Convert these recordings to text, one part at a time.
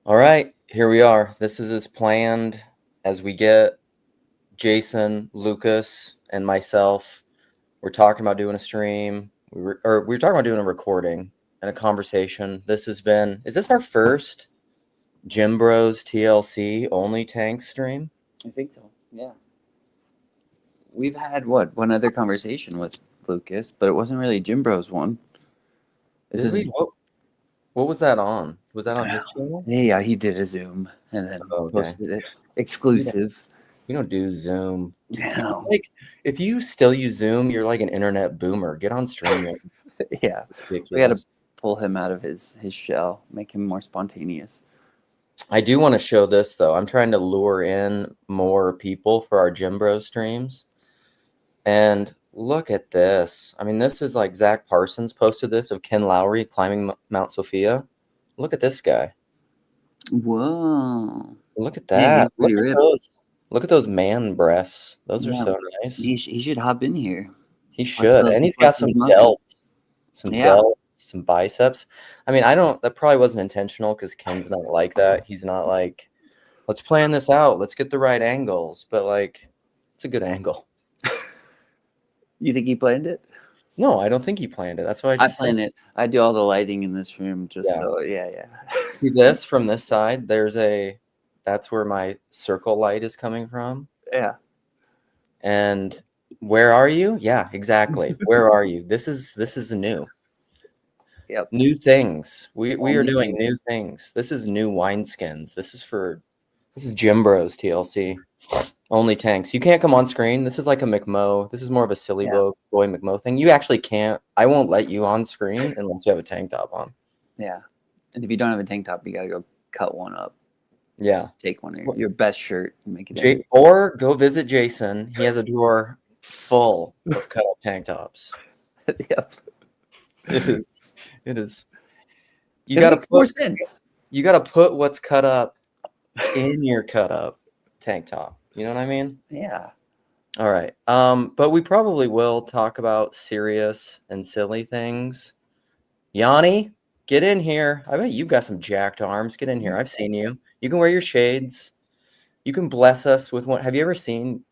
All right, here we are. This is as planned as we get. Jason, Lucas, and myself. We're talking about doing a stream. We were talking about doing a recording and a conversation. Is this our first Gym Bros TLC OnlyTanks stream? I think so. Yeah. We've had one other conversation with Lucas, but it wasn't really Jim Bros one. This Did is we? What was that on? Was that on his channel? yeah, he did a Zoom and then Oh, okay. posted it exclusive. We don't do Zoom. You know. Like, if you still use Zoom, you're like an internet boomer. Get on StreamYard. Yeah. Ridiculous. We got to pull him out of his shell, make him more spontaneous. I do want to show this though. I'm trying to lure in more people for our Gym Bros streams. And look at this. I mean, this is like Zach Parsons posted this of Ken Lowry climbing Mount Sophia. Look at this guy. Whoa. Look at Man, that. he's pretty ripped. Look at those man breasts. Those are Yeah. so nice. He should hop in here. He should. And he's got some muscles. delts, some biceps. I mean, that probably wasn't intentional because Ken's not like that. He's not like, let's plan this out. Let's get the right angles. But like, it's a good angle. You think he planned it? No, I don't think he planned it. That's why I planned it. I do all the lighting in this room yeah. See this from this side? That's where my circle light is coming from. Yeah. And where are you? Yeah, exactly. Where are you? This is new. Yep. New things. We are doing new things. This is new wineskins. This is Gym Bros TLC. OnlyTanks. You can't come on screen. This is like a McMo. This is more of a silly boy McMo thing. You actually can't. I won't let you on screen unless you have a tank top on. Yeah. And if you don't have a tank top, you got to go cut one up. Yeah. Just take one of your best shirt and make it. Or go visit Jason. He has a drawer full of cut up tank tops. Yep. It is. You got to more sense. You got to put what's cut up in your cut up tank top. You know what I mean? Yeah. All right. But we probably will talk about serious and silly things. Yanni, get in here. I bet you've got some jacked arms. Get in here. I've seen you. You can wear your shades. You can bless us with one. Have you ever seen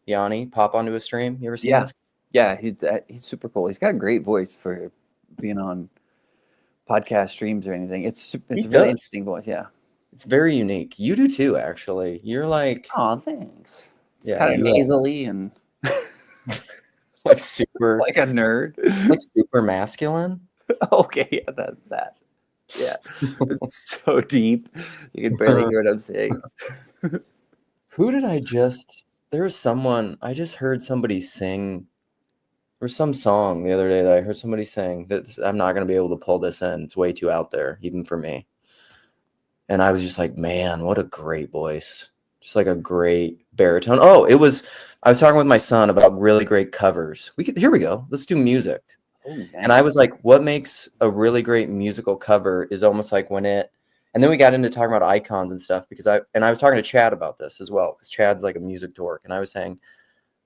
Yanni pop onto a stream? You ever seen this? Yeah, he's super cool. He's got a great voice for being on podcast streams or anything. It's a really interesting voice. Yeah. It's very unique. You do too, actually. You're like, oh, thanks. It's kind of nasally and like super, like a nerd, like super masculine. Okay, yeah, that. Yeah, it's so deep. You can barely hear what I'm saying. Who did I just? There was someone. I just heard somebody sing. There was some song the other day that I heard somebody sing that I'm not going to be able to pull this in. It's way too out there, even for me. And I was just like, man, what a great voice. Just like a great baritone. Oh, I was talking with my son about really great covers. Here we go. Let's do music. Oh, and I was like, what makes a really great musical cover is almost like and then we got into talking about icons and stuff because I was talking to Chad about this as well, because Chad's like a music dork. And I was saying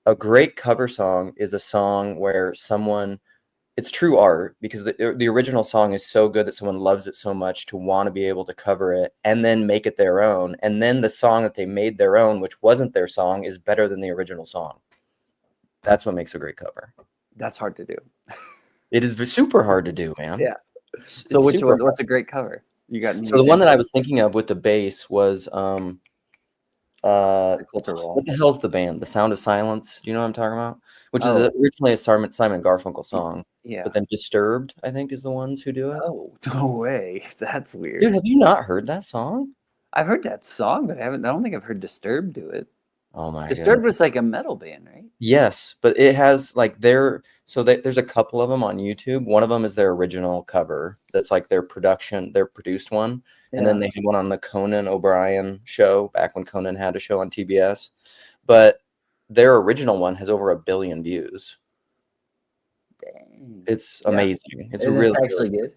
a great cover song is a song where it's true art because the original song is so good that someone loves it so much to want to be able to cover it and then make it their own. And then the song that they made their own, which wasn't their song, is better than the original song. That's what makes a great cover. That's hard to do. It is super hard to do, man. Yeah. So what's a great cover? You got the one that I was thinking of with the bass was what the hell's the band? The Sound of Silence. Do you know what I'm talking about? Which is originally a Simon Garfunkel song. Yeah. But then Disturbed, I think, is the ones who do it. Oh, no way. That's weird. Dude, have you not heard that song? I've heard that song, but I don't think I've heard Disturbed do it. Oh my god. Disturbed was like a metal band, right? Yes, but it has like there's a couple of them on YouTube. One of them is their original cover. That's like their produced one. Yeah. And then they had one on the Conan O'Brien show back when Conan had a show on TBS. But their original one has over 1 billion views. Dang. It's amazing. It's really actually good.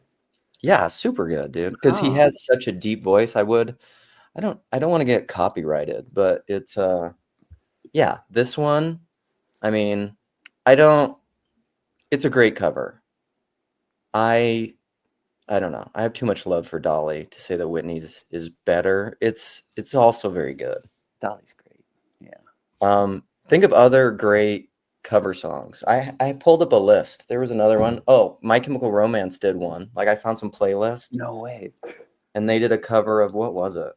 Yeah, super good, dude. Because he has such a deep voice. I don't want to get copyrighted, but it's yeah, this one, I mean, it's a great cover. I I don't know. I have too much love for Dolly to say that Whitney's is better. It's also very good. Dolly's great. Yeah. Think of other great cover songs. I pulled up a list. There was another one. Oh, My Chemical Romance did one. Like I found some playlist No way. and they did a cover of what was it?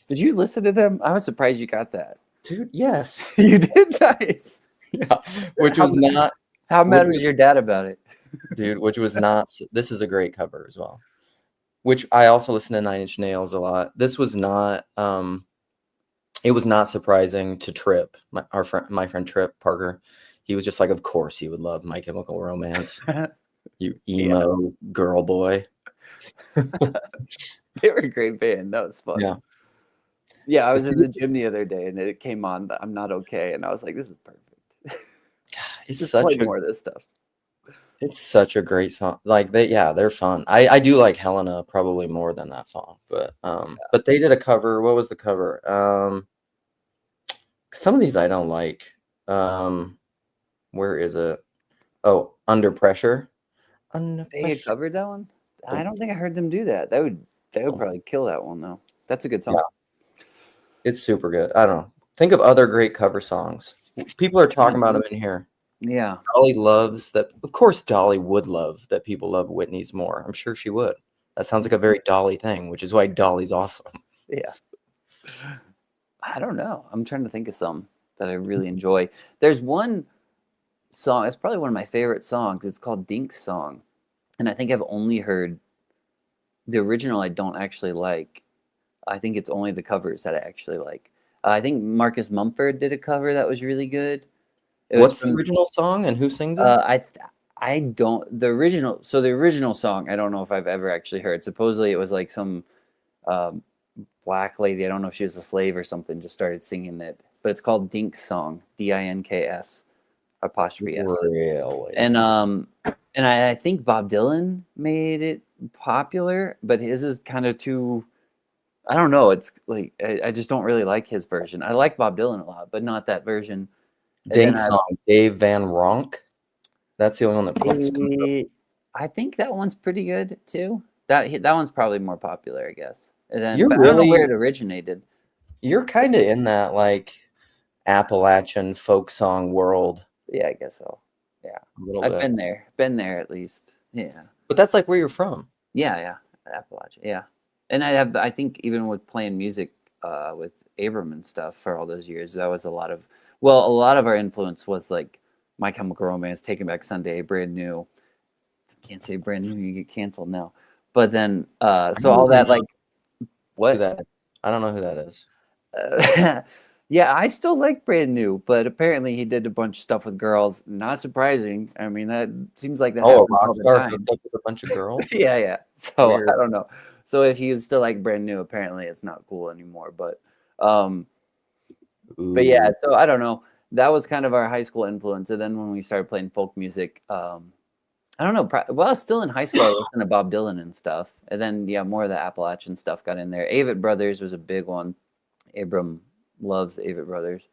Did you listen to them? I was surprised you got that. Dude, yes. You did. Nice. Yeah. Which was not How mad which was your dad about it? dude, which was not this is a great cover as well. Which I also listen to Nine Inch Nails a lot. This was not it was not surprising to Trip, my friend Trip Parker. He was just like, of course he would love My Chemical Romance. You emo girl boy. They were a great band. That was fun. Yeah. Yeah, I was in the gym the other day and it came on I'm Not Okay, and I was like, this is perfect. It's Just such play a more of this stuff. it's such a great song. Like they're fun. I do like Helena probably more than that song, but they did a cover. What was the cover? Some of these I don't like. Where is it? Oh, Under Pressure. Under They had Pressure. covered that one? I don't think I heard them do that. They would probably kill that one though. That's a good song. Yeah. It's super good. I don't know. Think of other great cover songs. People are talking about them in here. Yeah. Dolly loves that. Of course, Dolly would love that people love Whitney's more. I'm sure she would. That sounds like a very Dolly thing, which is why Dolly's awesome. Yeah. I don't know. I'm trying to think of some that I really enjoy. There's one song. It's probably one of my favorite songs. It's called Dink's Song. And I think I've only heard the original I don't actually like. I think it's only the covers that I actually like. I think Marcus Mumford did a cover that was really good. What's the original song and who sings it? I don't the original. So the original song I don't know if I've ever actually heard. Supposedly it was like some black lady. I don't know if she was a slave or something. Just started singing it, but it's called Dink's Song. Dinks apostrophe S. Really? And I think Bob Dylan made it popular, but his is kind of too. I don't know. It's like I just don't really like his version. I like Bob Dylan a lot, but not that version. Dink's Song, Dave Van Ronk. That's the only one that pops up. I think that one's pretty good too. That one's probably more popular, I guess. And then, You're but I don't know really- where it originated. You're kind of in that like Appalachian folk song world. Yeah, I guess so. Yeah, A little I've bit. been there at least. Yeah, But that's like where you're from. yeah, Appalachia. Yeah, and I think even with playing music with Abram and stuff for all those years, that was a lot of our influence was like My Chemical Romance, Taking Back Sunday, Brand New. Can't say Brand New, you get canceled now. But then, so all that like, what? I don't know who that is. Yeah, I still like Brand New, but apparently he did a bunch of stuff with girls. Not surprising. I mean, that seems like that. Oh, a happens all rock the star time. hooked up with a bunch of girls. Yeah. So Weird. I don't know. So if you still like Brand New, apparently it's not cool anymore. But yeah. So I don't know. That was kind of our high school influence. And then when we started playing folk music, I don't know. Well, still in high school, I listened to Bob Dylan and stuff. And then, yeah, more of the Appalachian stuff got in there. Avett Brothers was a big one. Abram loves the Avett Brothers.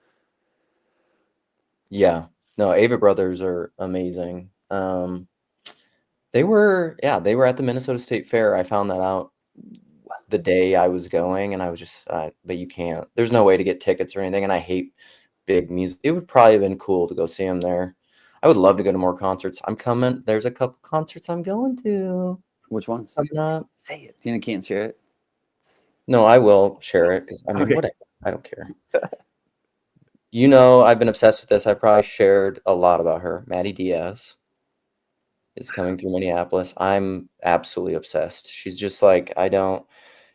Yeah. No, Avett Brothers are amazing. They were at the Minnesota State Fair. I found that out the day I was going, and I was just, but you can't. There's no way to get tickets or anything, and I hate big music. It would probably have been cool to go see them there. I would love to go to more concerts. I'm coming. There's a couple concerts I'm going to. Which ones? Coming up. Say it. You can't share it. No, I will share it because I mean, Okay. whatever. I don't care. You know, I've been obsessed with this. I probably shared a lot about her. Maddie Diaz is coming through Minneapolis. I'm absolutely obsessed. She's just like,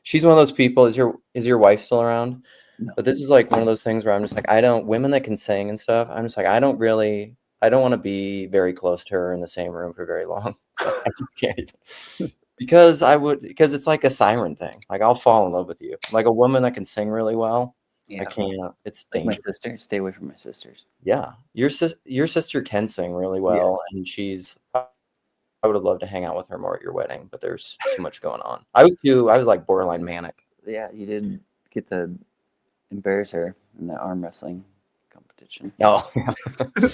she's one of those people. Is your wife still around? No. But this is like one of those things where I'm just like, women that can sing and stuff. I'm just like, I don't want to be very close to her in the same room for very long. I just can't even. Because it's like a siren thing. Like I'll fall in love with you. Like a woman that can sing really well. Yeah. I can't. It's Like my dangerous. sister. Stay away from my sisters. Yeah, your sister can sing really well, and I would have loved to hang out with her more at your wedding, but there's too much going on. I was like borderline manic. Yeah, you did get to embarrass her in the arm wrestling competition. Oh, yeah.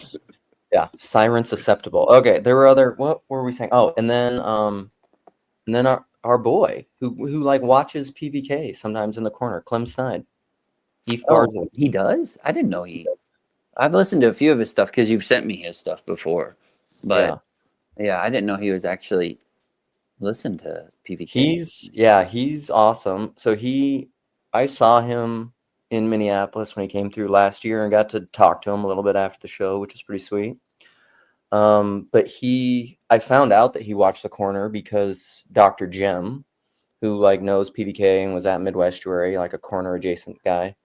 Yeah, siren susceptible. Okay, there were what were we saying? Oh, and then And then our boy who like watches PVK sometimes in the corner, Clem Snide. Eve Oh, Bardsley. he does? I didn't know I've listened to a few of his stuff because you've sent me his stuff before. But yeah, I didn't know he was actually listened to PVK. He's awesome. So I saw him in Minneapolis when he came through last year and got to talk to him a little bit after the show, which was pretty sweet. But I found out that he watched the corner because Dr. Jim, who like knows PVK and was at Midwestuary, like a corner adjacent guy,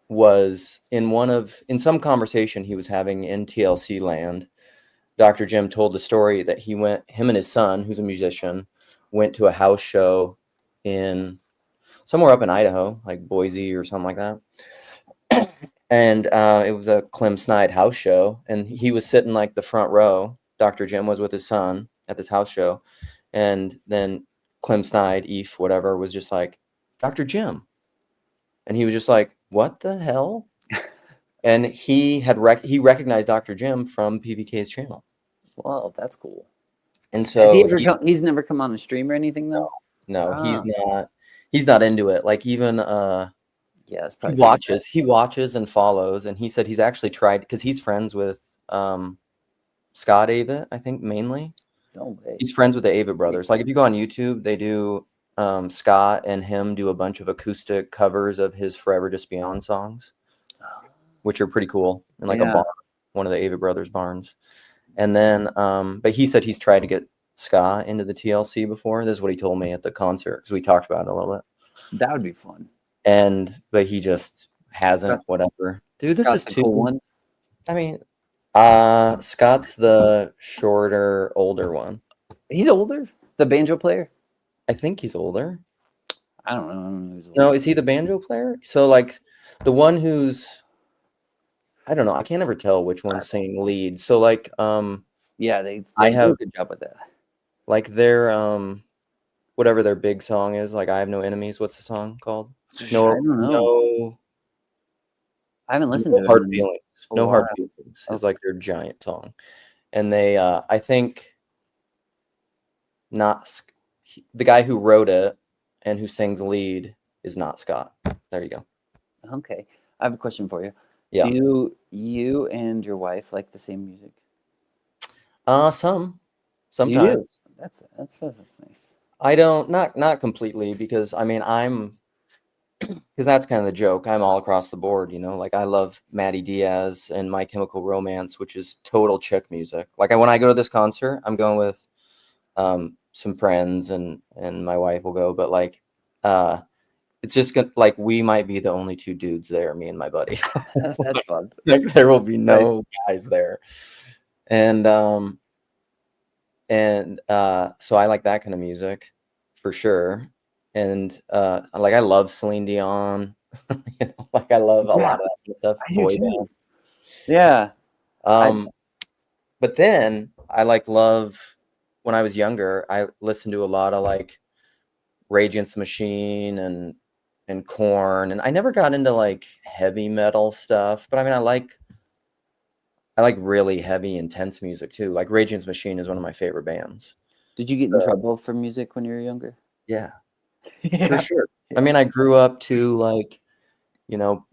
was in some conversation he was having in TLC land. Dr. Jim told the story that him and his son, who's a musician, went to a house show in somewhere up in Idaho, like Boise or something like that. And it was a Clem Snide house show, and he was sitting like the front row. Dr. Jim was with his son at this house show, and then Clem Snide, Eve, whatever, was just like, Dr. Jim. And he was just like, what the hell? And he recognized Dr. Jim from PVK's channel. Wow, that's cool. And so he's never come on a stream or anything though? No, he's not into it. Like even yeah, that's probably he watches and follows, and he said he's actually tried because he's friends with Scott Avett, I think mainly. No way. He's friends with the Avett brothers. Like if you go on YouTube, they do Scott and him do a bunch of acoustic covers of his Forever Just Beyond songs, which are pretty cool in like a barn, one of the Avett brothers barns. And then but he said he's tried to get ska into the TLC before. This is what he told me at the concert because we talked about it a little bit. That would be fun. But he just hasn't. Whatever, dude. This is too cool one. I mean, Scott's the shorter, older one. He's older. The banjo player. I think he's older. I don't know. No, is he the banjo player? So like the one who's, I don't know. I can't ever tell which one's singing lead. So like, yeah, they do a good job with that. Like their whatever their big song is, like I Have No Enemies. What's the song called? No, I don't know. No. I haven't listened to Hard Feelings. No Hard while. Feelings is like their giant song, and they, I think, the guy who wrote it and who sings lead is not Scott. There you go. Okay, I have a question for you. Yeah. Do you and your wife like the same music? Sometimes. That's nice. I don't, not completely, because I mean because that's kind of the joke. I'm all across the board, you know. Like I love Maddie Diaz and My Chemical Romance, which is total chick music. Like when I go to this concert, I'm going with some friends and my wife will go, but like it's just like we might be the only two dudes there, me and my buddy. That's fun. Like there will be no guys there, and so I like that kind of music for sure. And like I love Celine Dion. You know, like I love a lot of that stuff. Boy bands. Yeah. But then I love when I was younger, I listened to a lot of like Rage Against the Machine and Korn, and I never got into like heavy metal stuff, but I mean I like really heavy, intense music too. Like Rage Against the Machine is one of my favorite bands. Did you get in trouble for music when you were younger? Yeah. For sure. I mean, I grew up to like, you know,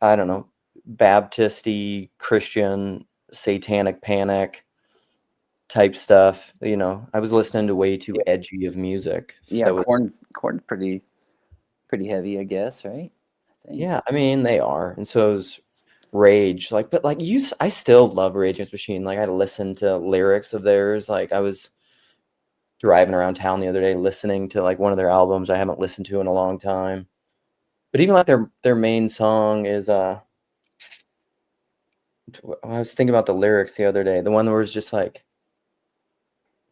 I don't know, Baptist-y, Christian, satanic panic type stuff. You know, I was listening to way too edgy of music. Yeah, Korn's pretty heavy, I guess, right? Yeah, I mean they are, and so is Rage. Like, but like I still love Rage Against the Machine. Like, I listened to lyrics of theirs. Like, I was driving around town the other day listening to like one of their albums I haven't listened to in a long time. But even like their main song is I was thinking about the lyrics the other day. The one where it's just like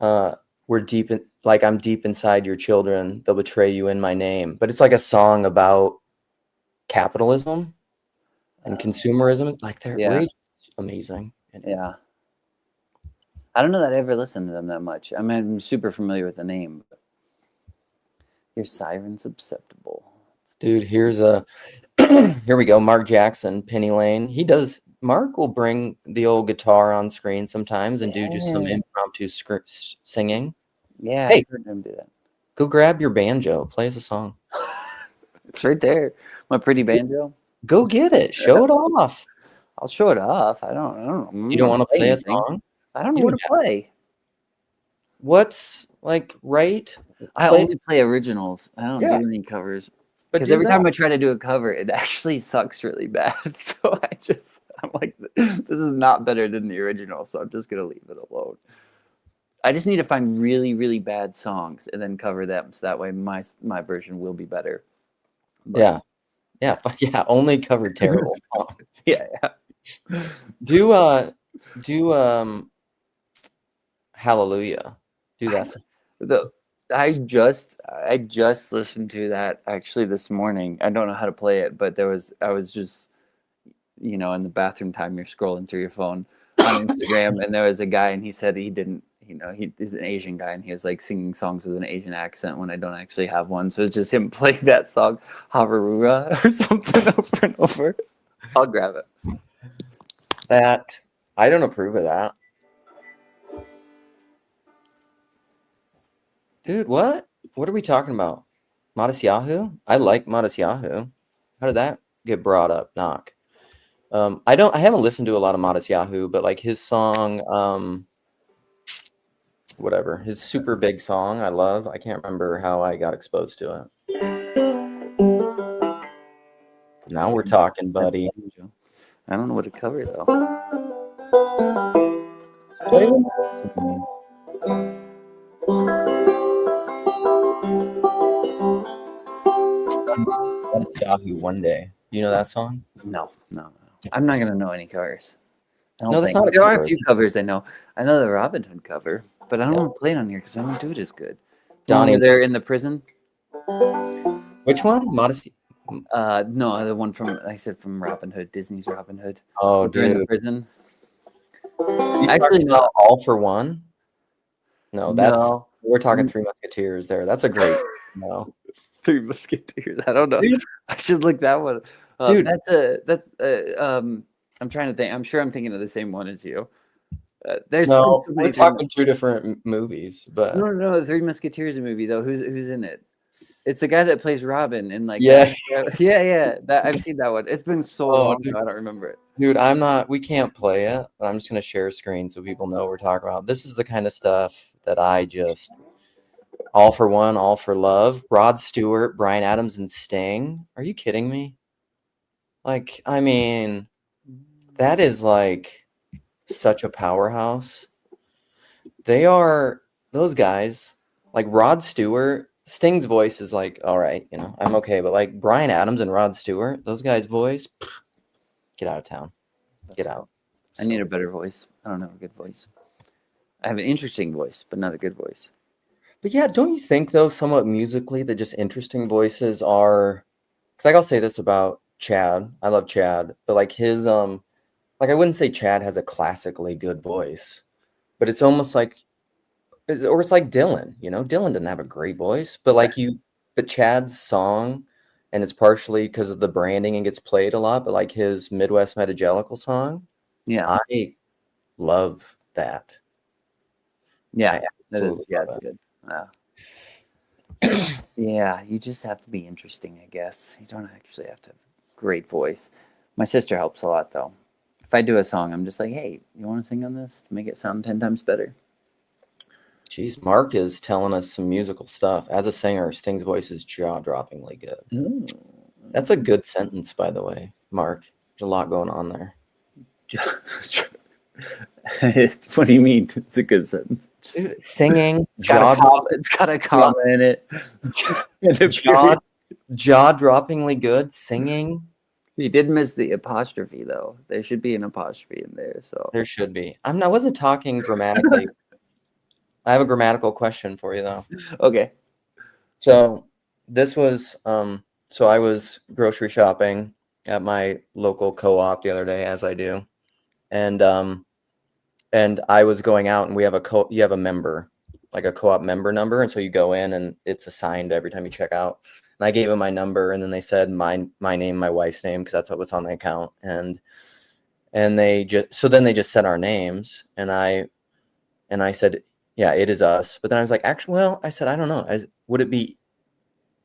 we're deep in, like I'm deep inside your children, they'll betray you in my name. But it's like a song about capitalism and consumerism. Like their Rage is amazing. Yeah. I don't know that I ever listened to them that much. I mean, I'm super familiar with the name. But your Siren's Acceptable. Dude, here's here we go. Mark Jackson, Penny Lane. He does Mark will bring the old guitar on screen sometimes and do just some Yeah. impromptu singing. Yeah, Hey, I've heard him do that. go grab your banjo. Play us a song. It's right there. My pretty banjo. Go get it. Show it off. I'll show it off. I don't know. You don't want to play a anything. song? I don't know You what to play. What's like right? I Play, only play originals. I don't yeah, do any covers. but Because do every that. time I try to do a cover, it actually sucks really bad. So I'm like, this is not better than the original. So I'm just gonna leave it alone. I just need to find really, really bad songs and then cover them, so that way my version will be better. But, Yeah. Only covered terrible songs. yeah. Do Hallelujah. Do that. I just listened to that actually this morning. I don't know how to play it, but I was just in the bathroom time, you're scrolling through your phone on Instagram, and there was a guy, and he said he didn't, he's an Asian guy, and he was like singing songs with an Asian accent when I don't actually have one. So it's just him playing that song, Havarura or something over and over. I'll grab it. That I don't approve of that. Dude, what? What are we talking about? Modest Yahoo? I like Modest Yahoo. How did that get brought up? Knock. I haven't listened to a lot of Modest Yahoo, but like his song, whatever, his super big song I love. I can't remember how I got exposed to it. Now we're talking, buddy. I don't know what to cover though. Modest Yahoo one day. You know that song? No. I'm not gonna know any covers. No, that's not a there are cover. a few covers I know. I know the Robin Hood cover, but I don't want to play it on here because I don't do it as good. Donnie, they're in the prison. Which one? Modest. No, the one from from Robin Hood, Disney's Robin Hood. Oh, They're in the dude. prison. Actually, no. All for One. No, we're talking Mm. Three Musketeers. That's a great. No. Three Musketeers. I don't know. Dude. I should look that one. Dude. I'm trying to think. I'm sure I'm thinking of the same one as you. There's No, we're talking two different movies, but no. The Three Musketeers movie though. Who's in it? It's the guy that plays Robin and like yeah. That I've seen that one. It's been so long ago, I don't remember it. Dude, we can't play it. I'm just gonna share a screen so people know what we're talking about. This is the kind of stuff that I just All for One, All for Love, Rod Stewart, Bryan Adams, and Sting. Are you kidding me? Like, I mean, that is like such a powerhouse. Those guys, like Rod Stewart. Sting's voice is like, all right, I'm okay. But like Bryan Adams and Rod Stewart, those guys' voice, get out of town. Get out. I need a better voice. I don't have a good voice. I have an interesting voice, but not a good voice. But yeah, don't you think though, somewhat musically, that just interesting voices are, because like I'll say this about Chad. I love Chad, but like his, like I wouldn't say Chad has a classically good voice, but it's almost like, or it's like Dylan, Dylan didn't have a great voice, but but Chad's song, and it's partially because of the branding and gets played a lot, but like his Midwest Metagelical song, yeah, I love that. Yeah, it's good. Yeah, you just have to be interesting, I guess. You don't actually have to have a great voice. My sister helps a lot though. If I do a song, I'm just like, hey, you want to sing on this to make it sound 10 times better? Jeez, Mark is telling us some musical stuff. As a singer, Sting's voice is jaw-droppingly good. Ooh. That's a good sentence, by the way, Mark. There's a lot going on there. What do you mean? It's a good sentence. Singing, it's got a comma in it. Jaw-droppingly good. Singing. You did miss the apostrophe, though. There should be an apostrophe in there. So there should be. I wasn't talking grammatically. I have a grammatical question for you, though. Okay. So this was, so I was grocery shopping at my local co-op the other day, as I do. And I was going out, and we have you have a member, like a co-op member number. And so you go in and it's assigned every time you check out. And I gave them my number, and then they said my name, my wife's name, because that's what's on the account. And then they just said our names, and I said, yeah, it is us. But then I was like, actually, well, I said, I don't know. Would it be,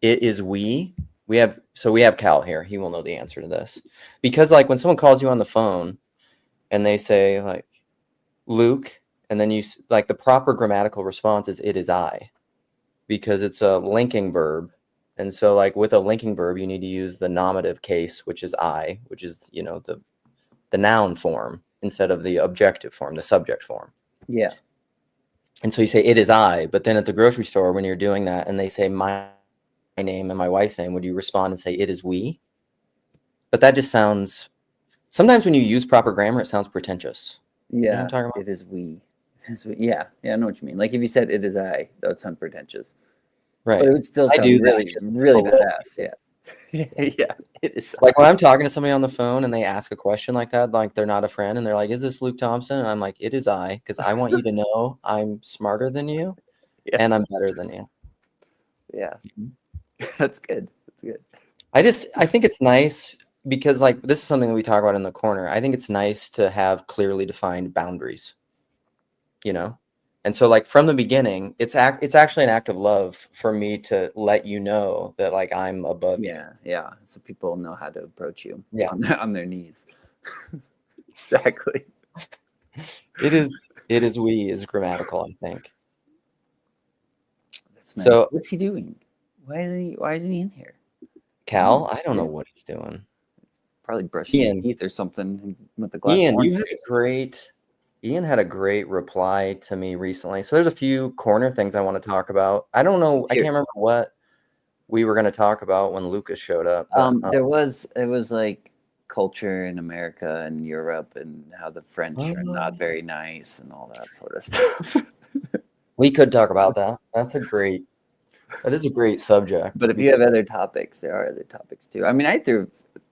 it is we? We have Cal here. He will know the answer to this. Because like when someone calls you on the phone and they say like, Luke, and then like the proper grammatical response is it is I, because it's a linking verb. And so like with a linking verb, you need to use the nominative case, which is I, which is, the noun form instead of the objective form, the subject form. Yeah. And so you say it is I, but then at the grocery store when you're doing that and they say my name and my wife's name, would you respond and say it is we? But that just sounds, sometimes when you use proper grammar, it sounds pretentious. Yeah. You know what I'm talking about? It is we. Yeah. Yeah, I know what you mean. Like if you said it is I, that would sound pretentious. Right. But it would still sound really, really badass. Yeah. Yeah. It is. Like when I'm talking to somebody on the phone and they ask a question like that, like they're not a friend and they're like, is this Luke Thompson? And I'm like, it is I, because I want you to know I'm smarter than you and I'm better than you. Yeah. That's good. That's good. I think it's nice because like this is something that we talk about in the corner. I think it's nice to have clearly defined boundaries, And so like from the beginning, it's actually an act of love for me to let you know that like I'm above you. Yeah. So people know how to approach you on their knees. Exactly. It is we is grammatical, I think. That's nice. So what's he doing? Why isn't he in here? Cal, I don't know what he's doing. Probably brushing his teeth or something with the glass. Ian, Ian had a great reply to me recently. So there's a few corner things I want to talk about. I don't know. I can't remember what we were going to talk about when Lucas showed up. But, it was like culture in America and Europe and how the French are not very nice and all that sort of stuff. We could talk about that. That is a great subject. But if you have other topics, there are other topics too. I mean, I threw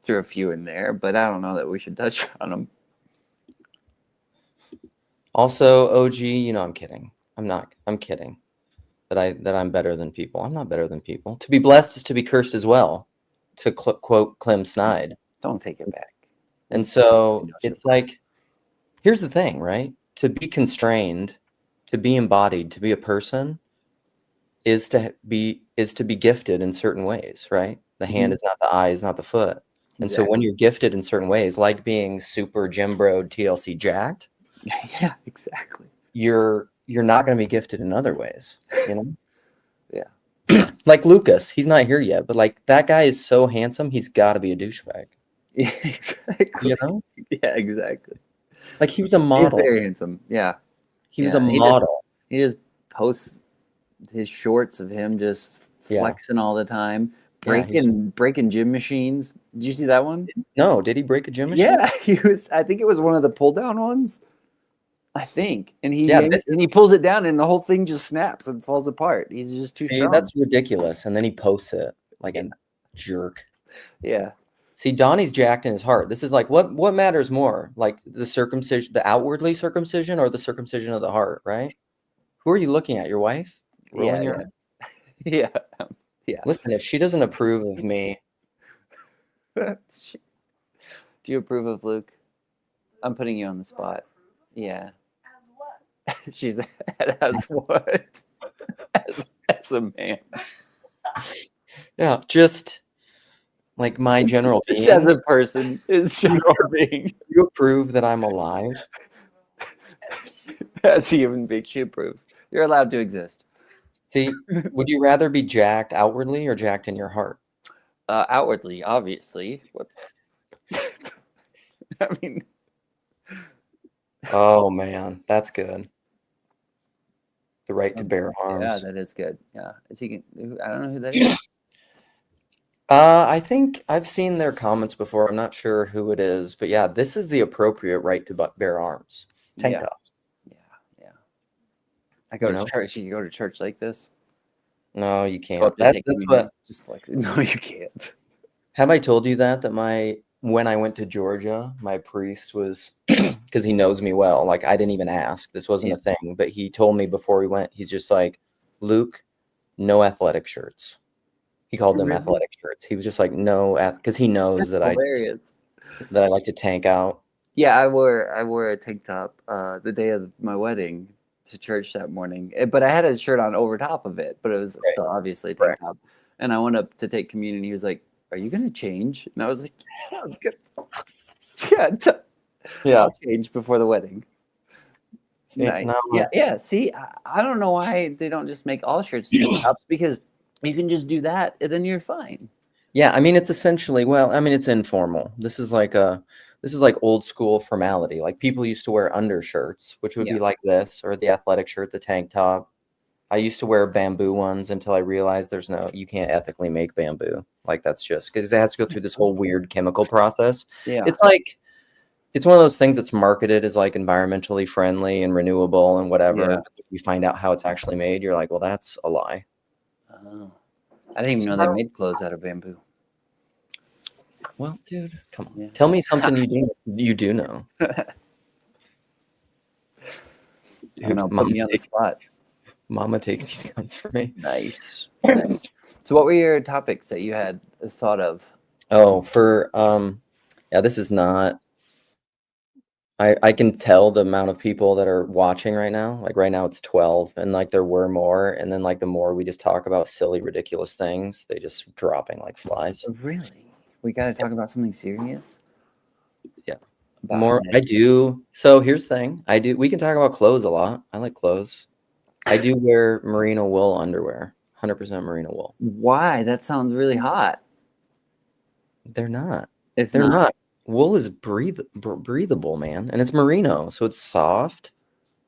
a few in there, but I don't know that we should touch on them. Also, OG, I'm kidding. I'm kidding that I'm better than people. I'm not better than people. To be blessed is to be cursed as well, to quote Clem Snide. Don't take it back. And so it's like, here's the thing, right? To be constrained, to be embodied, to be a person is to be gifted in certain ways, right? The hand is not the eye, is not the foot. And so when you're gifted in certain ways, like being super Jim Bro TLC jacked, yeah, exactly. You're not going to be gifted in other ways, Yeah. Like Lucas, he's not here yet, but like that guy is so handsome, he's got to be a douchebag. Yeah, exactly. Yeah, exactly. Like he was a model. He's very handsome. Yeah. He was a model. He just posts his shorts of him just flexing all the time. Breaking gym machines. Did you see that one? No, did he break a gym machine? Yeah, I think it was one of the pull down ones. I think, and he pulls it down, and the whole thing just snaps and falls apart. He's just too strong. That's ridiculous. And then he posts it like a jerk. Yeah. See, Donnie's jacked in his heart. This is like what matters more, like the circumcision, the outwardly circumcision, or the circumcision of the heart, right? Who are you looking at? Your wife? Yeah. Listen, if she doesn't approve of me, do you approve of Luke? I'm putting you on the spot. Yeah. As what? She said, as what? as a man. Yeah, just like my general being. Just as a person, is general being. You approve that I'm alive? As a human being, she approves. You're allowed to exist. See, would you rather be jacked outwardly or jacked in your heart? Outwardly, obviously. What? I mean. Oh man, that's good. The right to bear arms. Yeah, that is good. Yeah, I don't know who that is. I think I've seen their comments before. I'm not sure who it is, but yeah, this is the appropriate right to bear arms. Tank tops. Yeah. I go to church. You go to church like this? No, you can't. That's what. Just like no, you can't. Have I told you that when I went to Georgia, my priest was because he knows me well. Like I didn't even ask. This wasn't a thing, but he told me before we went. He's just like, Luke, no athletic shirts. He called them athletic shirts. He was just like, no, because he knows that I like to tank out. Yeah, I wore a tank top the day of my wedding to church that morning. But I had a shirt on over top of it, but it was Right. still obviously a tank Correct. top. And I went up to take communion. He was like, "Are you gonna change?" And I was like, "Yeah, I'm good." Yeah, Yeah. I'll change before the wedding. See, Nice. now, Yeah, yeah. See, I don't know why they don't just make all shirts tank tops because you can just do that and then you're fine. yeah, I mean, it's essentially, well, I mean, it's informal. This is like old school formality. Like people used to wear undershirts, which would Yeah. be like this, or the athletic shirt, the tank top. I used to wear bamboo ones until I realized you can't ethically make bamboo. Like that's just because it has to go through this whole weird chemical process. Yeah. It's like, it's one of those things that's marketed as like environmentally friendly and renewable and whatever. Yeah. But if you find out how it's actually made, you're like, well, that's a lie. Oh. I didn't even So know they made clothes out of bamboo. well, dude, come on. Yeah. Tell me something you do know. I don't Dude, know, put me on the spot. Mama take these guns for me. Nice. Nice. So what were your topics that you had thought of? Oh, for yeah, this is not I can tell the amount of people that are watching right now. Like right now it's 12 and like there were more and then like the more we just talk about silly ridiculous things, they just dropping like flies. Really? We got to talk about something serious? Yeah. About More I do. So here's the thing. We can talk about clothes a lot. I like clothes. I do wear merino wool underwear. 100% merino wool. why? That sounds really hot. They're not. It's They're not. not. Wool is breathable, man, and it's merino, so it's soft.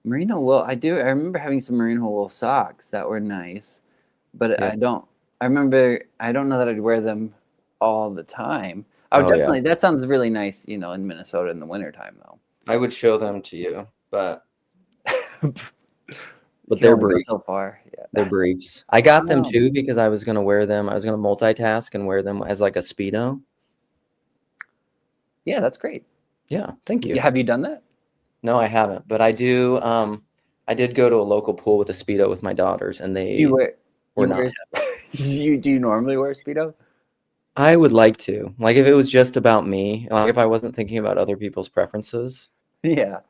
Merino wool. I remember having some merino wool socks that were nice, but Yeah. I don't know that I'd wear them all the time. I would Oh yeah. definitely, that sounds really nice, in Minnesota in the wintertime though. I would show them to you, but You can they're only go so briefs. far. Yeah. They're briefs. I got them Oh, too because I was gonna wear them. I was gonna multitask and wear them as like a Speedo. yeah, that's great. Yeah, thank you. Have you done that? No, I haven't, but I do. I did go to a local pool with a Speedo with my daughters, and they were You not. wear, do you normally wear Speedo? I would like to. Like if it was just about me, like if I wasn't thinking about other people's preferences, Yeah.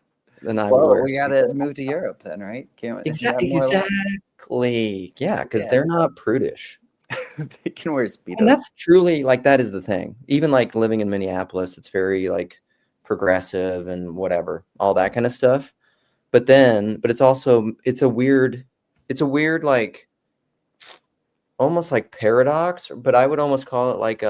then I would Well, wear a we got to Speedo. move to Europe then, right? Can't we have more? Exactly. Yeah, because Yeah. they're not prudish. They can wear And Speedos. that's truly like that is the thing. Even like living in Minneapolis, it's very like progressive and whatever, all that kind of stuff. But it's a weird like almost like paradox, but I would almost call it like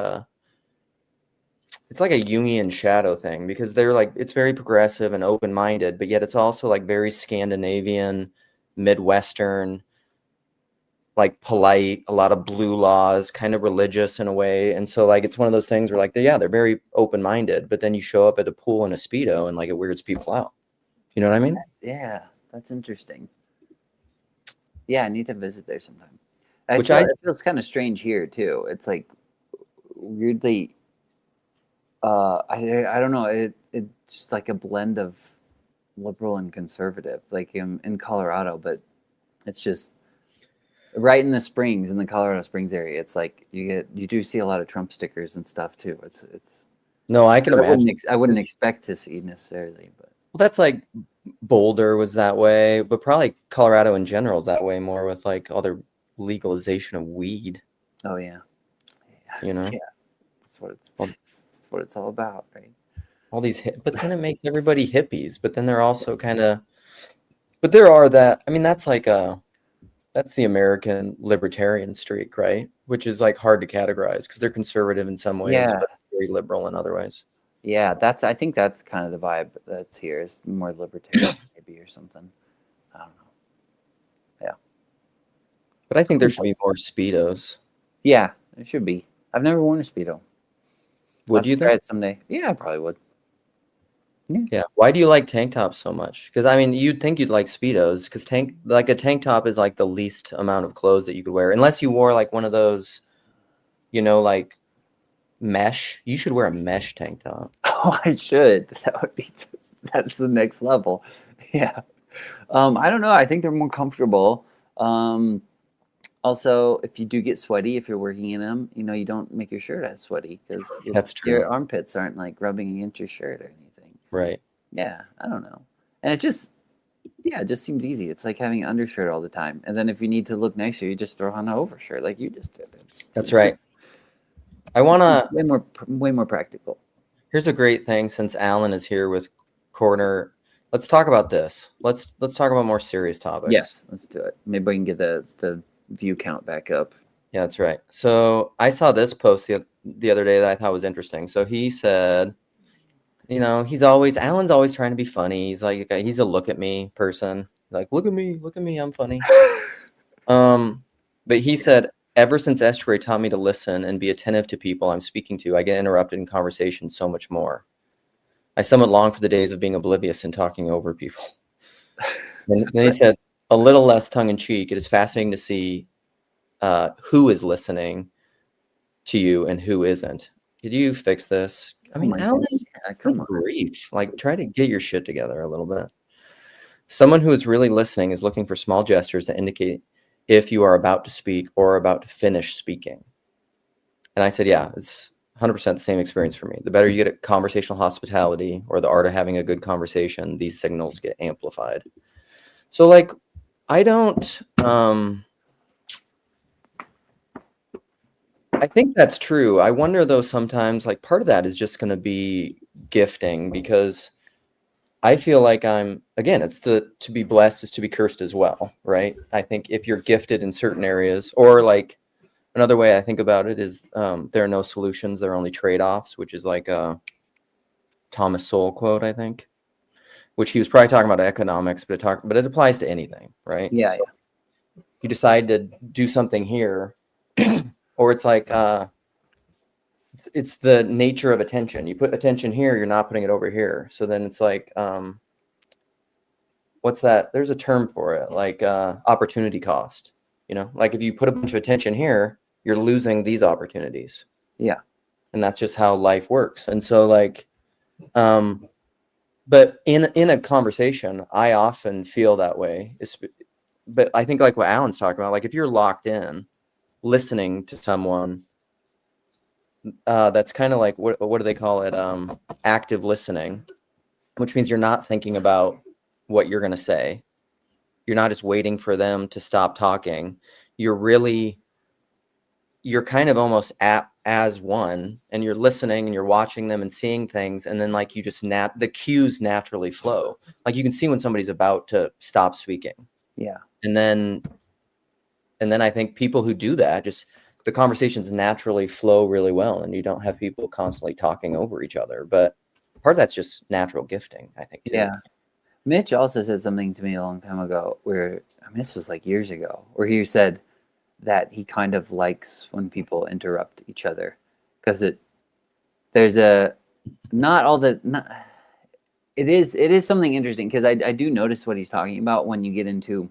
it's like a Jungian shadow thing because they're like it's very progressive and open-minded, but yet it's also like very Scandinavian, Midwestern, like polite, a lot of blue laws, kind of religious in a way. And so like it's one of those things where like they're very open-minded, but then you show up at a pool in a Speedo and like it weirds people out. You know what I mean? Yeah, that's interesting. Yeah, I need to visit there sometime. Which I It feels kind of strange here too. It's like weirdly, I don't know. It's just like a blend of liberal and conservative, like in Colorado, but it's just right in the Springs, in the Colorado Springs area. It's like you do see a lot of Trump stickers and stuff too. It's no, I can imagine. I wouldn't expect to see necessarily, but Well, that's like Boulder was that way, but probably Colorado in general is that way more with like all their legalization of weed, oh yeah, you know? yeah, that's what All, that's what it's all about, right? all these but then it makes everybody hippies, but then they're also kind of but there are that I mean that's the American libertarian streak, right? Which is like hard to categorize because they're conservative in some ways, Yeah, but very liberal in other ways. yeah. I think that's kind of the vibe that's here. Is more libertarian maybe or something. I don't know. Yeah, But I think there should be more Speedos. yeah. It should be. I've never worn a Speedo. I'll Would have you to though? try it someday. Yeah, I probably would. Yeah. Why do you like tank tops so much? Because I mean, you'd think you'd like Speedos, because a tank top is like the least amount of clothes that you could wear, unless you wore like one of those, like mesh. You should wear a mesh tank top. Oh, I should. That's the next level. Yeah. I don't know. I think they're more comfortable. Also, if you do get sweaty, if you're working in them, you don't make your shirt as sweaty because That's true. your armpits aren't like rubbing against your shirt or anything. Right. Yeah, I don't know. And it just seems easy. It's like having an undershirt all the time. And then if you need to look nicer, you just throw on an overshirt like you just did. That's right. I want to. Way more practical. Here's a great thing since Alan is here with Corner. Let's talk about this. Let's talk about more serious topics. Yes, let's do it. Maybe we can get the view count back up. Yeah, that's right. So I saw this post the other day that I thought was interesting. So he said, Alan's always trying to be funny. He's like, he's a look at me person. Like, look at me, I'm funny. But he said, ever since Estuary taught me to listen and be attentive to people I'm speaking to, I get interrupted in conversation so much more. I somewhat long for the days of being oblivious and talking over people. And then he said, a little less tongue-in-cheek, it is fascinating to see who is listening to you and who isn't. Could you fix this? I mean, Alan, good grief. Like, try to get your shit together a little bit. Someone who is really listening is looking for small gestures that indicate if you are about to speak or about to finish speaking. And I said, yeah, it's 100% the same experience for me. The better you get at conversational hospitality or the art of having a good conversation, these signals get amplified. So, like, I don't... I think that's true. I wonder, though, sometimes, like, part of that is just going to be gifting, because I feel like it's to be blessed is to be cursed as well, right? I think if you're gifted in certain areas, or like another way I think about it is there are no solutions, there are only trade-offs, which is like a Thomas Sowell quote, I think, which he was probably talking about economics, but it applies to anything, right? Yeah, so you decide to do something here, or it's like it's the nature of attention. You put attention here, you're not putting it over here. So then it's like, what's that? There's a term for it, like opportunity cost. Like if you put a bunch of attention here, you're losing these opportunities. Yeah. And that's just how life works. And so like, but in a conversation, I often feel that way. But I think like what Alan's talking about, like if you're locked in, listening to someone, that's kind of like what do they call it? Active listening, which means you're not thinking about what you're going to say. You're not just waiting for them to stop talking. You're kind of almost as one, and you're listening and you're watching them and seeing things. And then like you just the cues naturally flow. Like you can see when somebody's about to stop speaking. Yeah. And then I think people who do that, just the conversations naturally flow really well, and you don't have people constantly talking over each other. But part of that's just natural gifting, I think, too. Yeah. Mitch also said something to me a long time ago where, this was like years ago, where he said that he kind of likes when people interrupt each other, because it is something interesting, because I do notice what he's talking about when you get into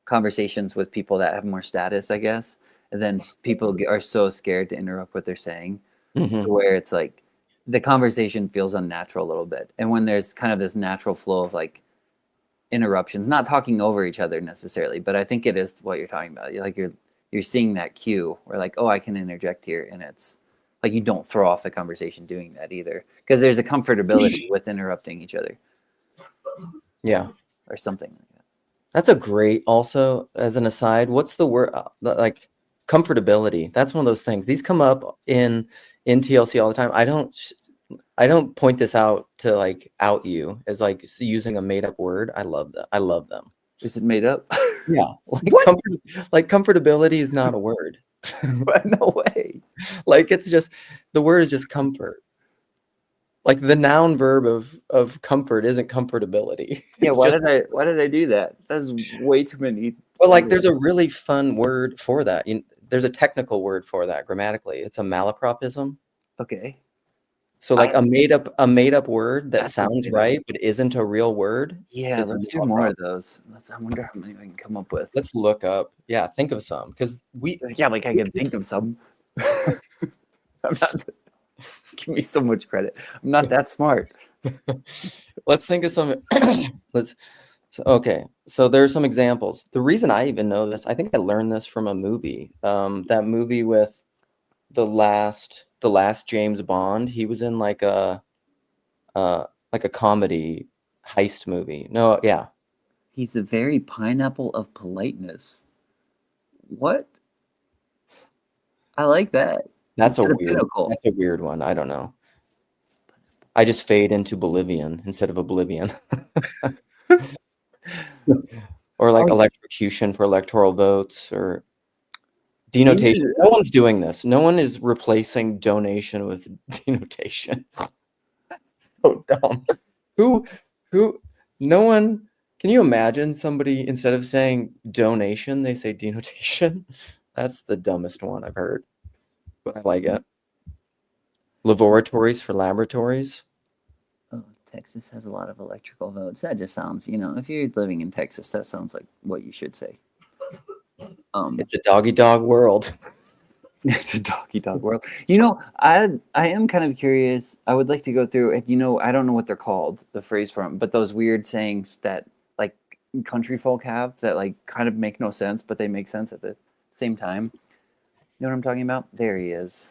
conversations with people that have more status, I guess, and then people are so scared to interrupt what they're saying, where it's like the conversation feels unnatural a little bit. And when there's kind of this natural flow of like interruptions, not talking over each other necessarily, but I think it is what you're talking about. You're seeing that cue where like, oh, I can interject here, and it's like you don't throw off the conversation doing that either, because there's a comfortability with interrupting each other. Yeah, or something like that. That's a great, also as an aside, what's the word, like comfortability? That's one of those things. These come up in TLC all the time. I don't point this out to like out you as like using a made up word. I love that. I love them. Is it made up? Yeah. Like comfortability is not a word. No way. Like it's just, the word is just comfort. Like the noun verb of comfort isn't comfortability. Yeah, why did I do that? That's way too many. Well, like there's a really fun word for that. There's a technical word for that grammatically. It's a malapropism. Okay. So like a made up word that sounds right but isn't a real word. Yeah, let's do more of those. I wonder how many I can come up with. Let's look up. Yeah, think of some, because I can think of some. Give me so much credit. I'm not that smart. Let's think of some. So there are some examples. The reason I even know this, I think I learned this from a movie. That movie with the last James Bond. He was in like a like a comedy heist movie. No, yeah. He's the very pineapple of politeness. What? I like that. That's a Instead of weird. pinnacle. That's a weird one. I don't know. I just fade into Bolivian instead of oblivion. Or like Oh, electrocution for electoral votes or these denotation. are, No one's doing this. No one is replacing donation with denotation. So dumb. Who no one can you imagine somebody instead of saying donation, they say denotation? That's the dumbest one I've heard. But I like it. Laboratories for laboratories. oh, Texas has a lot of electrical votes. That just sounds, if you're living in Texas, that sounds like what you should say. It's a doggy dog world. It's a doggy dog world. I am kind of curious. I would like to go through it. I don't know what they're called, the phrase from, but those weird sayings that like country folk have that like kind of make no sense, but they make sense at the same time. You know what I'm talking about? There he is.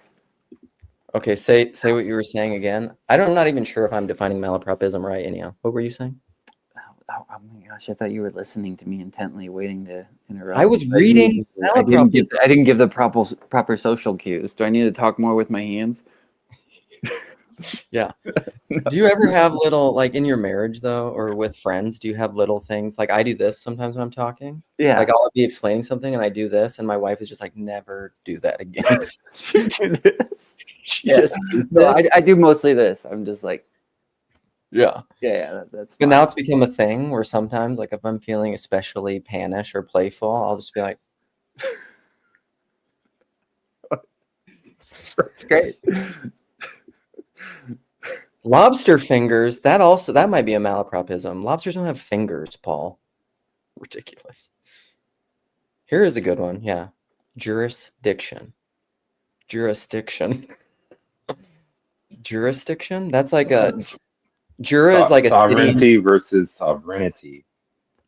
Okay, say what you were saying again. I'm not even sure if I'm defining malapropism right, anyhow. What were you saying? Oh my gosh! I thought you were listening to me intently, waiting to interrupt. I was reading I didn't malapropism. give the proper social cues. Do I need to talk more with my hands? Yeah. Do you ever have little, like in your marriage though, or with friends, do you have little things? Like I do this sometimes when I'm talking. Yeah. Like I'll be explaining something and I do this, and my wife is just like, never do that again. You do this. She Yeah. just hates No, it. I do mostly this. I'm just like, Yeah. that's But fine. now it's become a thing where sometimes, like if I'm feeling especially pannish or playful, I'll just be like, That's great. lobster fingers. That might be a malapropism. Lobsters don't have fingers, Paul. Ridiculous. Here is a good one. Yeah. Jurisdiction. Jurisdiction. Jurisdiction? That's like a jura is like a city. Sovereignty versus sovereignty.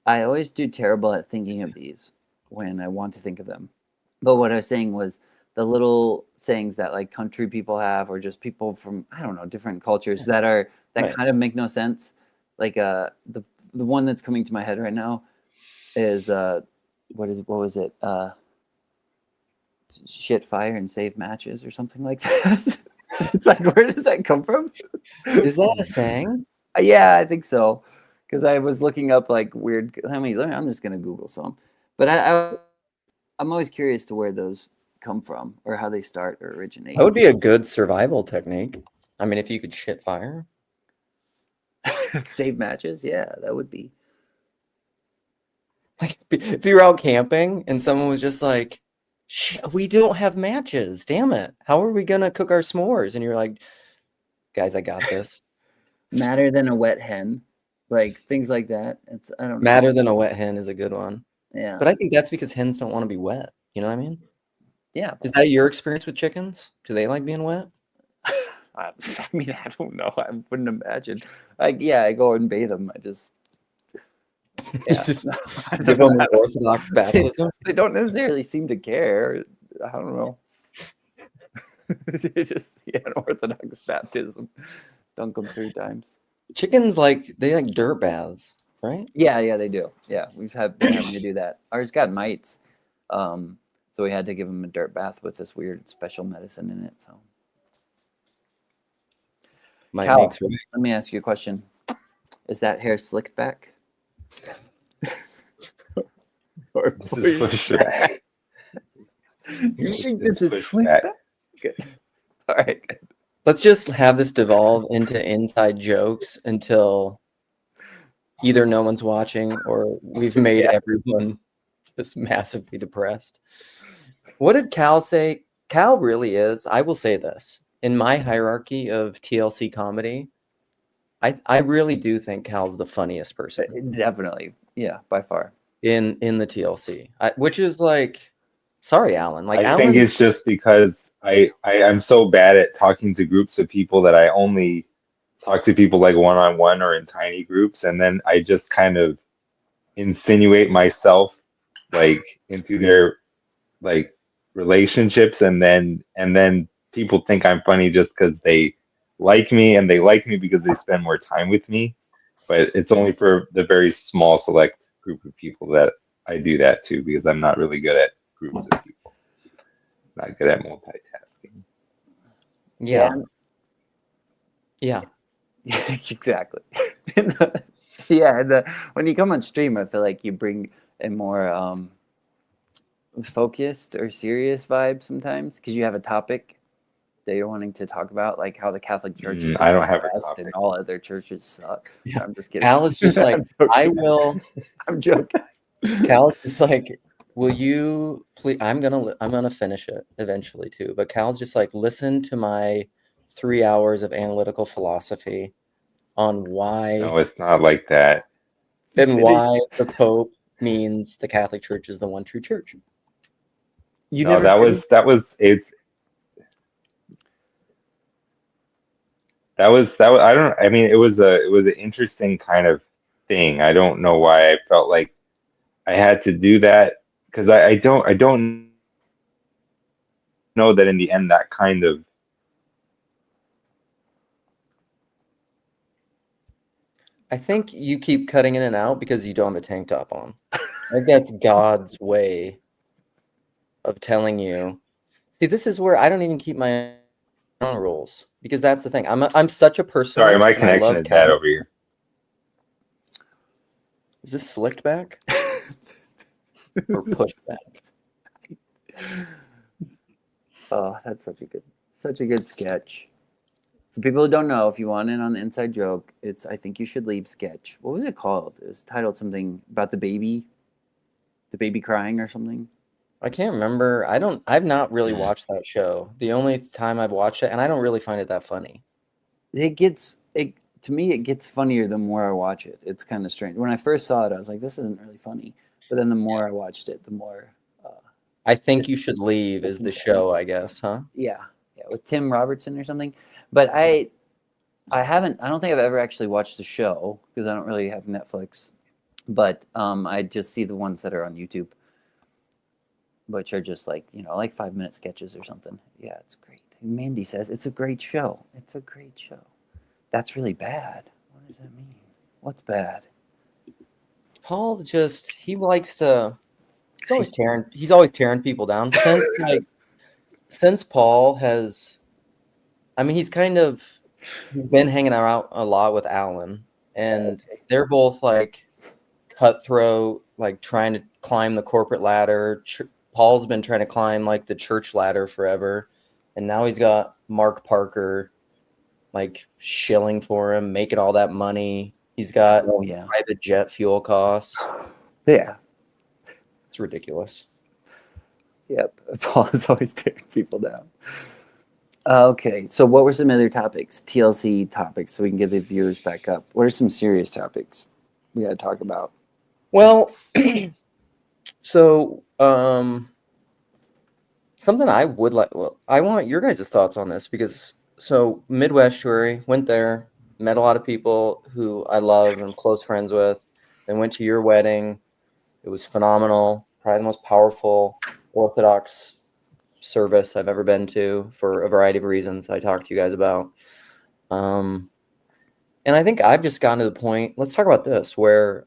I always do terrible at thinking of these when I want to think of them. But what I was saying was the little sayings that like country people have, or just people from I don't know different cultures that Right. kind of make no sense. Like the one that's coming to my head right now is what was it? Shit fire and save matches or something like that. It's like, where does that come from? Is that a saying? Yeah, I think so. Because I was looking up like weird. I'm just gonna Google some. But I'm always curious to where those come from or how they start or originate. That would be a good survival technique. I mean, if you could shit fire. Save matches, yeah, that would be. Like if you were out camping and someone was just like, shit, we don't have matches. Damn it. How are we gonna cook our s'mores? And you're like, guys, I got this. Madder than a wet hen. Like things like that. I don't know. Madder than a wet hen is a good one. Yeah. But I think that's because hens don't want to be wet. You know what I mean? Yeah. Is that your experience with chickens? Do they like being wet? I mean, I don't know. I wouldn't imagine. I go and bathe them. I just Just give them an Orthodox baptism. They don't necessarily seem to care. I don't know. It's just an Orthodox baptism. Dunk them 3 times. Chickens they like dirt baths, right? Yeah, they do. Yeah, we've been having to do that. Ours got mites, so we had to give them a dirt bath with this weird special medicine in it. So, Cal, Makes right. let me ask you a question: is that hair slicked back? Or This is pushed back. You think this It's is pushed slicked back. back? Good. All right. Good. Let's just have this devolve into inside jokes until either no one's watching or we've made everyone just massively depressed. What did Cal say? Cal really is, I will say this, in my hierarchy of TLC comedy, I really do think Cal's the funniest person Definitely. Yeah, by far. in the TLC, which is like, sorry, Alan. Like, I think it's just because I'm so bad at talking to groups of people that I only talk to people like one-on-one or in tiny groups, and then I just kind of insinuate myself like into their like relationships, and then people think I'm funny just because they like me, and they like me because they spend more time with me. But it's only for the very small select group of people that I do that to, because I'm not really good at groups of people. Not good at multitasking. Yeah. Yeah. Exactly. Yeah, when you come on stream, I feel like you bring a more focused or serious vibe sometimes because you have a topic that you're wanting to talk about, like how the Catholic Church is I don't just have the a best topic. and all other churches suck. Yeah. I'm just kidding. Cal is just like, I will. I'm joking. Cal is just like, will you please? I'm gonna finish it eventually too. But Cal's just like, listen to my 3 hours of analytical philosophy on why No, it's not like that. and why the Pope means the Catholic Church is the one true church. You No, never that finished? was I don't, I mean, it was an interesting kind of thing. I don't know why I felt like I had to do that, because I don't know that in the end that kind of I think you keep cutting in and out because you don't have a tank top on. I think that's God's way of telling you. See, this is where I don't even keep my own rules because that's the thing. I'm such a personalist. Sorry, my and I connection love is bad Cal's. over here. Is this slicked back or pushed back? Oh, that's such a good sketch. For people who don't know, if you want in on the inside joke, it's I Think You Should Leave sketch. What was it called? It was titled something about the baby crying or something. I can't remember. I've not really watched that show. The only time I've watched it, and I don't really find it that funny. To me, it gets funnier the more I watch it. It's kind of strange. When I first saw it, I was like, this isn't really funny. But then the more I watched it, the more. I Think You Should Leave is the show, I guess, huh? Yeah, with Tim Robertson or something. But I don't think I've ever actually watched the show because I don't really have Netflix. But I just see the ones that are on YouTube, which are just like 5-minute sketches or something. Yeah, it's great. Mandy says it's a great show. It's a great show. That's really bad. What does that mean? What's bad? Paul he likes to. He's always tearing people down since Paul has. I mean, he's been hanging out a lot with Alan, and they're both like cutthroat, like trying to climb the corporate ladder. Paul's been trying to climb like the church ladder forever, and now he's got Mark Parker like shilling for him, making all that money. He's got private jet fuel costs. Yeah. It's ridiculous. Yep. Paul is always tearing people down. Okay. So what were some other topics? TLC topics, so we can get the viewers back up. What are some serious topics we got to talk about? Well, so something I would like. Well, I want your guys' thoughts on this because Midwestuary, went there, met a lot of people who I love and I'm close friends with. Then went to your wedding. It was phenomenal. Probably the most powerful Orthodox service I've ever been to for a variety of reasons I talked to you guys about. And I think I've just gotten to the point. Let's talk about this, where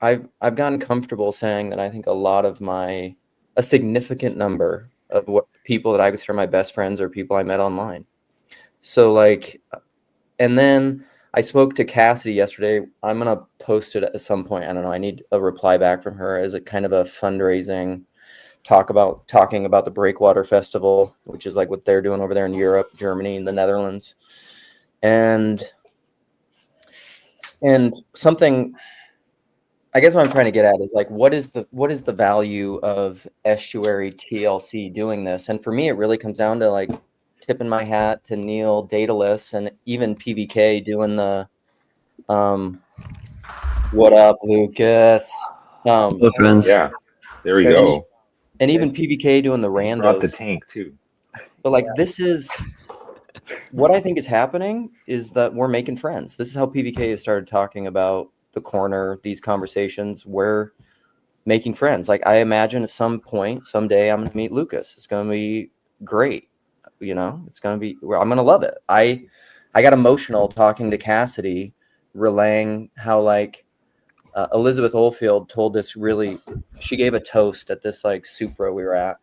I've gotten comfortable saying that I think a significant number of what people that I consider my best friends are people I met online. So and then I spoke to Cassidy yesterday. I'm going to post it at some point. I don't know. I need a reply back from her as a kind of a fundraising talking about the Breakwater Festival, which is like what they're doing over there in Europe, Germany, and the Netherlands. And something, I guess what I'm trying to get at is like, what is the value of Estuary TLC doing this? And for me, it really comes down to like tipping my hat to Neil, Daedalus, and even PVK doing the what up, Lucas? Hello, friends. Yeah, there we go. And even PVK doing the randos. Brought the tank too. But this is what I think is happening is that we're making friends. This is how PVK has started talking about the corner, these conversations. We're making friends. Like I imagine at some point, someday I'm going to meet Lucas. It's going to be great. It's going to be, I'm going to love it. I I got emotional talking to Cassidy, relaying how like Elizabeth Oldfield told this really. She gave a toast at this like Supra we were at,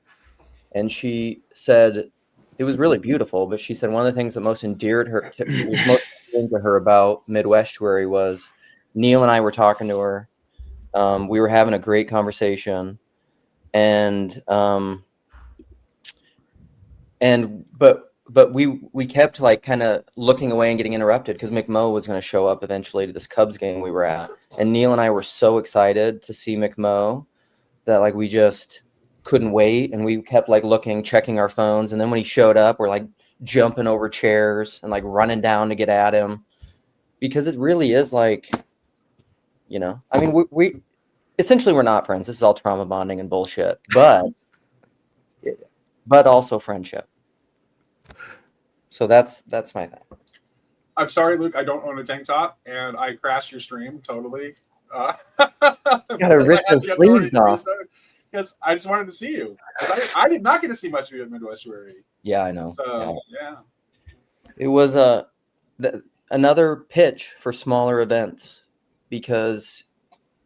and she said it was really beautiful. But she said one of the things that most endeared her was most endearing to her about Midwestuary was Neil and I were talking to her. We were having a great conversation, and but we kept like kind of looking away and getting interrupted because McMo was going to show up eventually to this Cubs game we were at, and Neil and I were so excited to see McMo that like we just couldn't wait, and we kept like looking, checking our phones, and then when he showed up, we're like jumping over chairs and like running down to get at him because it really is like, you know, I mean, we essentially we're not friends. This is all trauma bonding and bullshit, but also friendship. So that's my thing. I'm sorry, Luke. I don't own a tank top, and I crashed your stream totally. You gotta rip the sleeves off. Because I just wanted to see you. I did not get to see much of you at Midwestuary. Yeah, I know. So yeah. It was another pitch for smaller events, because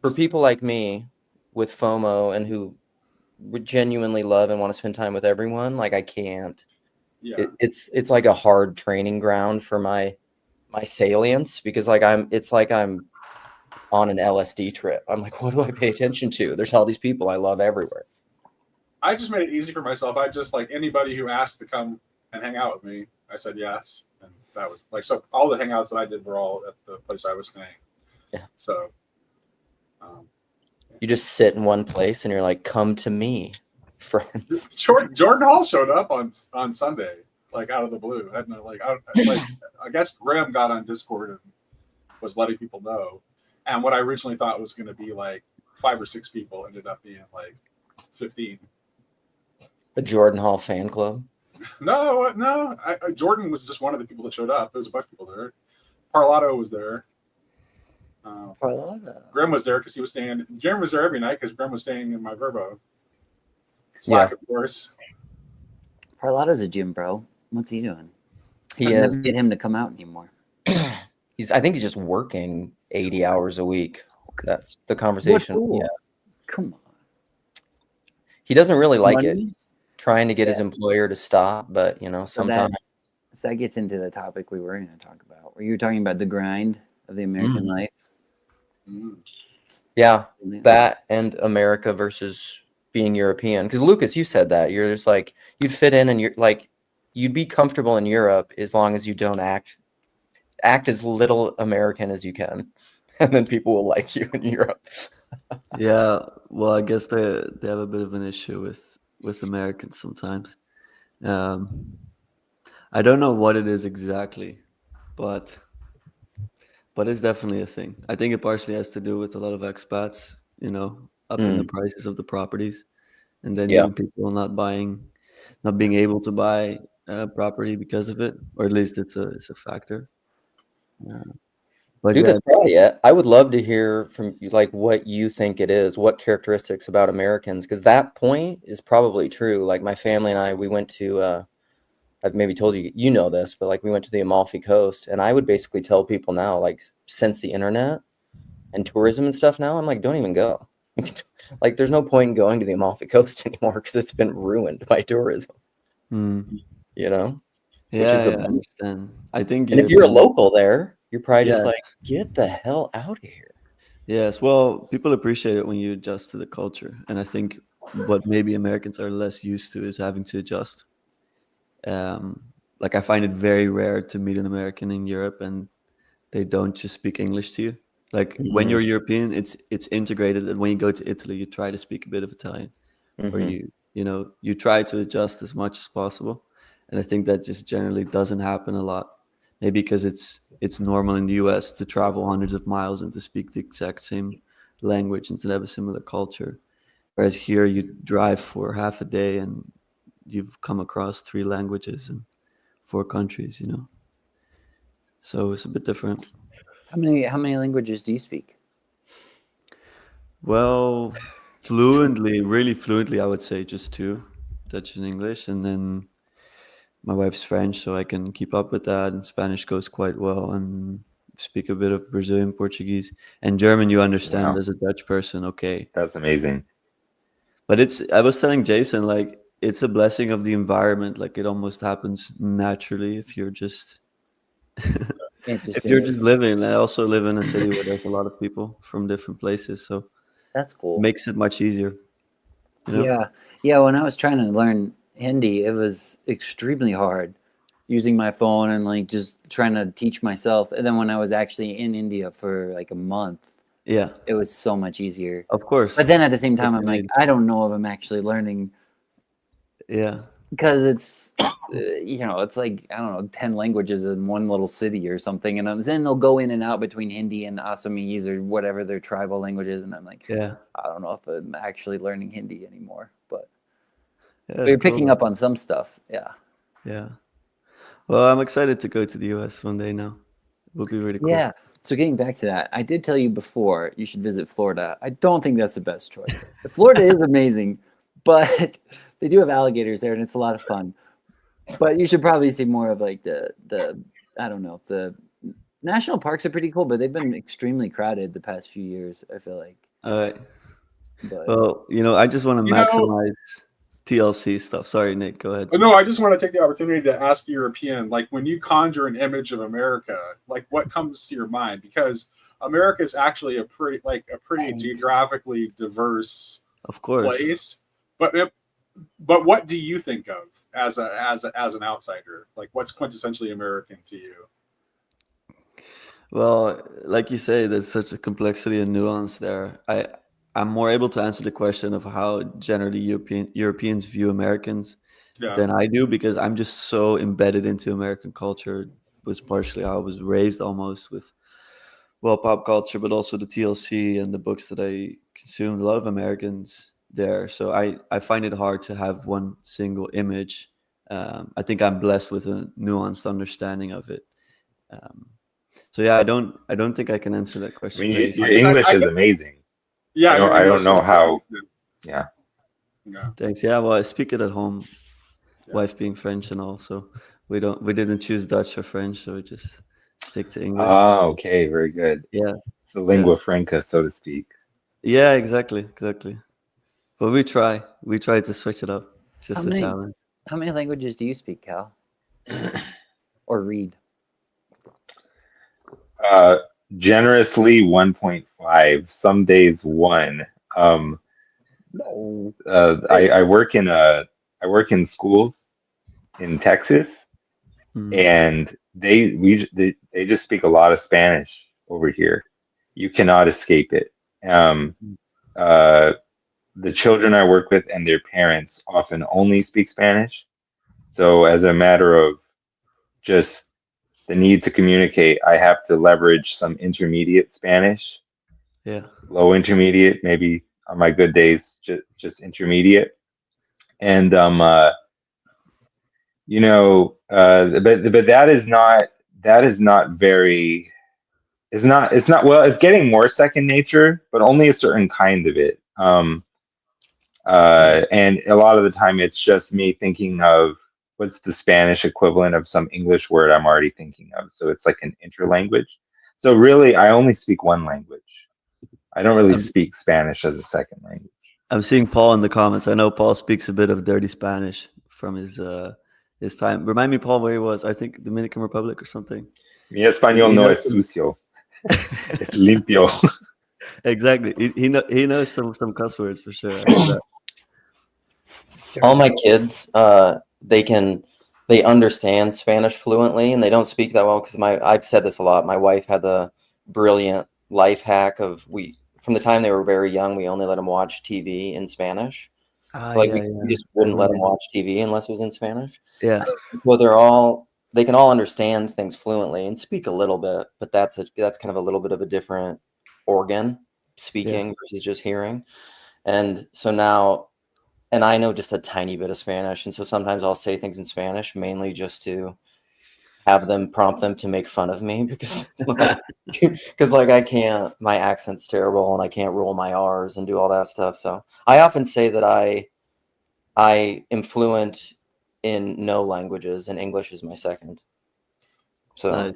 for people like me with FOMO and who would genuinely love and want to spend time with everyone, like I can't. Yeah. It's like a hard training ground for my salience, because like I'm on an LSD trip. I'm like, what do I pay attention to? There's all these people I love everywhere. I just made it easy for myself. I just like anybody who asked to come and hang out with me, I said yes. And that was like, so all the hangouts that I did were all at the place I was staying. Yeah. So you just sit in one place and you're like, come to me, friends. Jordan Hall showed up on Sunday, like out of the blue. I guess Graham got on Discord and was letting people know. And what I originally thought was going to be like 5 or 6 people ended up being like 15. A Jordan Hall fan club? No. Jordan was just one of the people that showed up. There was a bunch of people there. Parlato was there. Graham was there because he was staying. Jeremy was there every night because Graham was staying in my Verbo. Slack, of course. Parlato's a gym bro. What's he doing? He never get him to come out anymore. I think he's just working 80 hours a week. That's the conversation. Yeah. Come on. He doesn't really like it. He's trying to get his employer to stop, but you know, sometimes. So that gets into the topic we were going to talk about. Were you talking about the grind of the American life? Yeah, that and America versus being European. Because Lucas, you said that you're just like you'd fit in, and you're like you'd be comfortable in Europe as long as you don't act as little American as you can, and then people will like you in Europe. Yeah, well, I guess they have a bit of an issue with Americans sometimes. I don't know what it is exactly, but it's definitely a thing. I think it partially has to do with a lot of expats, you know, upping the prices of the properties, and then even people not being able to buy property because of it, or at least it's a factor. But Dude, that's probably it. I would love to hear from you, like what you think it is, what characteristics about Americans, because that point is probably true. Like my family and I, we went to, I've maybe told you, you know this, but like we went to the Amalfi Coast, and I would basically tell people now, like since the internet and tourism and stuff now, I'm like, don't even go. Like there's no point in going to the Amalfi Coast anymore because it's been ruined by tourism. You know? Yeah, I understand. I think and if you're a local there, you're probably just like, get the hell out of here. Yes, well, people appreciate it when you adjust to the culture. And I think what maybe Americans are less used to is having to adjust. Like I find it very rare to meet an American in Europe and they don't just speak English to you. Like when you're European, it's integrated. And when you go to Italy, you try to speak a bit of Italian. Or you try to adjust as much as possible. And I think that just generally doesn't happen a lot. Maybe because it's normal in the US to travel hundreds of miles and to speak the exact same language and to have a similar culture. Whereas here you drive for half a day and you've come across 3 languages and 4 countries, you know. So it's a bit different. How many languages do you speak? Well, really fluently, I would say just 2, Dutch and English, and then my wife's French, so I can keep up with that. And Spanish goes quite well, and speak a bit of Brazilian Portuguese. And German, you understand Wow. as a Dutch person, okay. That's amazing. But I was telling Jason, like, it's a blessing of the environment. Like, it almost happens naturally if you're just if you're just living. I also live in a city where there's a lot of people from different places, so That's it cool. makes it much easier. You know? Yeah. Yeah. When I was trying to learn Hindi, it was extremely hard using my phone and like just trying to teach myself. And then when I was actually in India for like a month, Yeah, it was so much easier. of course. But then at the same time, What I'm you like, need. I don't know if I'm actually learning Yeah, because it's, it's like, I don't know, 10 languages in one little city or something. And then they'll go in and out between Hindi and Assamese or whatever their tribal languages. And I'm like, yeah, I don't know if I'm actually learning Hindi anymore. But it's you're cool, picking though. up on some stuff. Yeah. Yeah. Well, I'm excited to go to the US one day now. It would be really cool. Yeah. So getting back to that, I did tell you before you should visit Florida. I don't think that's the best choice. Florida is amazing, but they do have alligators there, and it's a lot of fun. But you should probably see more of like the I don't know, the national parks are pretty cool, but they've been extremely crowded the past few years, I feel like. All right. But Well, I just want to You know- maximize TLC stuff. Sorry, Nick. Go ahead. No, I just want to take the opportunity to ask a European, like when you conjure an image of America, like what comes to your mind? Because America is actually a pretty geographically diverse Of course. place. But what do you think of as an outsider? Like what's quintessentially American to you? Well, like you say, there's such a complexity and nuance there. I'm more able to answer the question of how generally Europeans view Americans Yeah. than I do, because I'm just so embedded into American culture. It was partially how I was raised, almost, with pop culture, but also the TLC and the books that I consumed. A lot of Americans there, so I find it hard to have one single image. I think I'm blessed with a nuanced understanding of it. So yeah, I don't think I can answer that I question. mean, very your simply. English is amazing. Yeah, I don't know how. Yeah. Thanks. Yeah, well, I speak it at home. Yeah. Wife being French and all, so we didn't choose Dutch or French, so we just stick to English. Oh, okay, very good. Yeah. It's the lingua franca, so to speak. Yeah, exactly. But we try to switch it up. It's just a challenge. How many languages do you speak, Cal? Or read? Generously 1.5. Some days 1. No. I work in schools in Texas, and they just speak a lot of Spanish over here. You cannot escape it. The children I work with and their parents often only speak Spanish. So as a matter of just the need to communicate, I have to leverage some intermediate Spanish. Yeah. Low intermediate, maybe on my good days, just intermediate. And but that is not very. It's not well. It's getting more second nature, but only a certain kind of it. And a lot of the time, it's just me thinking of what's the Spanish equivalent of some English word I'm already thinking of. So it's like an interlanguage. So really, I only speak one language. I don't really speak Spanish as a second language. I'm seeing Paul in the comments. I know Paul speaks a bit of dirty Spanish from his time. Remind me, Paul, where he was. I think Dominican Republic or something. Mi español no es sucio. Es limpio. Exactly. He knows some cuss words for sure. All my kids, they understand Spanish fluently, and they don't speak that well because I've said this a lot. My wife had the brilliant life hack of from the time they were very young, we only let them watch TV in Spanish. So we just wouldn't let them watch TV unless it was in Spanish. Yeah. So they can all understand things fluently and speak a little bit, but that's kind of a little bit of a different organ, speaking versus just hearing. And so now, and I know just a tiny bit of Spanish, and so sometimes I'll say things in Spanish, mainly just to prompt them to make fun of me because like I can't, my accent's terrible and I can't roll my R's and do all that stuff. So I often say that I am fluent in no languages, and English is my second. So Nice.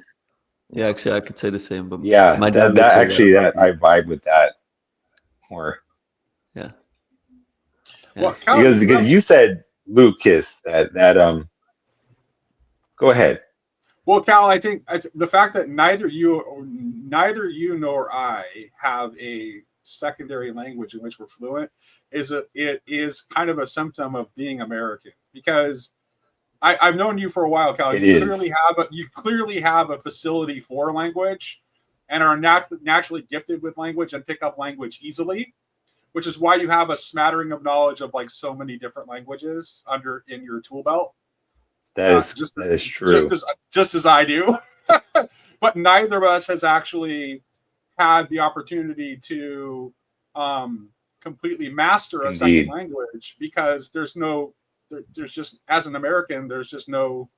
Yeah, actually, I could say the same, but Yeah, my dad that would say actually about that I you. vibe with that more Yeah. Well, because you said Lucas that go ahead. Well, Cal, I think the fact that neither you nor I have a secondary language in which we're fluent it is kind of a symptom of being American, because I've known you for a while, Cal. It You is. clearly have a facility for language, and are naturally gifted with language and pick up language easily, which is why you have a smattering of knowledge of like so many different languages in your tool belt. That Just is true. as I do. But neither of us has actually had the opportunity to completely master a second Indeed. language, because there's just, as an American, there's no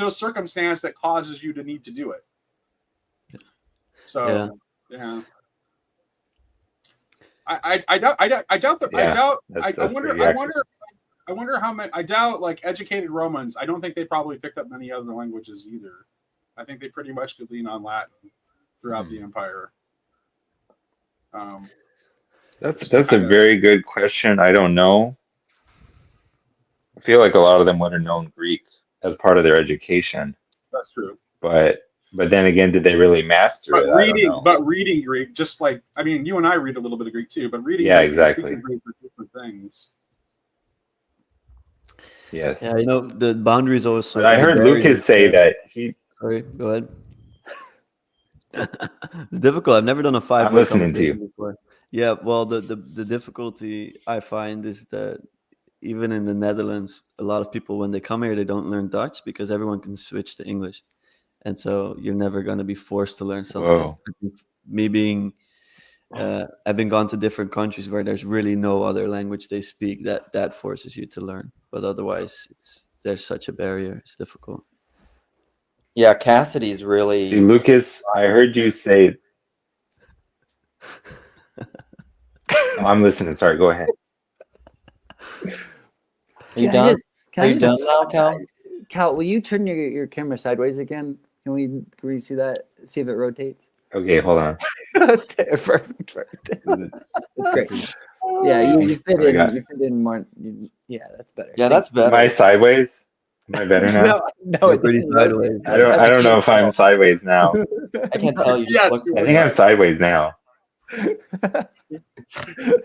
circumstance that causes you to need to do it. So yeah. I doubt That's pretty accurate. I wonder how many. I doubt, like, educated Romans. I don't think they probably picked up many other languages either. I think they pretty much could lean on Latin throughout the empire. That's a very good question. I don't know. I feel like a lot of them would have known Greek as part of their education, That's true. but then again, did they really master it? I don't know. But reading Greek, just like, I mean, you and I read a little bit of Greek too. But reading Yeah, Greek exactly. and speaking Greek are different things. Yes. Yeah, you know, the boundaries also. But I heard Lucas say that he. Sorry, go ahead. It's difficult. I've never done a five-way I'm listening to conversation you. before. Yeah, well, the difficulty I find is that even in the Netherlands, a lot of people, when they come here, they don't learn Dutch because everyone can switch to English, and so you're never going to be forced to learn something. Whoa. Me being, having gone to different countries where there's really no other language they speak, that forces you to learn. But otherwise, there's such a barrier. It's difficult. yeah, Cassidy's really. See, Lucas, I heard you say. Oh, I'm listening. Sorry, go ahead. Are you done? Are you done now, Cal? Cal, will you turn your camera sideways again? Can we see that? See if it rotates? Okay, hold on. There, perfect. That's great. Yeah, you fit What I in. got? You fit in more. Yeah, that's better. Yeah, that's Am I better. sideways? Am I better now? No, You're it pretty doesn't sideways. I don't know if I'm sideways now. I can't tell. You just Yes, look. you I are think I'm sideways now.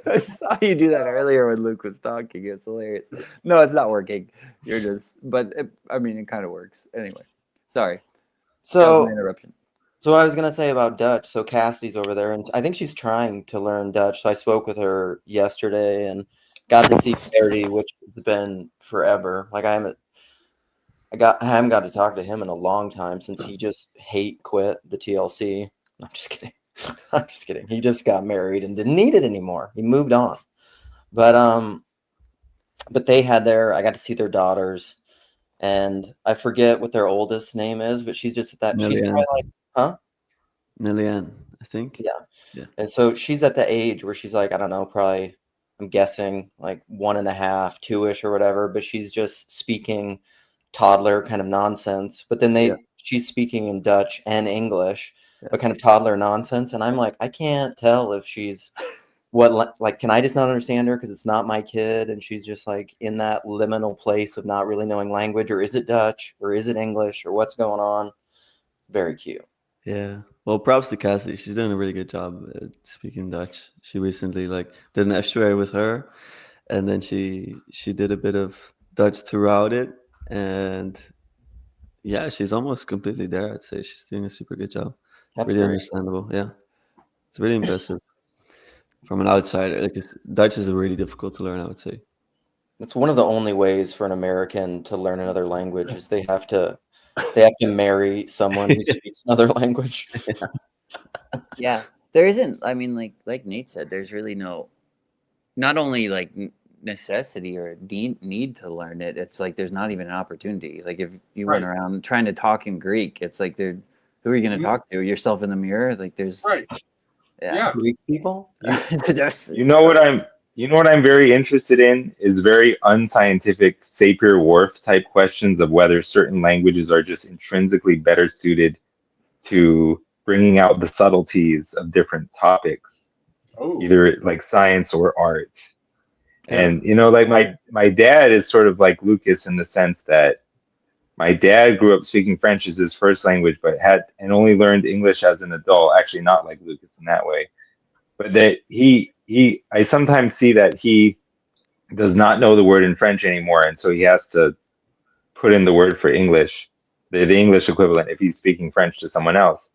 I saw you do that earlier when Luke was talking. It's hilarious. No, it's not working. You're just, but I mean, it kind of works. Anyway, sorry. That was So an interruption. So what I was gonna say about Dutch. So Cassidy's over there, and I think she's trying to learn Dutch. So I spoke with her yesterday and got to see Verity, which has been forever. Like I haven't got to talk to him in a long time since he just quit the TLC. I'm just kidding. I'm just kidding. He just got married and didn't need it anymore. He moved on. But they had I got to see their daughters, and I forget what their oldest name is, but she's just at that. She's probably like, huh? Nilian, I think. Yeah. And so she's at the age where she's like, I don't know, probably, I'm guessing like 1.5, 2-ish or whatever, but she's just speaking toddler kind of nonsense. But then she's speaking in Dutch and English, but kind of toddler nonsense. And I'm like, I can't tell if she's can I just not understand her because it's not my kid, and she's just like in that liminal place of not really knowing language, or is it Dutch or is it English or what's going on? Very cute. Yeah. Well, props to Cassidy. She's doing a really good job at speaking Dutch. She recently did an estuary with her, and then she did a bit of Dutch throughout it, and yeah, she's almost completely there. I'd say she's doing a super good job. That's really great. Understandable. Yeah, it's really impressive from an outsider. Dutch is really difficult to learn, I would say. It's one of the only ways for an American to learn another language is they have to marry someone who speaks another language. Yeah, there isn't. I mean, like Nate said, there's really not only like necessity or need to learn it. It's like there's not even an opportunity. Like if you went around trying to talk in Greek, it's like who are you going to talk to? Yourself in the mirror? Like there's right. Yeah. Greek people. You know what I'm You know what I'm very interested in is very unscientific Sapir-Whorf type questions of whether certain languages are just intrinsically better suited to bringing out the subtleties of different topics, Oh, either like science or art. Yeah. And you know, like my dad is sort of like Lucas in the sense that my dad grew up speaking French as his first language, but had and only learned English as an adult. Actually, not like Lucas in that way, but that I sometimes see that he does not know the word in French anymore, and so he has to put in the word for English, the English equivalent, if he's speaking French to someone else.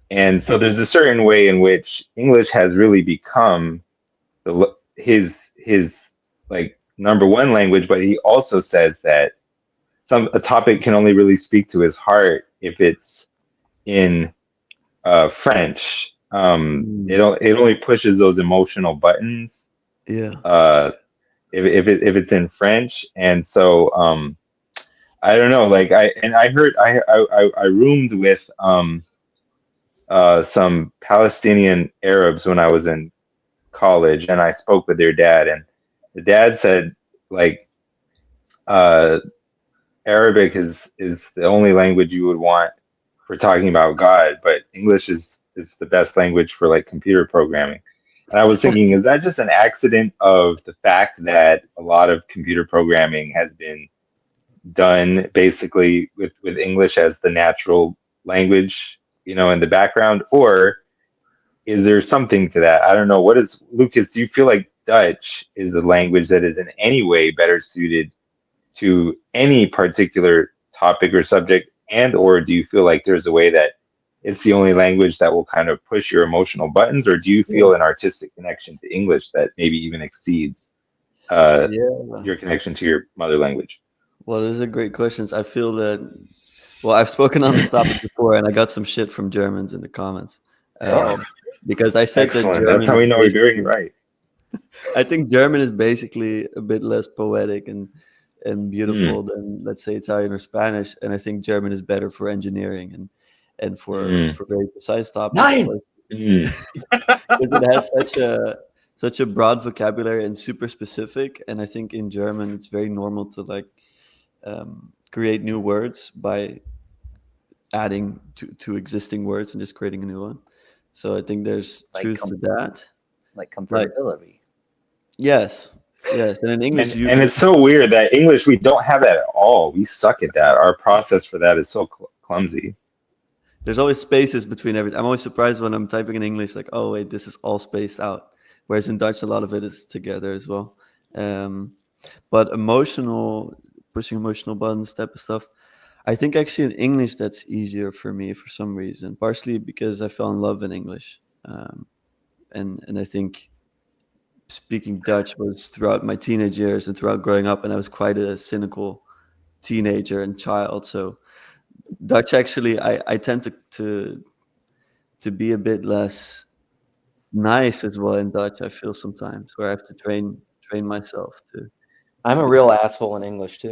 And so there's a certain way in which English has really become his like number one language, but he also says that a topic can only really speak to his heart if it's in French. It only pushes those emotional buttons Yeah. if it's in French, and so I don't know. Like I heard I roomed with some Palestinian Arabs when I was in college, and I spoke with their dad, and the dad said like uh, Arabic is the only language you would want for talking about God, but English is the best language for like computer programming. And I was thinking, is that just an accident of the fact that a lot of computer programming has been done basically with English as the natural language, you know, in the background? Or is there something to that? I don't know. What is Lucas? Do you feel like Dutch is a language that is in any way better suited to any particular topic or subject, and or do you feel like there's a way that it's the only language that will kind of push your emotional buttons, or do you feel an artistic connection to English that maybe even exceeds Yeah. your connection to your mother language? Well, those are great questions. I feel that, well, I've spoken on this topic before, and I got some shit from Germans in the comments because I said that Excellent. That's German how we know is we're doing it right. I think German is basically a bit less poetic and beautiful than, let's say, Italian or Spanish, and I think German is better for engineering and for very precise topics. Nine! Because it has such a broad vocabulary and super specific, and I think in German it's very normal to like create new words by adding to existing words and just creating a new one. So I think there's Like truth to that. Like comfortability. Yes, and in English And it's so weird that English, we don't have that at all. We suck at that. Our process for that is so clumsy. there's always spaces between everything. I'm always surprised when I'm typing in English, like, oh wait, this is all spaced out. Whereas in Dutch, a lot of it is together as well. But pushing emotional buttons type of stuff, I think actually in English that's easier for me for some reason. Partially because I fell in love in English, and I think speaking Dutch was throughout my teenage years and throughout growing up, and I was quite a cynical teenager and child. So Dutch actually, I tend to be a bit less nice as well in Dutch. I feel sometimes where I have to train myself to. I'm a real asshole in English too.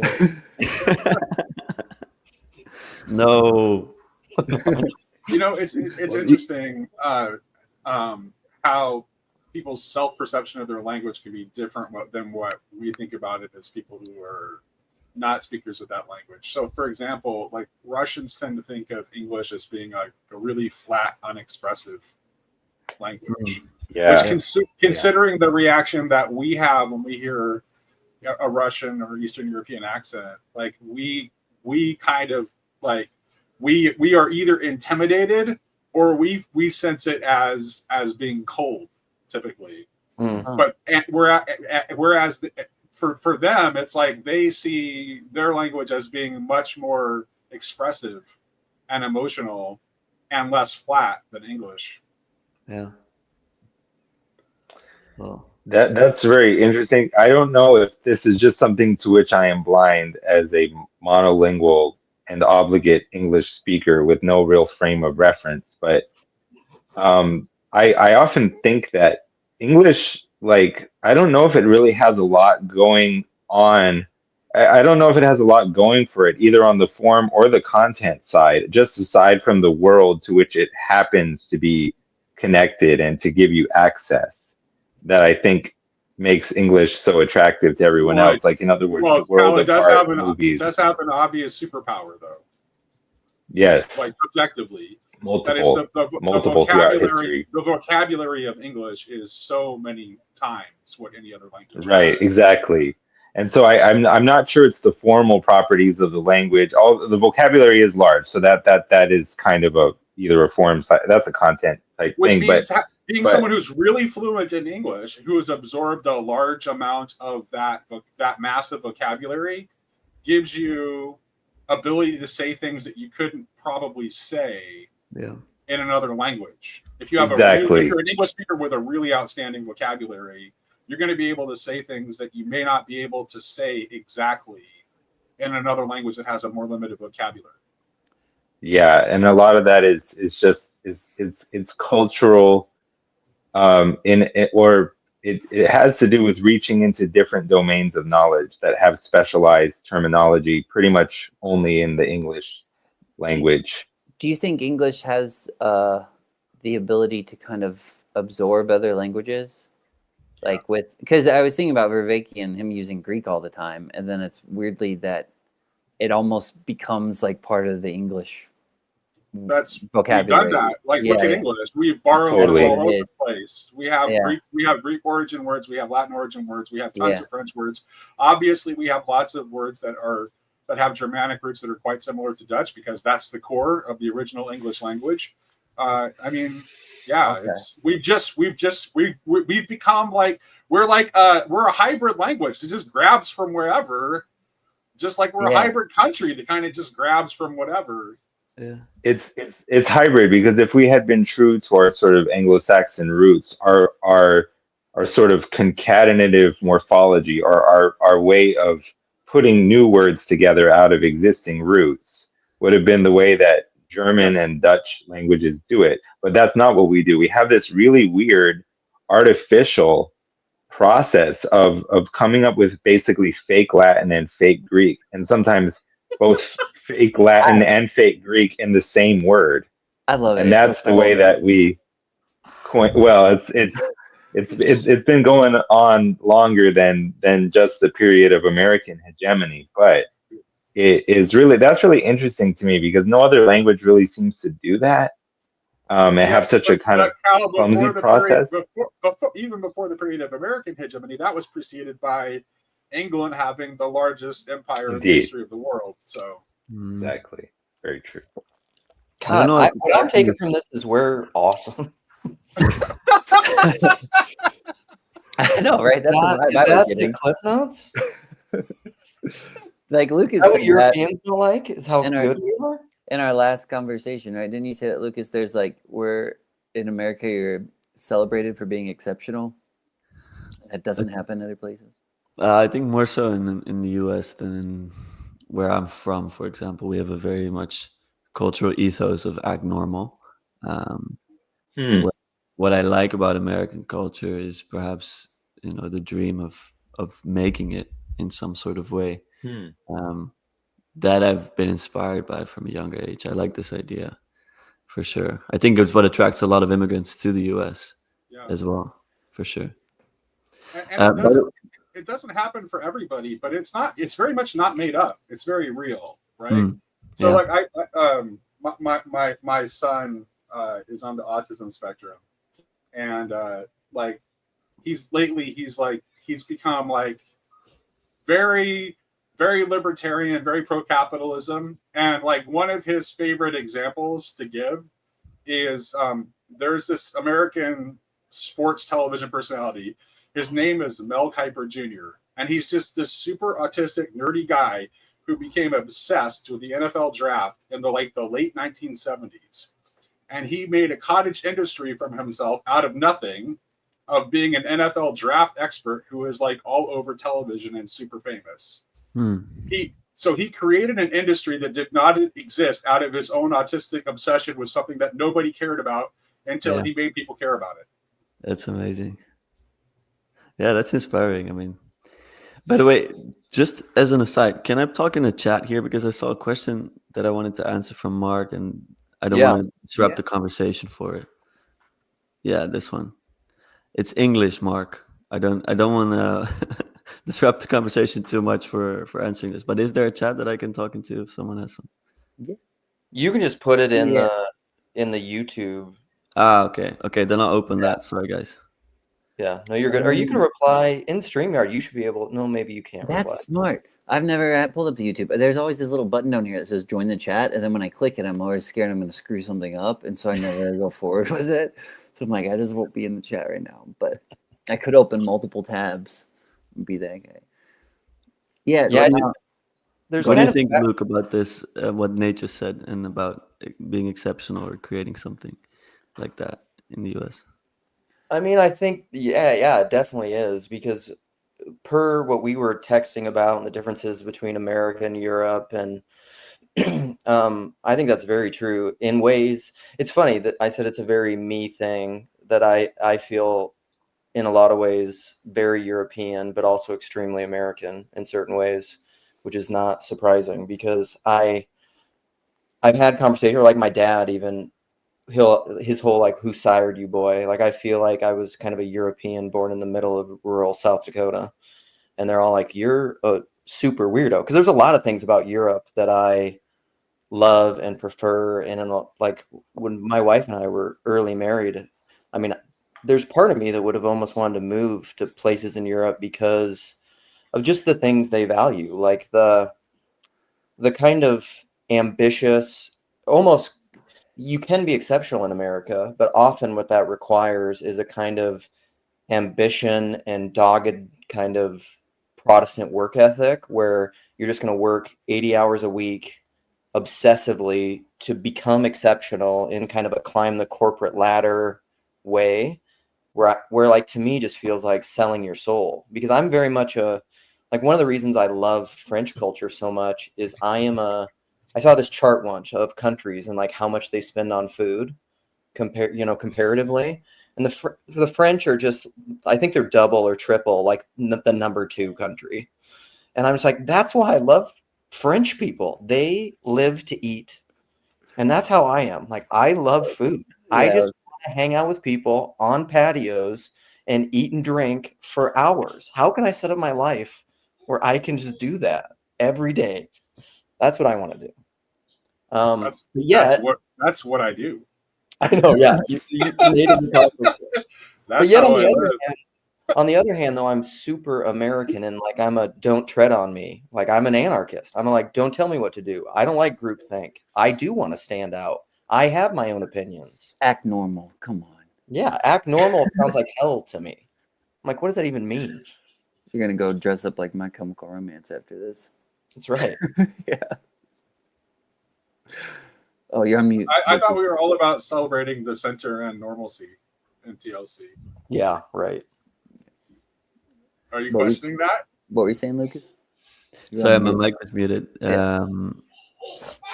No. You know, it's interesting how people's self-perception of their language can be different than what we think about it as people who are not speakers of that language. So, for example, like Russians tend to think of English as being a really flat, unexpressive language. Yeah. Which, considering the reaction that we have when we hear a Russian or Eastern European accent, like we kind of like we are either intimidated or we sense it as being cold typically. But whereas for them, it's like they see their language as being much more expressive and emotional and less flat than English. Yeah. Well, That's very interesting. I don't know if this is just something to which I am blind as a monolingual and obligate English speaker with no real frame of reference, but I often think that English, like, I don't know if it really has a lot going on. I don't know if it has a lot going for it, either on the form or the content side, just aside from the world to which it happens to be connected and to give you access, that I think makes English so attractive to everyone Well, else. Like, in other words, the Well, world Cal, of art, movies. does have an obvious superpower though. Yes, Like objectively, that is multiple throughout history. The vocabulary of English is so many times what any other language Right, has. exactly. And so I'm not sure it's the formal properties of the language. All the vocabulary is large, so that is kind of either a form, that's a content type Which thing. means being but someone who's really fluent in English, who has absorbed a large amount of that massive vocabulary, gives you ability to say things that you couldn't probably say in another language. If you have if you're an English speaker with a really outstanding vocabulary, you're going to be able to say things that you may not be able to say exactly in another language that has a more limited vocabulary. Yeah, and a lot of that is just it's cultural, it has to do with reaching into different domains of knowledge that have specialized terminology pretty much only in the English language. Do you think English has the ability to kind of absorb other languages? Like because I was thinking about Vervaeke and him using Greek all the time, and then it's weirdly that it almost becomes like part of the English vocabulary. We've done that. Like look at English. We've borrowed from all over the place. We have Greek origin words, we have Latin origin words, we have tons of French words. Obviously, we have lots of words that have Germanic roots that are quite similar to Dutch because that's the core of the original English language. We've become like we're a hybrid language that just grabs from wherever, just like we're a hybrid country that kind of just grabs from whatever. Yeah, it's hybrid because if we had been true to our sort of Anglo-Saxon roots, our sort of concatenative morphology, or our way of putting new words together out of existing roots would have been the way that German and Dutch languages do it. But that's not what we do. We have this really weird artificial process of coming up with basically fake Latin and fake Greek, and sometimes both fake Latin and fake Greek in the same word. I love it. And that's the way that we coin. Well, it's been going on longer than just the period of American hegemony, but that's really interesting to me because no other language really seems to do that. Have such a kind of clumsy process. Even before the period of American hegemony, that was preceded by England having the largest empire in the history of the world. So exactly, very true. God, what I'm taking from this is we're awesome. I know, right? That's is that the Cliff Notes? Like Lucas, what Europeans don't like is how good we are. In our last conversation, right? Didn't you say that, Lucas? There's like we're in America, you're celebrated for being exceptional. That doesn't happen other places. I think more so in the U.S. than where I'm from. For example, we have a very much cultural ethos of act normal. What I like about American culture is perhaps the dream of making it in some sort of way. That I've been inspired by from a younger age. I like this idea for sure. I think it's what attracts a lot of immigrants to the U.S. as well, for sure. And it doesn't happen for everybody, but it's very much not made up. It's very real, right? So like my son is on the autism spectrum, and he's become like very, very libertarian, very pro-capitalism. And like one of his favorite examples to give is there's this American sports television personality. His name is Mel Kiper Jr. And he's just this super autistic, nerdy guy who became obsessed with the NFL draft in the late 1970s. And he made a cottage industry from himself out of nothing of being an NFL draft expert who is like all over television and super famous. He created an industry that did not exist out of his own autistic obsession with something that nobody cared about until he made people care about it. That's amazing. Yeah, that's inspiring. I mean, by the way, just as an aside, can I talk in the chat here? Because I saw a question that I wanted to answer from Mark, and I don't want to disrupt the conversation for it. Yeah, this one. It's English, Mark. I don't want to disrupt the conversation too much for answering this. But is there a chat that I can talk into if someone has some? You can just put it in Yeah. the YouTube. Okay. Then I'll open that. Sorry, guys. Yeah, no, you're good. Or you can reply in StreamYard. You should be able. No, maybe you can't reply. That's smart. I've never pulled up the YouTube. There's always this little button down here that says join the chat. And then when I click it, I'm always scared I'm going to screw something up. And so I never go forward with it. So I'm like, I just won't be in the chat right now. But I could open multiple tabs and be that guy. Yeah. Yeah, What do you think, Luke, about this? What Nate just said, and about being exceptional or creating something like that in the U.S. I mean, I think yeah, it definitely is, because per what we were texting about and the differences between America and Europe, and I think that's very true in ways. It's funny that I said it's a very me thing, that I feel in a lot of ways very European, but also extremely American in certain ways, which is not surprising, because I've had conversations, like my dad even, his whole like, who sired you, boy? Like, I feel like I was kind of a European born in the middle of rural South Dakota, and they're all like, you're a super weirdo, because there's a lot of things about Europe that I love and prefer. And like, when my wife and I were early married, I mean, there's part of me that would have almost wanted to move to places in Europe because of just the things they value, like the kind of ambitious, almost, you can be exceptional in America, but often what that requires is a kind of ambition and dogged kind of Protestant work ethic, where you're just going to work 80 hours a week obsessively to become exceptional in kind of a climb the corporate ladder way, where like, to me, just feels like selling your soul. Because I'm very much like, one of the reasons I love French culture so much is I saw this chart once of countries and like how much they spend on food comparatively. And the French are just, I think they're double or triple like the number 2 country. And I'm just like, that's why I love French people. They live to eat. And that's how I am. Like, I love food. Yeah. I just want to hang out with people on patios and eat and drink for hours. How can I set up my life where I can just do that every day? That's what I want to do. That's what I do. I know. Yeah, you native the That's but yet, how I live. on the other hand, though, I'm super American, and like, I'm a don't tread on me. Like, I'm an anarchist. I'm like, don't tell me what to do. I don't like groupthink. I do want to stand out. I have my own opinions. Act normal. Come on. Yeah, act normal sounds like hell to me. I'm like, what does that even mean? You're going to go dress up like My Chemical Romance after this. That's right. Yeah. Oh, you're on mute. I thought we were all about celebrating the center and normalcy in TLC. Yeah, right. Are you questioning that? What were you saying, Lucas? Sorry, my mic was muted. Yeah.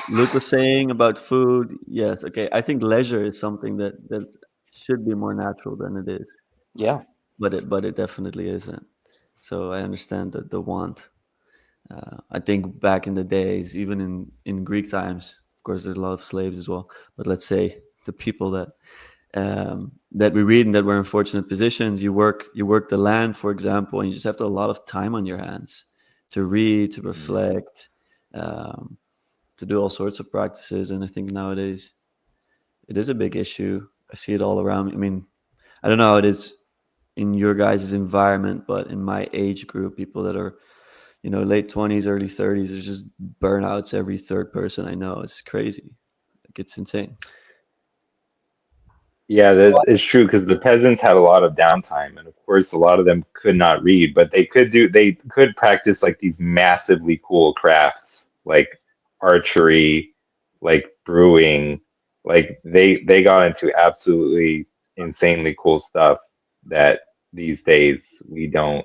Luke was saying about food. Yes, okay. I think leisure is something that should be more natural than it is. Yeah. But it definitely isn't. So I understand the want. I think back in the days, even in Greek times, of course, there's a lot of slaves as well. But let's say the people that we read and that were in fortunate positions, you work the land, for example, and you just have a lot of time on your hands to read, to reflect, to do all sorts of practices. And I think nowadays it is a big issue. I see it all around me. I mean, I don't know how it is in your guys' environment, but in my age group, people that are, late 20s, early 30s, there's just burnouts every third person I know. It's crazy. Like, it's insane. Yeah, that is true, because the peasants had a lot of downtime, and of course a lot of them could not read, but they could practice like these massively cool crafts like archery, like brewing, like they got into absolutely insanely cool stuff that these days we don't.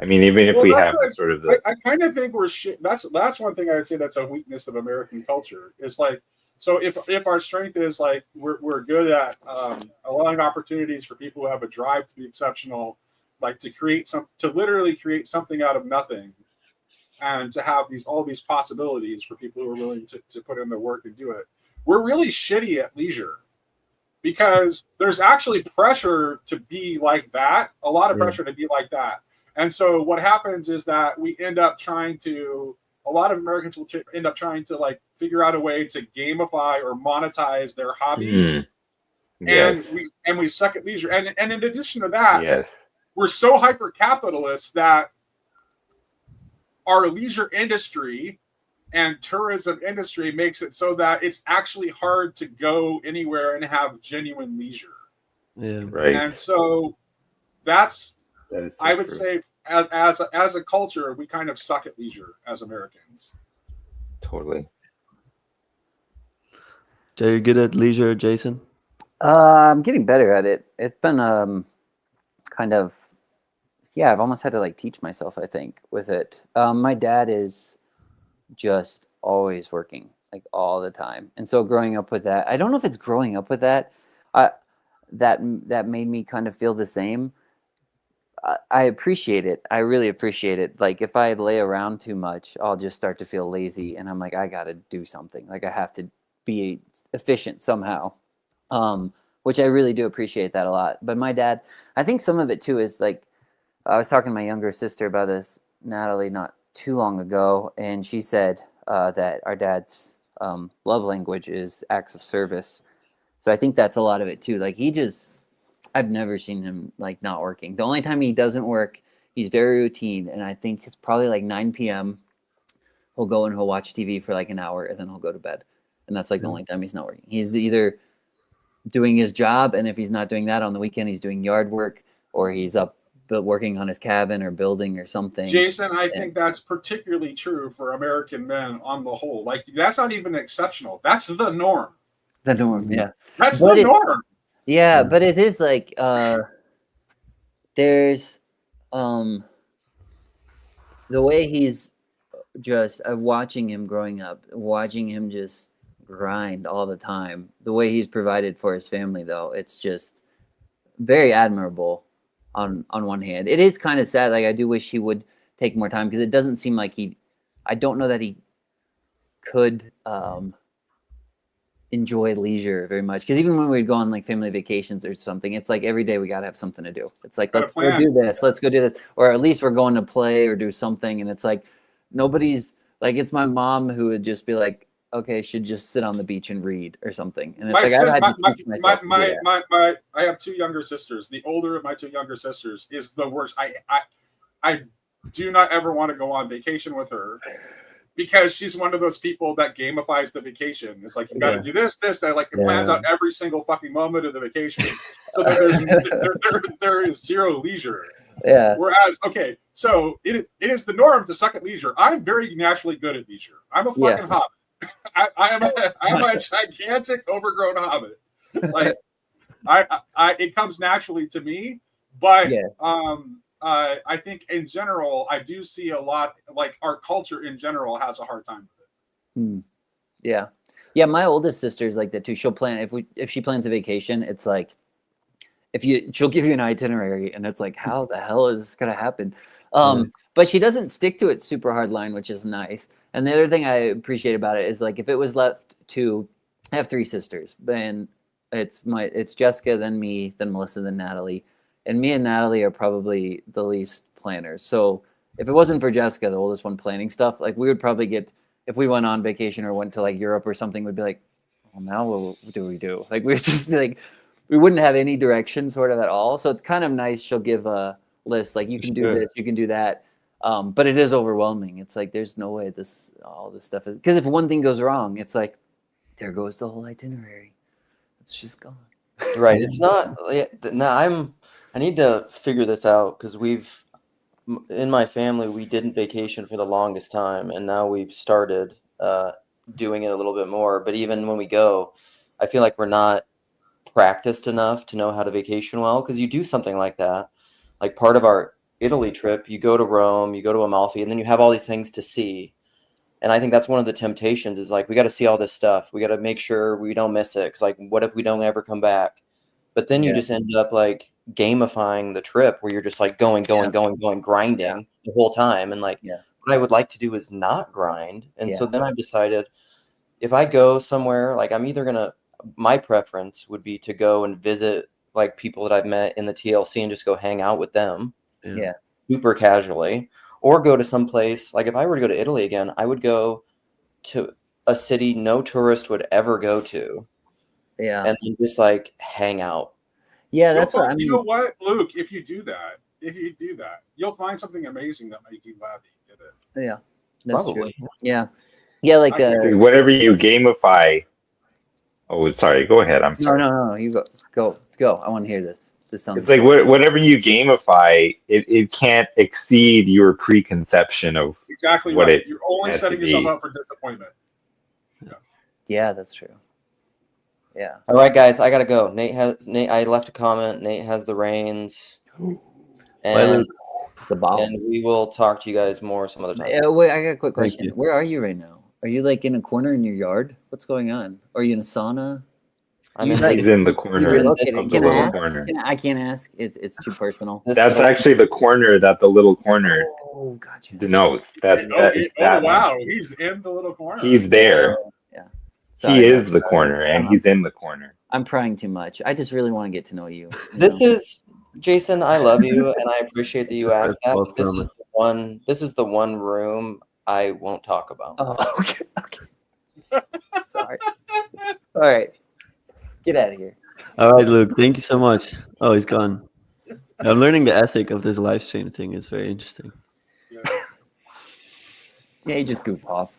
I mean, even if we have sort of the, I kind of think we're that's one thing I would say that's a weakness of American culture. It's like, so if our strength is like we're good at allowing opportunities for people who have a drive to be exceptional, like to literally create something out of nothing, and to have all these possibilities for people who are willing to put in the work and do it. We're really shitty at leisure. because there's actually pressure to be like that, a lot of pressure to be like that. And so what happens is that we end up trying to, a lot of Americans will end up trying to like figure out a way to gamify or monetize their hobbies. Yes. And we suck at leisure. And in addition to that, Yes. we're so hyper capitalist that our leisure industry and tourism industry makes it so that it's actually hard to go anywhere and have genuine leisure. Yeah. Right. And so that's, That is so I would true. say as a culture, we kind of suck at leisure as Americans. Totally. So you're good at leisure, Jason? I'm getting better at it. It's been kind of, I've almost had to like teach myself, I think, with it. My dad is just always working, like all the time. And so growing up with that, I don't know if it's growing up with that, that made me kind of feel the same. I appreciate it. I really appreciate it. Like if I lay around too much, I'll just start to feel lazy and I'm like, I got to do something. Like I have to be efficient somehow. Which I really do appreciate that a lot. But my dad, I think some of it too is like, I was talking to my younger sister about this, Natalie, not too long ago, and she said that our dad's love language is acts of service. So I think that's a lot of it too. Like I've never seen him like not working. The only time he doesn't work, he's very routine, and I think it's probably like 9 p.m. He'll go and he'll watch TV for like an hour, and then he'll go to bed. And that's like the only time he's not working. He's either doing his job, and if he's not doing that on the weekend, he's doing yard work, or he's up working on his cabin or building or something. Jason, I think that's particularly true for American men on the whole. Like that's not even exceptional. That's the norm. The norm, yeah. That's the norm. Yeah, but it is like there's the way he's just watching him growing up, watching him just grind all the time. The way he's provided for his family, though, it's just very admirable. On one hand, it is kind of sad. Like I do wish he would take more time because it doesn't seem like I don't know that he could enjoy leisure very much. Because even when we'd go on like family vacations or something, it's like every day we gotta have something to do. It's like let's go do this, let's go do this, or at least we're going to play or do something. And it's like nobody's like it's my mom who would just be like, okay, should just sit on the beach and read or something. And it's I have two younger sisters. The older of my two younger sisters is the worst. I do not ever want to go on vacation with her because she's one of those people that gamifies the vacation. It's like you got to do this, that like it plans out every single fucking moment of the vacation, so that there is zero leisure. Yeah. Whereas, okay, so it is the norm to suck at leisure. I'm very naturally good at leisure. I'm a fucking hobbit. I am a gigantic overgrown hobbit. Like it comes naturally to me, but I think in general I do see a lot like our culture in general has a hard time with it. Yeah. My oldest sister is like that too. She'll plan if she plans a vacation, it's like she'll give you an itinerary, and it's like how the hell is this gonna happen? But she doesn't stick to it super hard line, which is nice. And the other thing I appreciate about it is like if it was left to, I have three sisters, and it's Jessica, then me, then Melissa, then Natalie, and me and Natalie are probably the least planners. So if it wasn't for Jessica, the oldest one, planning stuff, like we would probably get if we went on vacation or went to like Europe or something, we'd be like, well, now what do we do? Like we would just be like, we wouldn't have any direction sort of at all. So it's kind of nice. She'll give a list like you can do this, you can do that. But it is overwhelming. It's like there's no way all this stuff is because if one thing goes wrong, it's like there goes the whole itinerary. It's just gone. Right. It's not. No, I need to figure this out because in my family we didn't vacation for the longest time, and now we've started doing it a little bit more. But even when we go, I feel like we're not practiced enough to know how to vacation well because you do something like that. Like part of our Italy trip, you go to Rome, you go to Amalfi, and then you have all these things to see. And I think that's one of the temptations is like, we got to see all this stuff. We got to make sure we don't miss it. Cause like, what if we don't ever come back? But then you just end up like gamifying the trip where you're just like going, grinding the whole time. And like, what I would like to do is not grind. And so then I've decided if I go somewhere, like I'm either going to, my preference would be to go and visit like people that I've met in the TLC and just go hang out with them Yeah. super casually, or go to some place. Like if I were to go to Italy again, I would go to a city no tourist would ever go to, Yeah. and then just like hang out. Yeah, that's what I You know mean. what, Luke? If you do that, you'll find something amazing that make you glad that you did it. Yeah. That's Probably. true. Yeah. Yeah, like See, whatever you gamify. Oh, sorry. Go ahead. I'm sorry. no. You go. I want to hear this. This sounds It's like whatever you gamify, it can't exceed your preconception of Exactly what right. it You're only has setting to yourself be. up for disappointment. Yeah, that's true. Yeah. All right, guys, I gotta go. Nate, I left a comment. Nate has the reins, Bye, and Luke. The boss. and we will talk to you guys more some other time. Wait, I got a quick Thank question. you. Where are you right now? Are you like in a corner in your yard? What's going on? Are you in a sauna? I'm You in like- He's this, in the You corner relocated. of the Can I little ask? corner. I can't ask. It's too personal. this That's little- actually the corner that the little corner Oh, gotcha. denotes. That it's Oh that one. wow, he's in the little corner. He's there. Yeah. Sorry, He is the corner, and he's in the corner. I'm prying too much. I just really want to get to know you. This is Jason. I love you, and I appreciate that you asked that. Well But this is the one. This is the one room I won't talk about. Oh, okay. Sorry. All right. Get out of here. All right, Luke. Thank you so much. Oh, he's gone. I'm learning the ethic of this live stream thing. It's very interesting. Yeah. Yeah, you just goof off.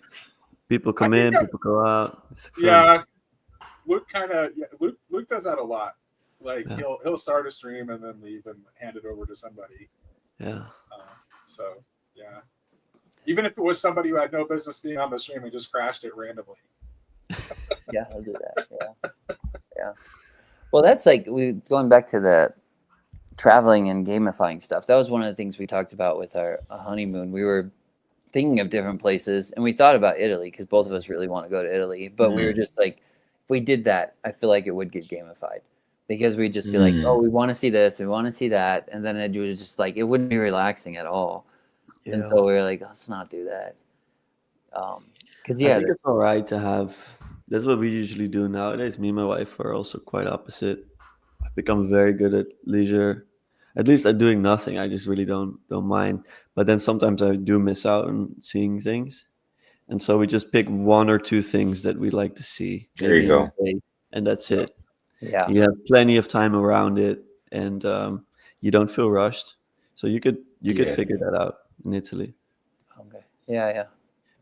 People come in, people go out. It's fun. Yeah, Luke Luke does that a lot. Like Yeah. he'll start a stream and then leave and hand it over to somebody. Yeah. So yeah, even if it was somebody who had no business being on the stream and just crashed it randomly. Yeah, I'll do that. Yeah. Yeah. Well, that's like going back to the traveling and gamifying stuff. That was one of the things we talked about with our honeymoon. We were thinking of different places, and we thought about Italy because both of us really want to go to Italy. But we were just like, if we did that, I feel like it would get gamified because we'd just be like, oh, we want to see this, we want to see that, and then it was just like it wouldn't be relaxing at all. Yeah. And so we were like, let's not do that. Because I yeah, think it's all right to have. That's what we usually do nowadays. Me and my wife are also quite opposite. I've become very good at leisure, at least at doing nothing. I just really don't mind. But then sometimes I do miss out on seeing things, and so we just pick one or two things that we like to see. There you maybe in go. a day, and that's it. yeah, You have plenty of time around it, and you don't feel rushed. So you could Yes. figure that out in Italy. okay, yeah.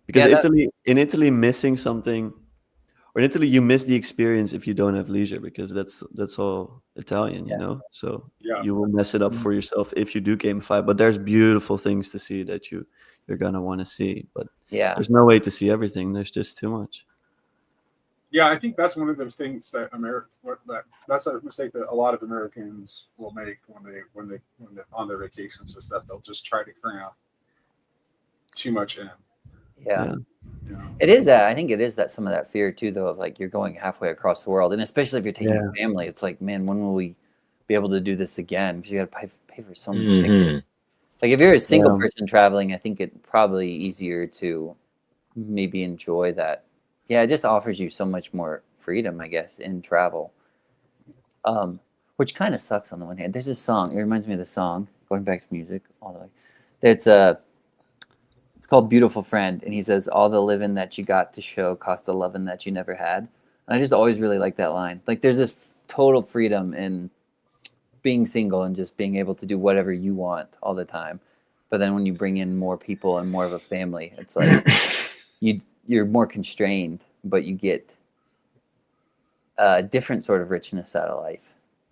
Because Yeah, that- in Italy, missing something, or in Italy, you miss the experience if you don't have leisure, because that's all Italian, you know. So Yeah. you will mess it up for yourself if you do gamify. But there's beautiful things to see that you're gonna want to see. But Yeah, there's no way to see everything. There's just too much. Yeah, I think that's one of those things that that's a mistake that a lot of Americans will make when they on their vacations is that they'll just try to cram too much in. yeah. You know? It is that. I think it is that some of that fear too, though, of like you're going halfway across the world, and especially if you're taking a family, it's like, man, when will we be able to do this again? Because you got to pay for so many tickets. Like if you're a single person traveling, I think it's probably easier to maybe enjoy that. Yeah, it just offers you so much more freedom, I guess, in travel. Which kind of sucks on the one hand. There's a song. It reminds me of the song. Going back to music all the way. It's called "Beautiful Friend," and he says, "All the living that you got to show cost the loving that you never had." And I just always really like that line. Like there's this total freedom in being single and just being able to do whatever you want all the time. But then when you bring in more people and more of a family, it's like you're more constrained, but you get a different sort of richness out of life.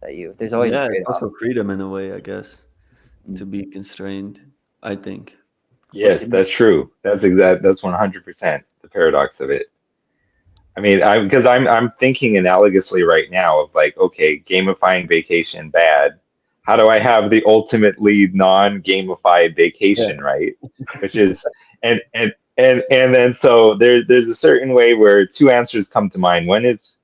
There's always a it's trade-off. also freedom in a way, I guess, to be constrained. I think. Yes, that's true. That's 100% the paradox of it. I mean, I'm thinking analogously right now of like, okay, gamifying vacation bad. How do I have the ultimately non-gamified vacation, right? Which is and then so there's a certain way where two answers come to mind. One is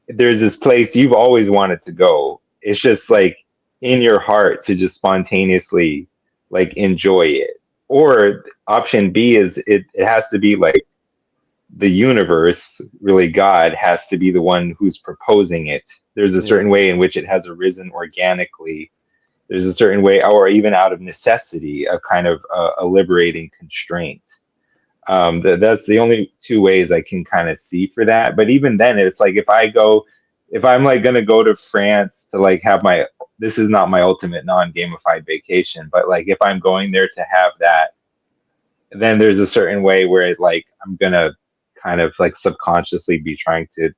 there's this place you've always wanted to go. It's just like in your heart to just spontaneously like enjoy it. Or option B is it has to be like the universe, really God, has to be the one who's proposing it. There's a certain way in which it has arisen organically. There's a certain way, or even out of necessity, a kind of a liberating constraint. That's the only two ways I can kind of see for that. But even then, it's like if I'm like going to go to France to like have this is not my ultimate non-gamified vacation, but like if I'm going there to have that, then there's a certain way where it, like I'm going to kind of like subconsciously be trying to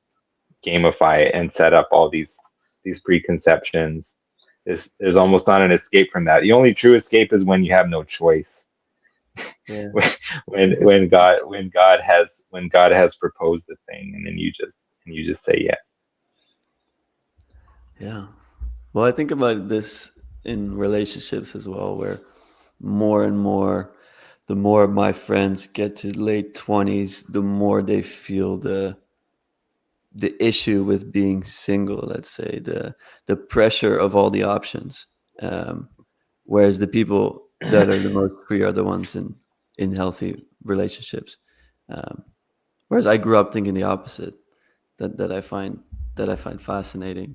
gamify it and set up all these preconceptions. There's almost not an escape from that. The only true escape is when you have no choice. Yeah. when God has proposed the thing, and then you just say yes. Yeah. Well, I think about this in relationships as well, where more and more, the more my friends get to late 20s, the more they feel the issue with being single, let's say, the pressure of all the options. Whereas the people that are the most free are the ones in healthy relationships. Whereas I grew up thinking the opposite, that I find fascinating,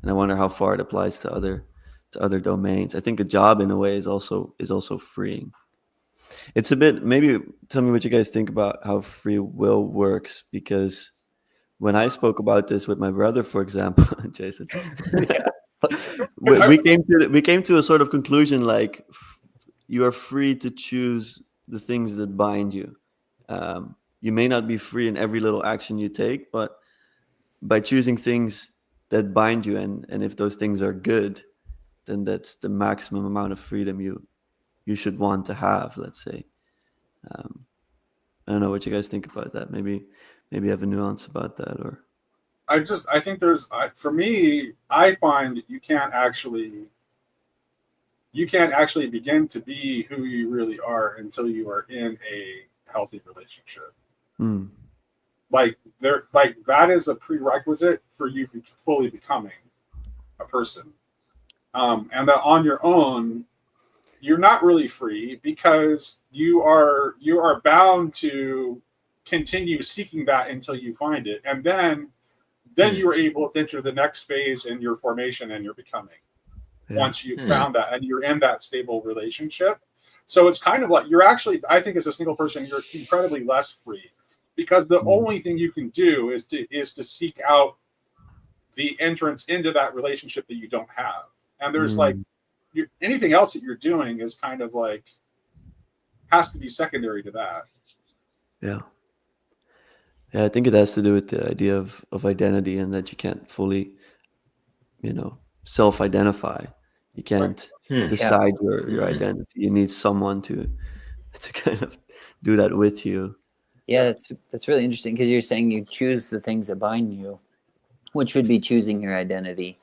and I wonder how far it applies to other domains. I think a job in a way is also freeing. It's a bit, maybe tell me what you guys think about how free will works, because when I spoke about this with my brother, for example, Jason, we came to a sort of conclusion like you are free to choose the things that bind you. You may not be free in every little action you take, but by choosing things that bind you, and if those things are good, then that's the maximum amount of freedom you should want to have, let's say. I don't know what you guys think about that. Maybe you have a nuance about that, or I think for me, I find that you can't actually begin to be who you really are until you are in a healthy relationship. Like that is a prerequisite for you fully becoming a person. And that on your own, you're not really free, because you are bound to continue seeking that until you find it, and then you are able to enter the next phase in your formation and your becoming. Once you've found that and you're in that stable relationship. So it's kind of like you're actually, I think as a single person, you're incredibly less free, because the only thing you can do is to seek out the entrance into that relationship that you don't have. And there's like anything else that you're doing is kind of like has to be secondary to that. Yeah, I think it has to do with the idea of identity, and that you can't fully, self-identify. You can't decide your identity. You need someone to kind of do that with you. Yeah, that's really interesting, because you're saying you choose the things that bind you, which would be choosing your identity.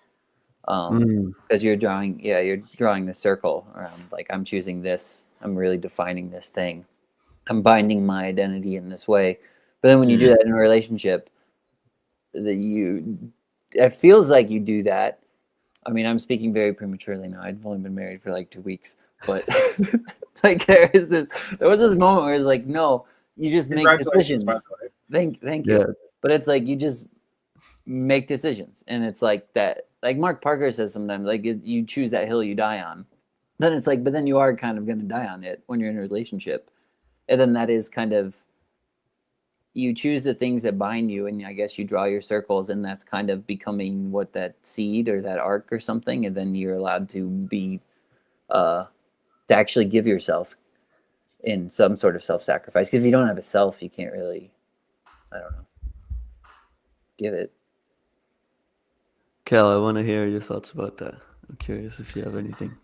Because you're drawing the circle around, like, I'm choosing this, I'm really defining this thing, I'm binding my identity in this way. But then when you do that in a relationship, it feels like you do that. I mean, I'm speaking very prematurely now. I've only been married for like 2 weeks, but like there was this moment where it's like, no, you just make decisions. By the way. Thank you. But it's like you just make decisions, and it's like that. Like Mark Parker says sometimes, like you choose that hill you die on. Then it's like, but then you are kind of going to die on it when you're in a relationship, and then that is kind of, you choose the things that bind you, and I guess you draw your circles, and that's kind of becoming what that seed or that arc or something, and then you're allowed to be, to actually give yourself in some sort of self-sacrifice. Because if you don't have a self, you can't really, I don't know, give it. Kel, I want to hear your thoughts about that. I'm curious if you have anything.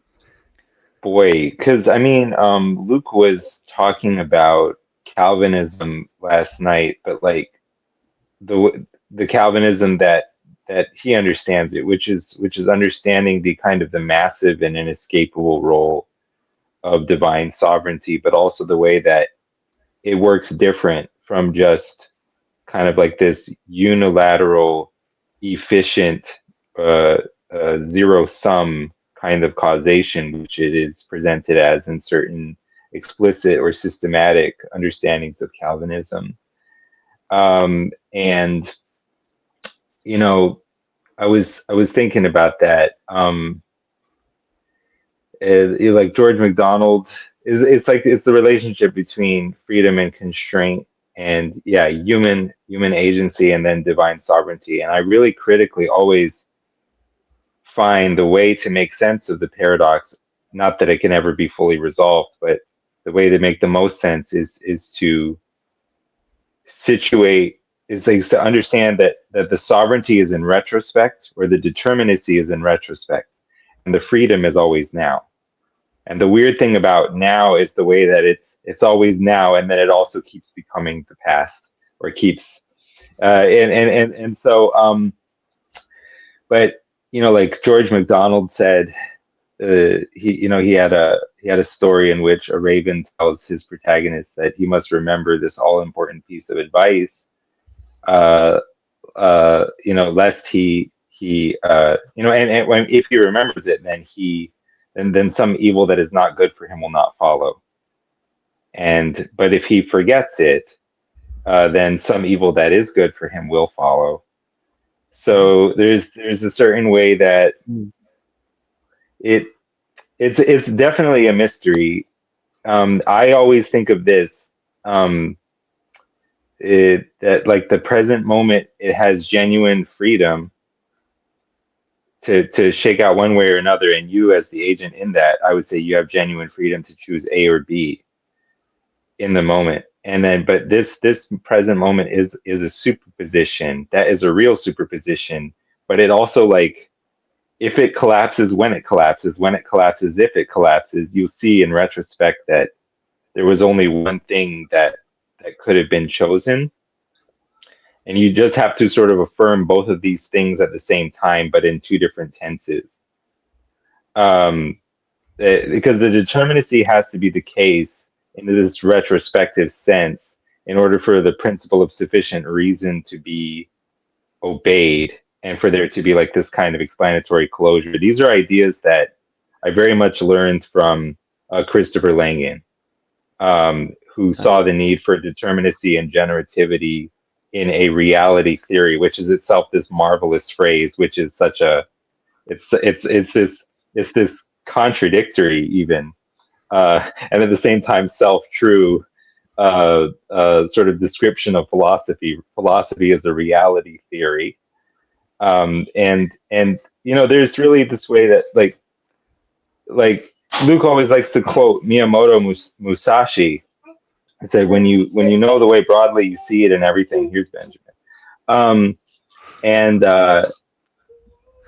Boy, because I mean, Luke was talking about Calvinism last night, but like the Calvinism that he understands it, which is understanding the kind of the massive and inescapable role of divine sovereignty, but also the way that it works different from just kind of like this unilateral, efficient, zero sum kind of causation, which it is presented as in certain explicit or systematic understandings of Calvinism. And you know, I was thinking about that. Like George MacDonald it's the relationship between freedom and constraint, and yeah, human agency, and then divine sovereignty. And I really critically always find the way to make sense of the paradox. Not that it can ever be fully resolved, but the way to make the most sense is to situate is like to understand that the sovereignty is in retrospect, or the determinacy is in retrospect, and the freedom is always now. And the weird thing about now is the way that it's always now, and then it also keeps becoming the past, or keeps and so but like George MacDonald said, he had a story in which a raven tells his protagonist that he must remember this all important piece of advice, lest and when if he remembers it, then some evil that is not good for him will not follow. But if he forgets it, then some evil that is good for him will follow. So there's a certain way that it's definitely a mystery. I always think of this, that like the present moment, it has genuine freedom to shake out one way or another, and you as the agent in that, I would say you have genuine freedom to choose A or B in the moment. And then but this present moment is a superposition, that is a real superposition, but it also, like, if it collapses, when it collapses, if it collapses, you'll see in retrospect that there was only one thing that could have been chosen. And you just have to sort of affirm both of these things at the same time, but in two different tenses. Because the determinacy has to be the case in this retrospective sense in order for the principle of sufficient reason to be obeyed, and for there to be like this kind of explanatory closure. These are ideas that I very much learned from Christopher Langan, who saw the need for determinacy and generativity in a reality theory, which is itself this marvelous phrase, which is such a it's this contradictory even, and at the same time self-true sort of description of philosophy. Philosophy is a reality theory, and there's really this way that like Luke always likes to quote Miyamoto Musashi. He said, when you know the way broadly, you see it in everything. Here's Benjamin. And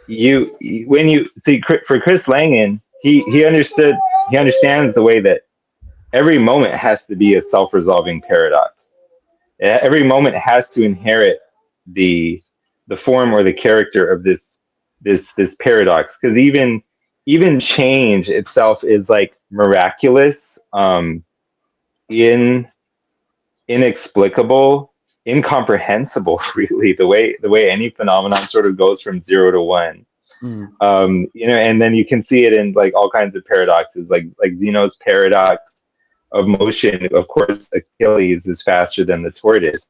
when you see, for Chris Langan, he understands the way that every moment has to be a self-resolving paradox. Every moment has to inherit the form or the character of this paradox, because even change itself is like miraculous, inexplicable, incomprehensible, really, the way any phenomenon sort of goes from 0 to 1. And then you can see it in like all kinds of paradoxes, like Zeno's paradox of motion. Of course, Achilles is faster than the tortoise,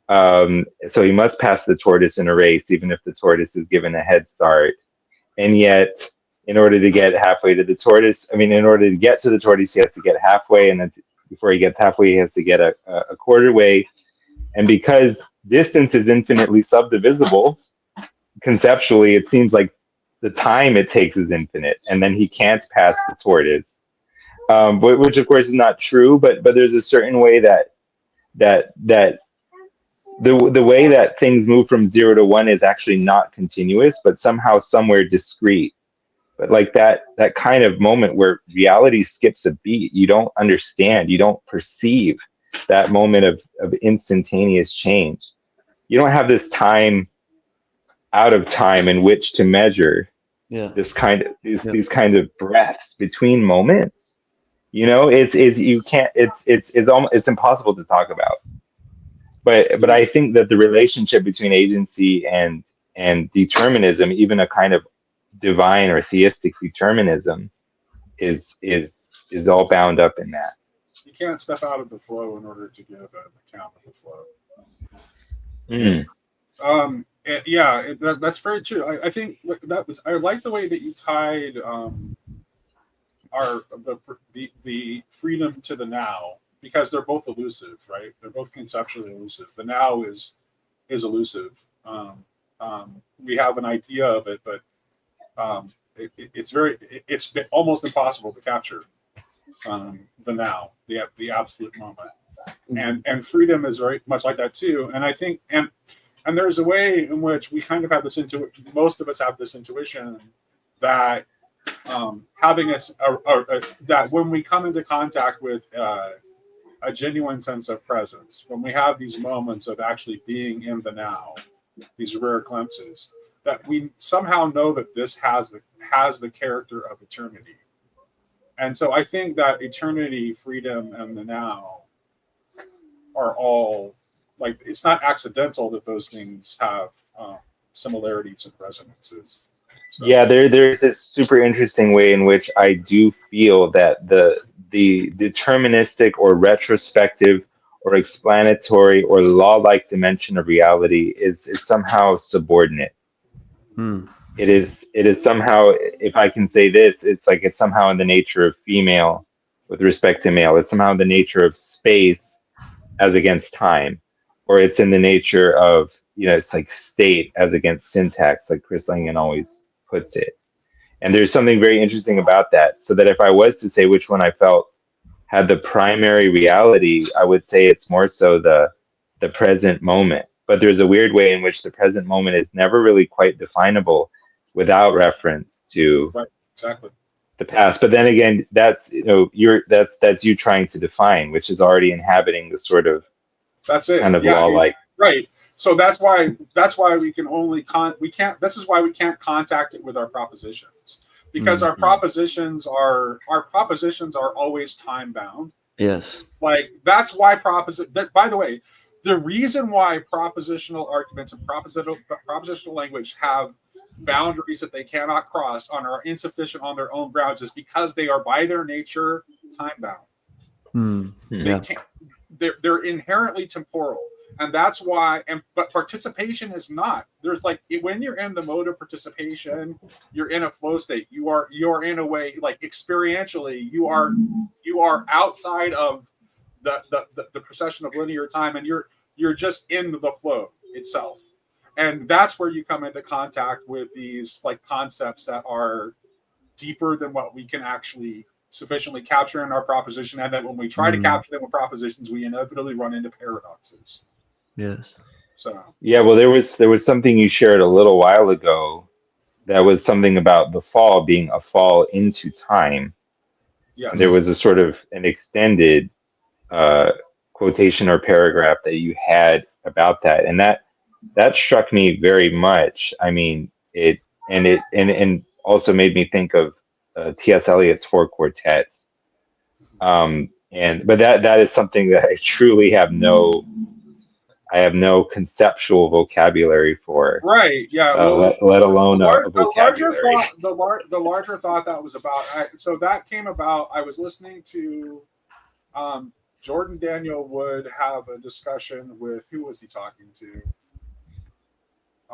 so he must pass the tortoise in a race, even if the tortoise is given a head start. And yet, in order to get halfway to the tortoise, in order to get to the tortoise, he has to get halfway, and then before he gets halfway, he has to get a quarter way. And because distance is infinitely subdivisible, conceptually, it seems like the time it takes is infinite, and then he can't pass the tortoise, which of course is not true. But there's a certain way that the way that things move from 0 to 1 is actually not continuous, but somehow somewhere discrete. But like that kind of moment where reality skips a beat, you don't understand, you don't perceive that moment of instantaneous change. You don't have this time out of time in which to measure these kind of breaths between moments. It's impossible to talk about. But I think that the relationship between agency and determinism, even a kind of divine or theistic determinism, is all bound up in that. You can't step out of the flow in order to give an account of the flow. Mm. That's very true. I think I like the way that you tied the freedom to the now, because they're both elusive, right? They're both conceptually elusive. The now is elusive. We have an idea of it, but it's almost impossible to capture the now, the absolute moment. And freedom is very much like that too. And I think and there's a way in which we kind of have this most of us have this intuition that having that when we come into contact with a genuine sense of presence, when we have these moments of actually being in the now, these rare glimpses, that we somehow know that this has the character of eternity. And so I think that eternity, freedom, and the now are all, like, it's not accidental that those things have similarities and resonances. So. Yeah, there's this super interesting way in which I do feel that the deterministic or retrospective or explanatory or law-like dimension of reality is somehow subordinate. It is somehow, if I can say this, it's like it's somehow in the nature of female with respect to male. It's somehow in the nature of space as against time, or it's in the nature of, it's like state as against syntax, like Chris Langan always puts it. And there's something very interesting about that. So that if I was to say which one I felt had the primary reality, I would say it's more so the present moment. But there's a weird way in which the present moment is never really quite definable without reference to the past. But then again, that's that's you trying to define, which is already inhabiting the sort of kind of law-like. Right. So that's why we can only this is why we can't contact it with our propositions, because our propositions are always time bound. Yes. Like, that's why by the way, the reason why propositional arguments and propositional language have boundaries that they cannot cross and are insufficient on their own grounds is because they are by their nature time bound. They can't. They're inherently temporal. And that's why, but participation is not. There's like, when you're in the mode of participation, you're in a flow state. You are in a way, like, experientially, you are outside of the procession of linear time, and you're just in the flow itself. And that's where you come into contact with these, like, concepts that are deeper than what we can actually sufficiently capture in our proposition, and that when we try to capture them with propositions, we inevitably run into paradoxes. Yes. So yeah, well, there was something you shared a little while ago that was something about the fall being a fall into time. Yes. And there was a sort of an extended quotation or paragraph that you had about that, and that struck me very much. I mean, it also made me think of T.S. Eliot's Four Quartets. But that is something that I truly have no conceptual vocabulary for. Right. Yeah. Let alone a vocabulary. The larger thought that was about. So that came about. I was listening to Jordan Daniel Wood have a discussion with, who was he talking to?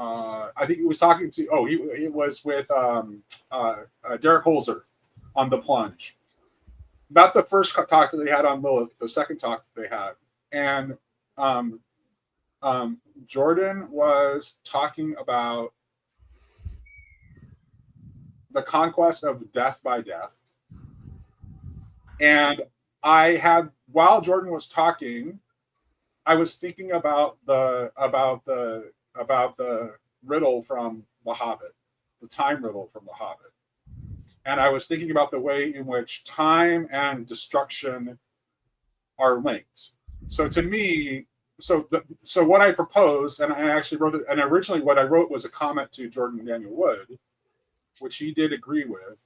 I think he was talking to. It was with Derek Holzer on The Plunge. Not the first talk that they had on Lilith, the second talk that they had, and Jordan was talking about the conquest of death by death. And while Jordan was talking, I was thinking about the riddle from The Hobbit, the time riddle from The Hobbit. And I was thinking about the way in which time and destruction are linked. So to me, so what I proposed, and I actually wrote it, and originally what I wrote was a comment to Jordan Daniel Wood, which he did agree with.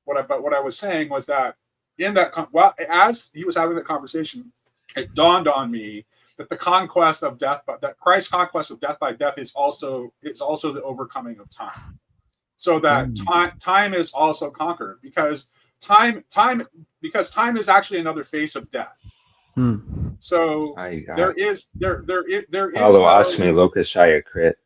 But what I was saying was that as he was having that conversation, it dawned on me that the conquest of death, that Christ's conquest of death by death is also the overcoming of time. So that time is also conquered, because time is actually another face of death. So I there is Follow no Ashmi Lokashaya Crit.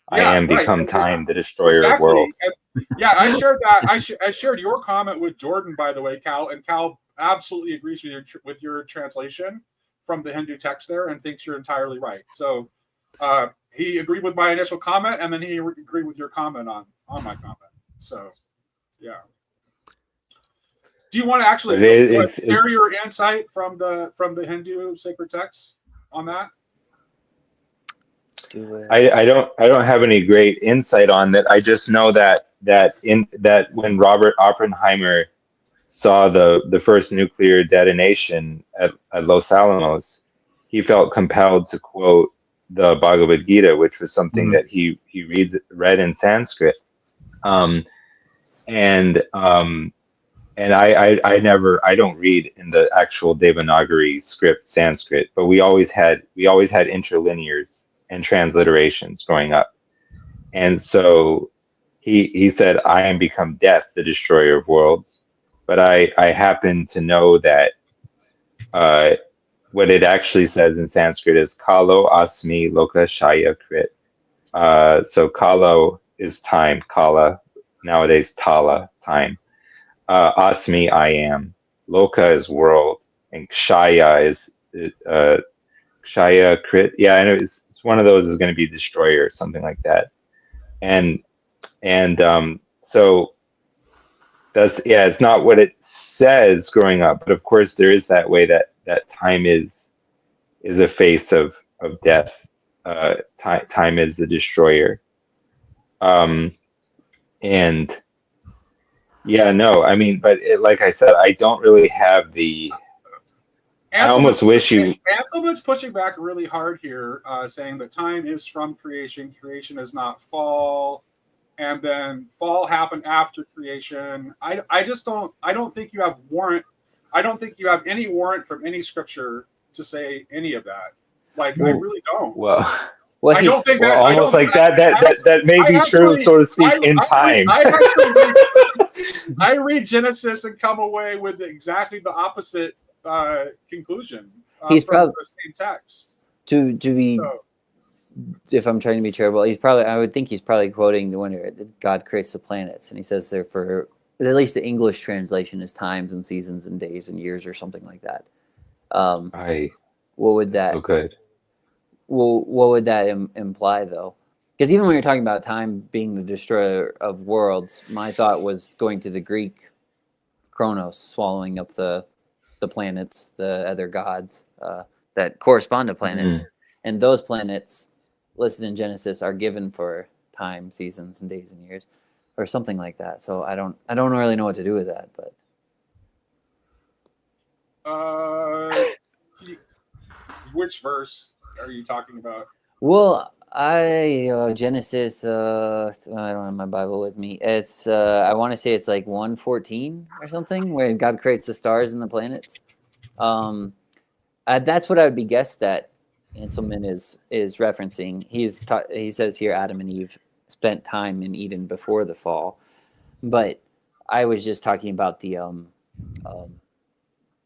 I yeah, am right. become time, the destroyer of Exactly. worlds. And, yeah, I shared that. I shared your comment with Jordan, by the way, Cal, and Cal absolutely agrees with your translation from the Hindu text there and thinks you're entirely right. So he agreed with my initial comment, and then he agreed with your comment on my comment. So yeah. Do you want to actually share your insight from the Hindu sacred texts on that? I don't have any great insight on that. I just know that when Robert Oppenheimer saw the first nuclear detonation at Los Alamos, he felt compelled to quote the Bhagavad Gita, which was something that he read in Sanskrit. And I don't read in the actual Devanagari script Sanskrit, but we always had interlinears and transliterations growing up. And so he said, I am become death, the destroyer of worlds. But I happen to know that what it actually says in Sanskrit is Kalo Asmi Loka Shaya Krit. So Kalo is time, Kala, nowadays Tala, time. Asmi, I am. Loka is world, and Kshaya is Kshaya Krit. Yeah, I know it's one of those is going to be destroyer or something like that. And so it's not what it says growing up, but of course there is that way that time is a face of death. Time is the destroyer. And yeah, no, I mean, but like I said, I don't really have the. I almost wish you. Anselm's pushing back really hard here, saying that time is from creation. Creation is not fall, and then fall happened after creation. I just don't. I don't think you have warrant. I don't think you have any warrant from any scripture to say any of that. Like, I really don't. Well, I don't think that. Almost like that may be true, so to speak, in time. I read Genesis and come away with exactly the opposite conclusion he's from the same text. To be, if I'm trying to be charitable, I would think he's probably quoting the one where God creates the planets, and he says there for at least the English translation is times and seasons and days and years or something like that. What would that? So good. Well, what would that imply, though? Because even when you're talking about time being the destroyer of worlds, my thought was going to the Greek Kronos, swallowing up the planets, the other gods that correspond to planets. And those planets listed in Genesis are given for time, seasons, and days and years, or something like that. So I don't really know what to do with that, but which verse are you talking about? Well, Genesis. I don't have my Bible with me. It's I want to say it's like 1:14 or something, where God creates the stars and the planets. That's what I would be guessed that Anselman is referencing. He says here Adam and Eve spent time in Eden before the fall, but I was just talking about the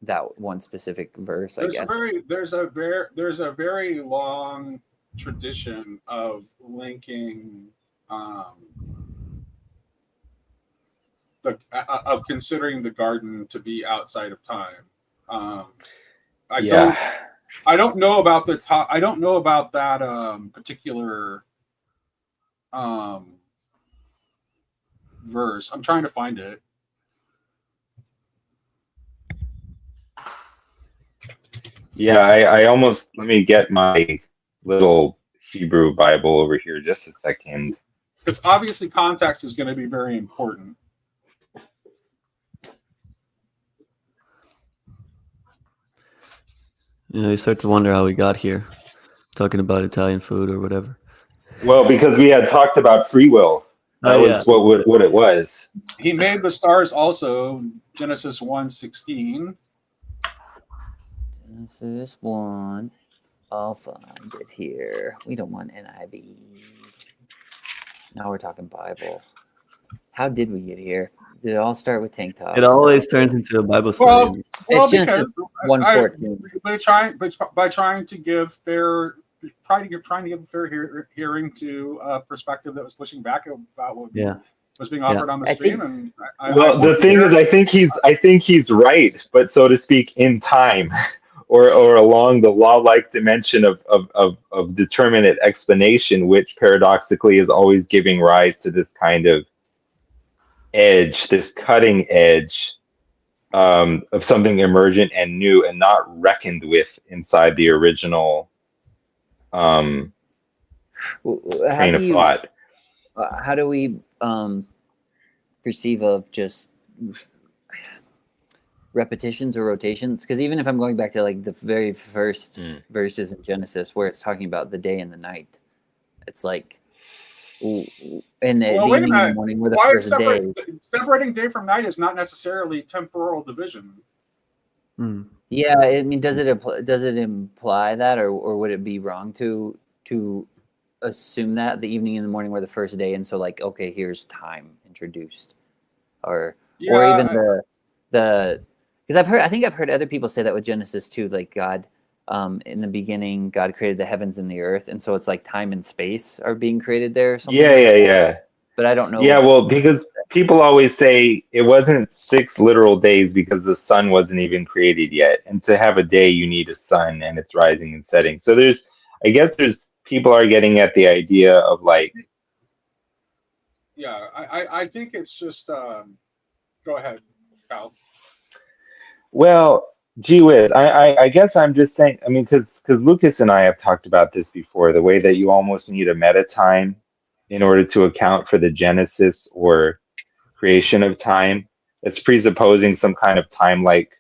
that one specific verse. There's a very long tradition of linking of considering the garden to be outside of time. I don't know about that particular verse. I'm trying to find it. Yeah, I almost, let me get my little Hebrew Bible over here just a second. Because obviously context is going to be very important. You start to wonder how we got here, talking about Italian food or whatever. Well, because we had talked about free will. That was what it was. He made the stars also, Genesis 1:16. Genesis 1. I'll find it here. We don't want NIV. Now we're talking Bible. How did we get here? Did it all start with tank tops? It always turns into a Bible study. Well, It's Genesis because 1:14. by trying to give fair hearing to a perspective that was pushing back about what was being offered on the stream. The thing is, I think he's right, but so to speak, in time, or along the law-like dimension of determinate explanation, which paradoxically is always giving rise to this kind of edge, this cutting edge of something emergent and new and not reckoned with inside the original train of thought. How do we perceive of just repetitions or rotations? Because even if I'm going back to like the very first verses in Genesis where it's talking about the day and the night, it's like in the evening and the morning where the first day. Separating day from night is not necessarily temporal division. Yeah, I mean, does it imply that, or would it be wrong to assume that the evening and the morning were the first day, and so like, okay, here's time introduced, or even the because I think I've heard other people say that with Genesis too, like God, in the beginning, God created the heavens and the earth, and so it's like time and space are being created there. Or something Yeah. But I don't know. Yeah, well, because people always say it wasn't 6 literal days because the sun wasn't even created yet, and to have a day, you need a sun and it's rising and setting. So I guess people are getting at the idea of like. Yeah, I think it's just. Go ahead, Kyle. Well, gee whiz, I guess I'm just saying, I mean, because Lucas and I have talked about this before, the way that you almost need a meta time in order to account for the genesis or creation of time. It's presupposing some kind of time-like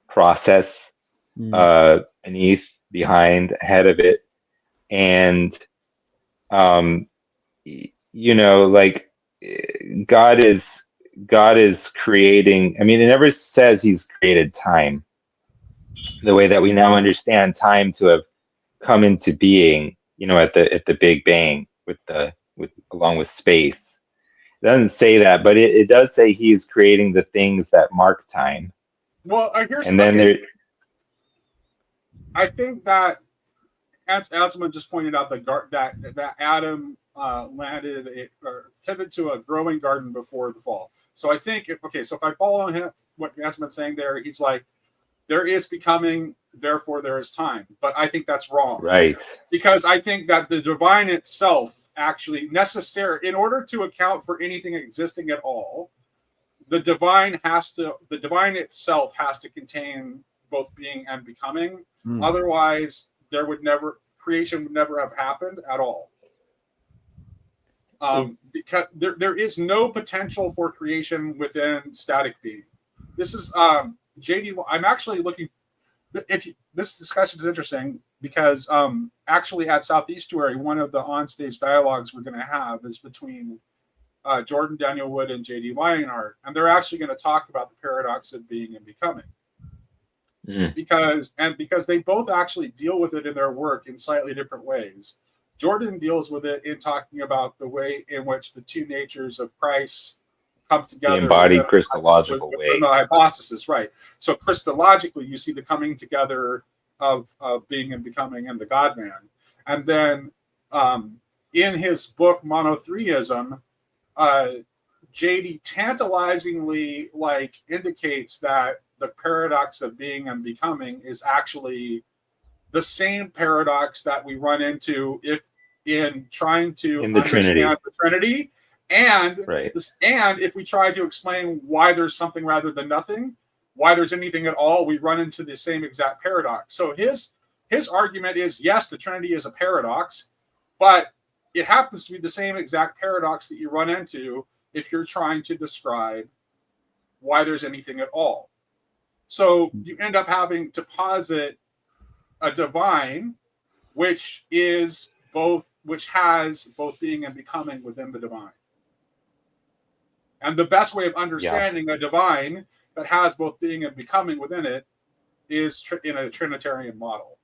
process beneath, behind, ahead of it. And, like God is creating, I mean, it never says he's created time the way that we now understand time to have come into being, at the Big Bang along with space. It doesn't say that, but it does say he is creating the things that mark time. Well, I think that as Altsman just pointed out, that Adam tended to a growing garden before the fall. So I think so if I follow him, what Altsman's saying there, he's like, there is becoming, therefore there is time. But I think that's wrong. Right. Because I think that the divine itself actually necessary, in order to account for anything existing at all, the divine itself has to contain both being and becoming. Otherwise, creation would never have happened at all. Because there is no potential for creation within static being. This is JD. I'm actually looking. This discussion is interesting because actually at Southeastuary, one of the onstage dialogues we're going to have is between Jordan Daniel Wood and JD Lionheart, and they're actually going to talk about the paradox of being and becoming. Because they both actually deal with it in their work in slightly different ways. Jordan deals with it in talking about the way in which the two natures of Christ come together. The embodied Christological way. The hypostasis, right. So Christologically, you see the coming together of being and becoming and the God-man. And then in his book, Monotheism, JD tantalizingly indicates that the paradox of being and becoming is actually the same paradox that we run into in trying to understand the Trinity. And and if we try to explain why there's something rather than nothing, why there's anything at all, we run into the same exact paradox. So his argument is, yes, the Trinity is a paradox, but it happens to be the same exact paradox that you run into if you're trying to describe why there's anything at all. So you end up having to posit a divine which has both being and becoming within the divine. And the best way of understanding a divine that has both being and becoming within it is in a Trinitarian model.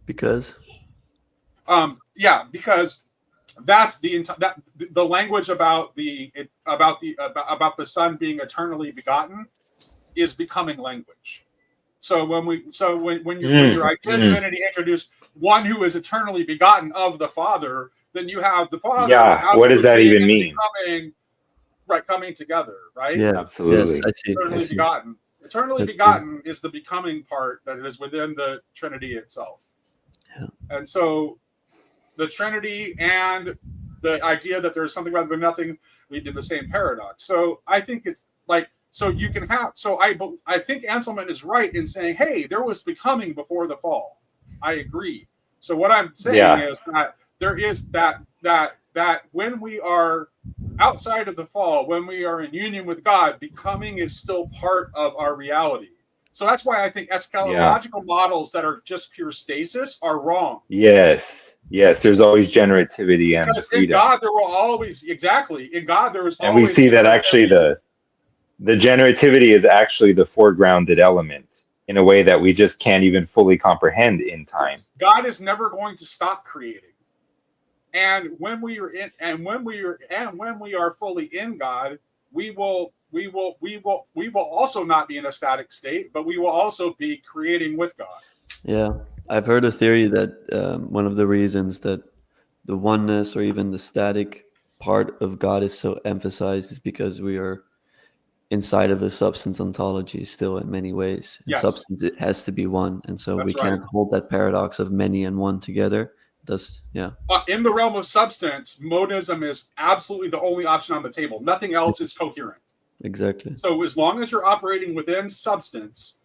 Because? Because that's the language about the Son being eternally begotten is becoming language. So when your idea of divinity introduced one who is eternally begotten of the Father, then you have the Father. Yeah, what does that even mean? Coming together, right? Yeah, absolutely. Yes, I see. Eternally begotten. Eternally That's begotten is the becoming part that is within the Trinity itself. Yeah. And so the Trinity and the idea that there's something rather than nothing lead to the same paradox. So I think it's like, so you can have, so I think Anselman is right in saying, hey, there was becoming before the fall. I agree. So what I'm saying is that there is that when we are outside of the fall, when we are in union with God, becoming is still part of our reality. So that's why I think eschatological models that are just pure stasis are wrong. Yes, there's always generativity and because freedom. In God, there will always, in God, there was and always. we see that actually the generativity is actually the foregrounded element in a way that we just can't even fully comprehend in time. God is never going to stop creating. And when we are fully in God, we will also not be in a static state, but we will also be creating with God. Yeah, I've heard a theory that one of the reasons that the oneness or even the static part of God is so emphasized is because we are inside of a substance ontology still in many ways. And substance, it has to be one, and so we can't hold that paradox of many and one together. In the realm of substance, monism is absolutely the only option on the table. Nothing else is coherent. Exactly. So as long as you're operating within substance,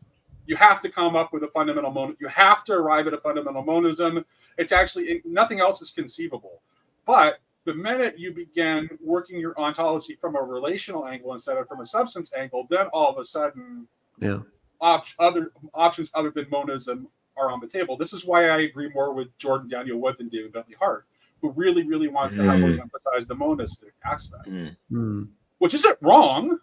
you have to come up with a fundamental monism. You have to arrive at a fundamental monism. It's actually, nothing else is conceivable. But the minute you begin working your ontology from a relational angle instead of from a substance angle, then all of a sudden, other options other than monism are on the table. This is why I agree more with Jordan Daniel Wood than David Bentley Hart, who really, really wants to heavily emphasize the monistic aspect, which isn't wrong,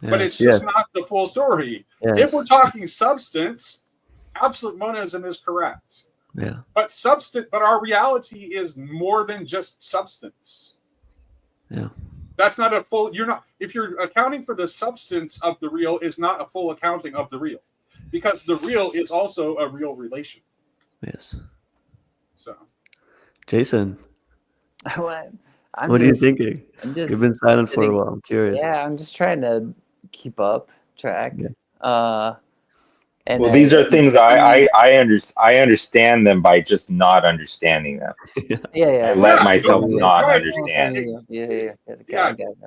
but it's just not the full story. If we're talking substance, absolute monism is correct. Yeah. But our reality is more than just substance. Yeah. That's not a full. If you're accounting for the substance of the real, is not a full accounting of the real, because the real is also a real relation. Yes. So, Jason, what are you thinking? You've been silent for a while. I'm curious. Yeah, I'm just trying to keep track. Yeah. And these are things I understand them by just not understanding them. I let myself not understand. Yeah.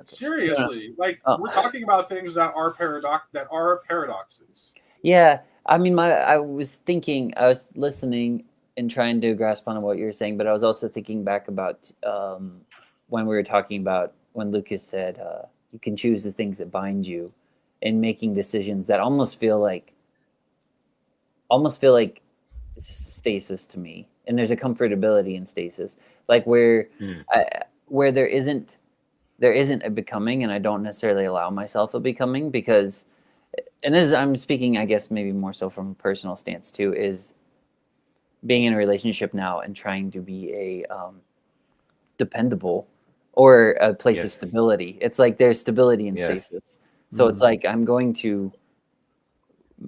Seriously, we're talking about things that are paradoxes. Yeah, I mean, I was listening and trying to grasp on what you were saying, but I was also thinking back about when we were talking about when Lucas said you can choose the things that bind you, and making decisions that almost feel like stasis to me. And there's a comfortability in stasis, like where there isn't a becoming, and I don't necessarily allow myself a becoming, because, and this is, I'm speaking, I guess, maybe more so from a personal stance too, is being in a relationship now and trying to be a dependable or a place of stability. It's like there's stability in stasis. So it's like I'm going to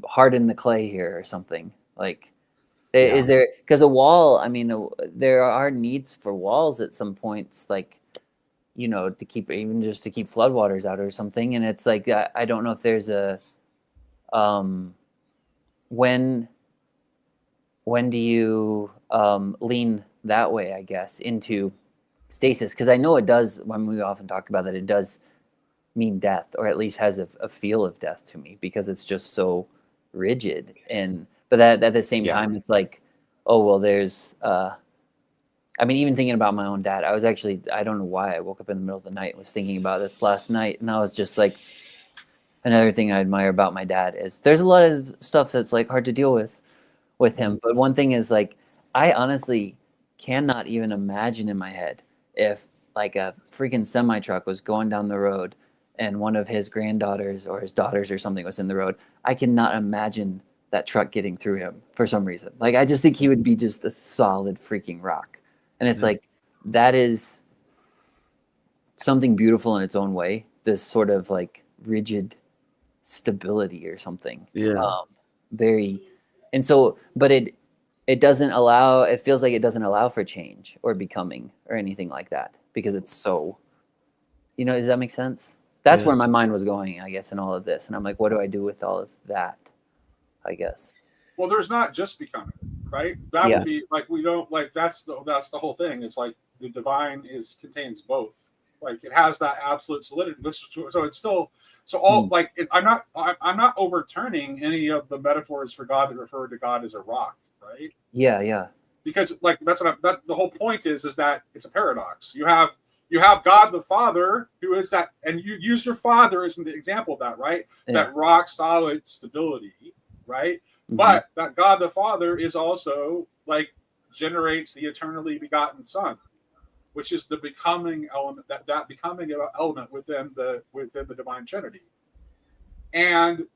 harden the clay here or something. Like, is there, because a wall, I mean, there are needs for walls at some points, like, to keep floodwaters out or something. And it's like, I don't know if there's a, when do you lean that way, I guess, into stasis? Because I know it does, when we often talk about that, it does mean death, or at least has a feel of death to me, because it's just so rigid. But at the same time, it's like, oh, well, there's I mean, even thinking about my own dad, I don't know why I woke up in the middle of the night and was thinking about this last night, and I was just like, another thing I admire about my dad is there's a lot of stuff that's like hard to deal with him, but one thing is, like, I honestly cannot even imagine in my head if like a freaking semi truck was going down the road and one of his granddaughters or his daughters or something was in the road. I cannot imagine that truck getting through him for some reason. Like, I just think he would be just a solid freaking rock. And it's like, that is something beautiful in its own way. This sort of like rigid stability or something. Yeah. Very, and so, but it doesn't allow. It feels like it doesn't allow for change or becoming or anything like that because it's so. Does that make sense? That's Yeah. where my mind was going, I guess, in all of this, and I'm like, what do I do with all of that? I guess. Well, there's not just becoming, right? That Yeah. would be like we don't like that's the whole thing. It's like the divine contains both. Like it has that absolute solidity. So it's still all like I'm not overturning any of the metaphors for God that refer to God as a rock, right? Yeah. Because like the whole point is that it's a paradox. You have God the Father, who is that, and you use your Father as an example of that, right? Yeah. That rock solid stability, right? Mhm. But that God the Father is also like generates the eternally begotten Son, which is the becoming element, that becoming element within the divine Trinity. And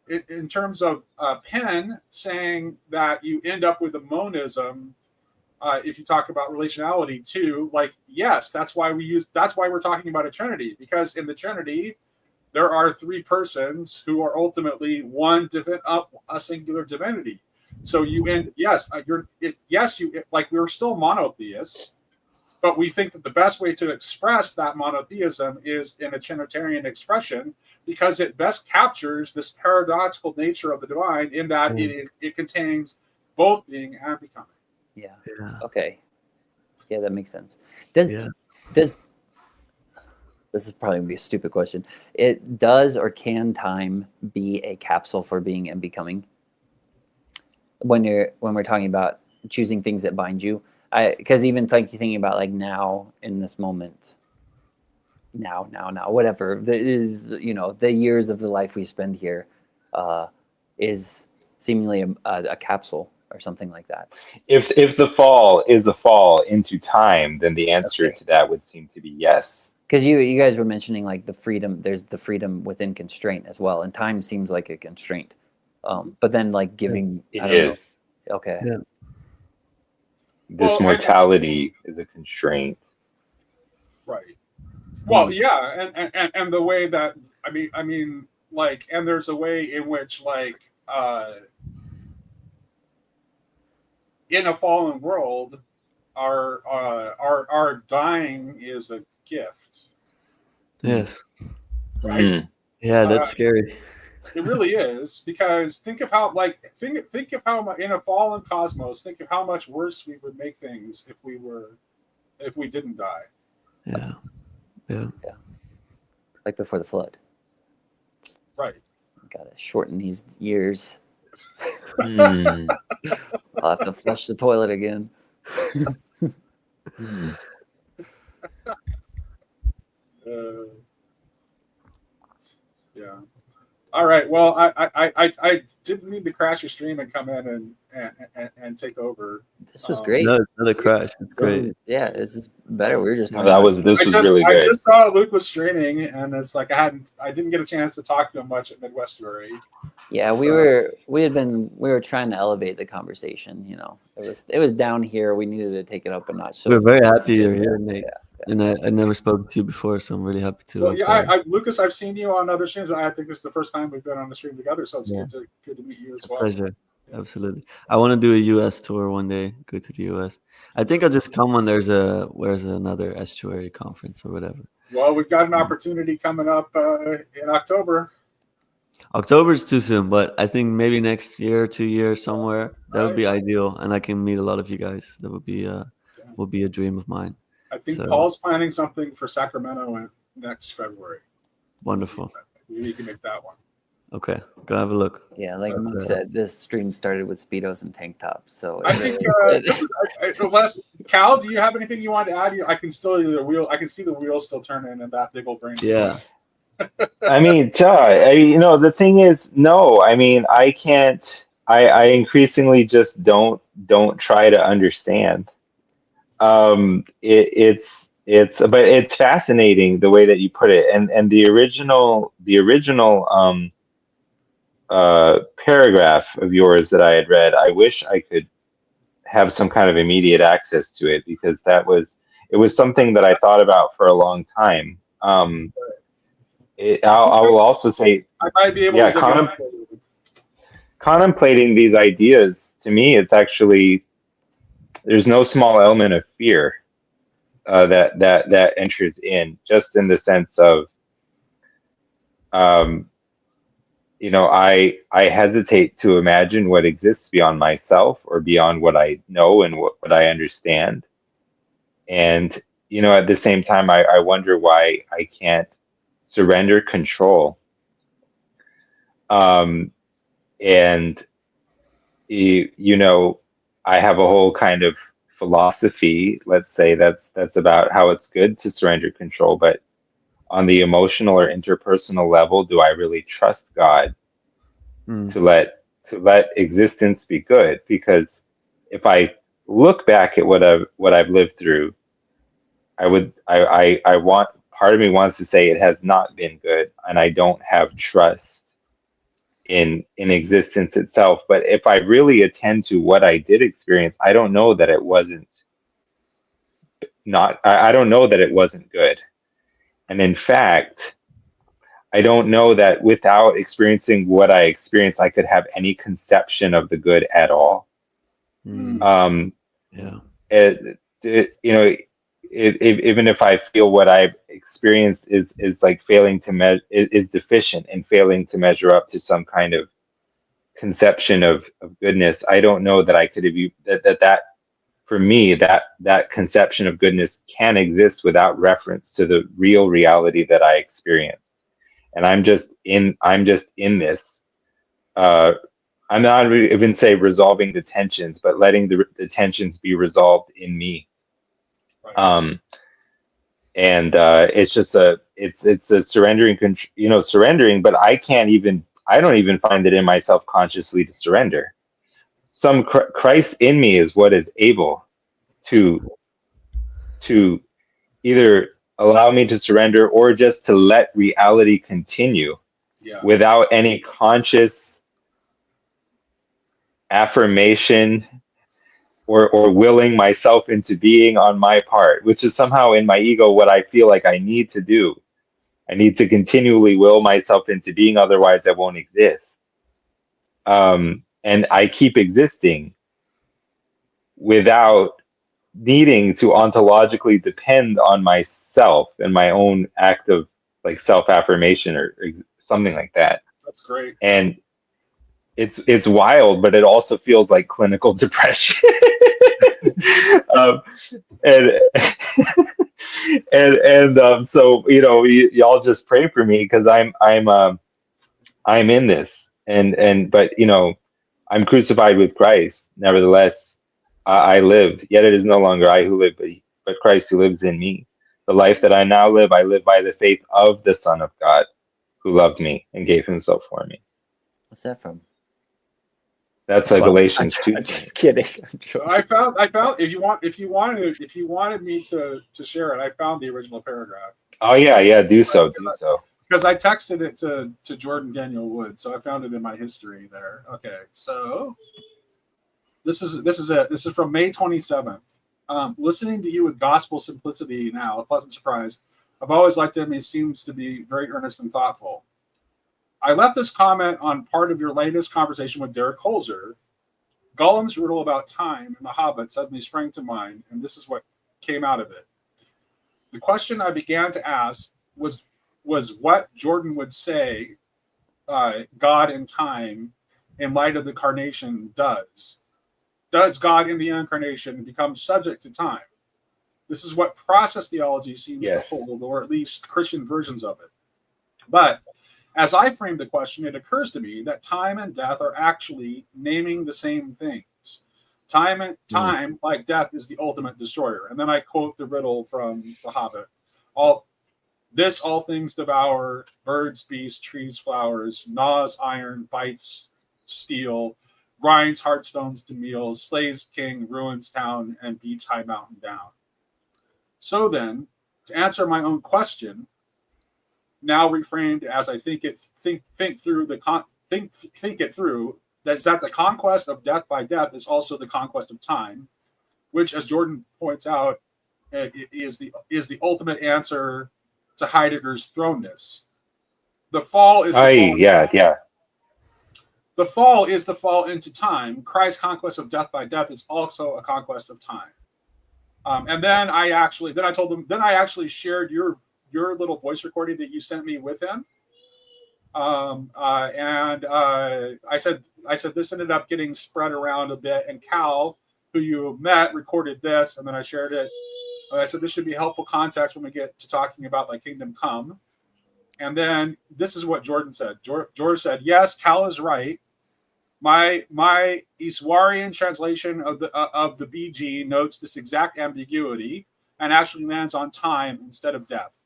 in terms of Penn saying that you end up with a monism, if you talk about relationality too, like yes, that's why we're talking about a Trinity, because in the Trinity there are three persons who are ultimately a singular divinity. So we're still monotheists, but we think that the best way to express that monotheism is in a Trinitarian expression, because it best captures this paradoxical nature of the divine in that it contains both being and becoming. Yeah. Yeah. Okay. Yeah, that makes sense. Does this is probably gonna be a stupid question. It does or can time be a capsule for being and becoming? When we're talking about choosing things that bind you, because even thinking about like now in this moment, now, whatever that is, the years of the life we spend here, is seemingly a capsule or something like that. If the fall is a fall into time, then the answer to that would seem to be yes. Because you guys were mentioning like the freedom. There's the freedom within constraint as well, and time seems like a constraint. But then like giving, It I don't is. know. Okay. Yeah. This mortality is a constraint. Right. Well, yeah, and the way that I mean, like, and there's a way in which like in a fallen world, our dying is a gift. Yes. Right. Yeah, that's scary. It really is, because think of how in a fallen cosmos, think of how much worse we would make things if we didn't die. Yeah. Like before the flood. Right. Gotta shorten these years. I'll have to flush the toilet again. Yeah. All right. Well, I didn't mean to crash your stream and come in and take over. This was great. No, it's not a crash. It's great. This is better. We were just talking. This was really good. I just saw Luke was streaming, and it's like I didn't get a chance to talk to him much at Midwestbury. Yeah, we were trying to elevate the conversation. It was down here. We needed to take it up a notch. So We're very happy you're here, Nate. And I never spoke to you before, so I'm really happy to. Well, yeah, Lucas, I've seen you on other streams. I think this is the first time we've been on the stream together, so it's good to meet you as well. Pleasure. Yeah. Absolutely. I want to do a U.S. tour one day. Go to the U.S. I think I'll just come when there's another estuary conference or whatever. Well, we've got an opportunity coming up in October. October is too soon, but I think maybe next year, 2 years somewhere, that would be ideal, and I can meet a lot of you guys. That would be a dream of mine. I think Paul's planning something for Sacramento next February. Wonderful. We can make that one. Okay, go have a look. Yeah, like Luke said, this stream started with Speedos and tank tops. So I think Cal, do you have anything you want to add? I can still I can see the wheels still turning in that big old brain. Yeah. I mean, the thing is, no. I mean, I can't. I increasingly just don't try to understand. But it's fascinating the way that you put it, and the original paragraph of yours that I had read. I wish I could have some kind of immediate access to it, because it was something that I thought about for a long time. I will also say, I might be able yeah, to dig it. contemplating these ideas, to me, it's actually, there's no small element of fear that enters in, just in the sense of, I hesitate to imagine what exists beyond myself or beyond what I know and what I understand. And, at the same time, I wonder why I can't surrender control. And, I have a whole kind of philosophy, let's say, that's about how it's good to surrender control. But on the emotional or interpersonal level, do I really trust God to let existence be good? Because if I look back at what I've lived through, I want, part of me wants to say it has not been good, and I don't have trust in existence itself. But if I really attend to what I did experience, I don't know that it wasn't I don't know that it wasn't good. And in fact, I don't know that without experiencing what I experienced, I could have any conception of the good at all. Yeah. Even if I feel what I've experienced is like failing to is deficient and failing to measure up to some kind of conception of goodness, I don't know that I could have that for me, that conception of goodness can exist without reference to the real reality that I experienced. And I'm just in this. I'm not even say resolving the tensions, but letting the tensions be resolved in me. Right. And it's just it's a surrendering, surrendering. But I don't even find it in myself consciously to surrender. Some Christ in me is what is able to either allow me to surrender or just to let reality continue without any conscious affirmation or willing myself into being on my part, which is somehow in my ego what I feel like I need to do. I need to continually will myself into being, otherwise I won't exist. And I keep existing without needing to ontologically depend on myself and my own act of like self-affirmation or something like that. That's great. And it's wild, but it also feels like clinical depression. And so y'all just pray for me, because I'm in this, but I'm crucified with Christ. Nevertheless, I live. Yet it is no longer I who live, but Christ who lives in me. The life that I now live, I live by the faith of the Son of God, who loved me and gave Himself for me. What's that from? That's like Galatians 2. I'm just kidding. So I found if you wanted me to share it, I found the original paragraph. Oh yeah, do so. Because I texted it to Jordan Daniel Wood, so I found it in my history there. Okay, so this is from May 27th. Listening to you with gospel simplicity now, a pleasant surprise. I've always liked him. He seems to be very earnest and thoughtful. I left this comment on part of your latest conversation with Derek Holzer. Gollum's riddle about time in The Hobbit suddenly sprang to mind, and this is what came out of it. The question I began to ask was what Jordan would say God in time in light of the incarnation does. Does God in the incarnation become subject to time? This is what process theology seems to hold, or at least Christian versions of it. But as I frame the question, it occurs to me that time and death are actually naming the same things. Time, like death, is the ultimate destroyer. And then I quote the riddle from The Hobbit. All things devour, birds, beasts, trees, flowers, gnaws iron, bites steel, grinds heartstones to meal, slays king, ruins town, and beats high mountain down. So then, to answer my own question, now reframed as I think it through, that the conquest of death by death is also the conquest of time, which, as Jordan points out, is the ultimate answer to Heidegger's thrownness. The fall is the fall. Yeah. The fall is the fall into time. Christ's conquest of death by death is also a conquest of time. And then I actually shared your little voice recording that you sent me with him. I said this ended up getting spread around a bit, and Cal, who you met, recorded this, and then I shared it. I said this should be helpful context when we get to talking about Thy Kingdom Come. And then this is what Jordan said. George said, "Yes, Cal is right. My Iswarian translation of the BG notes this exact ambiguity and actually lands on time instead of death.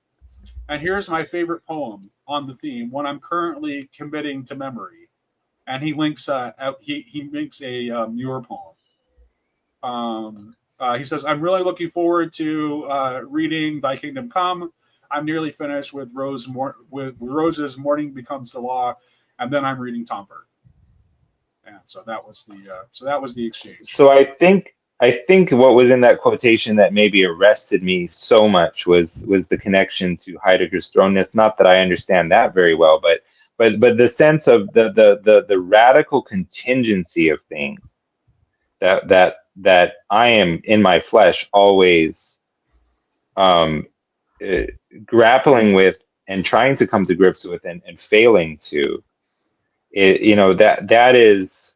And here's my favorite poem on the theme, one I'm currently committing to memory." And he links he makes a Muir poem. He says, "I'm really looking forward to reading Thy Kingdom Come. I'm nearly finished with Rose's Morning Becomes the Law, and then I'm reading Tomper." And so that was the exchange. So I think what was in that quotation that maybe arrested me so much was the connection to Heidegger's thrownness. Not that I understand that very well, but the sense of the radical contingency of things that I am in my flesh always grappling with and trying to come to grips with and failing to. That is,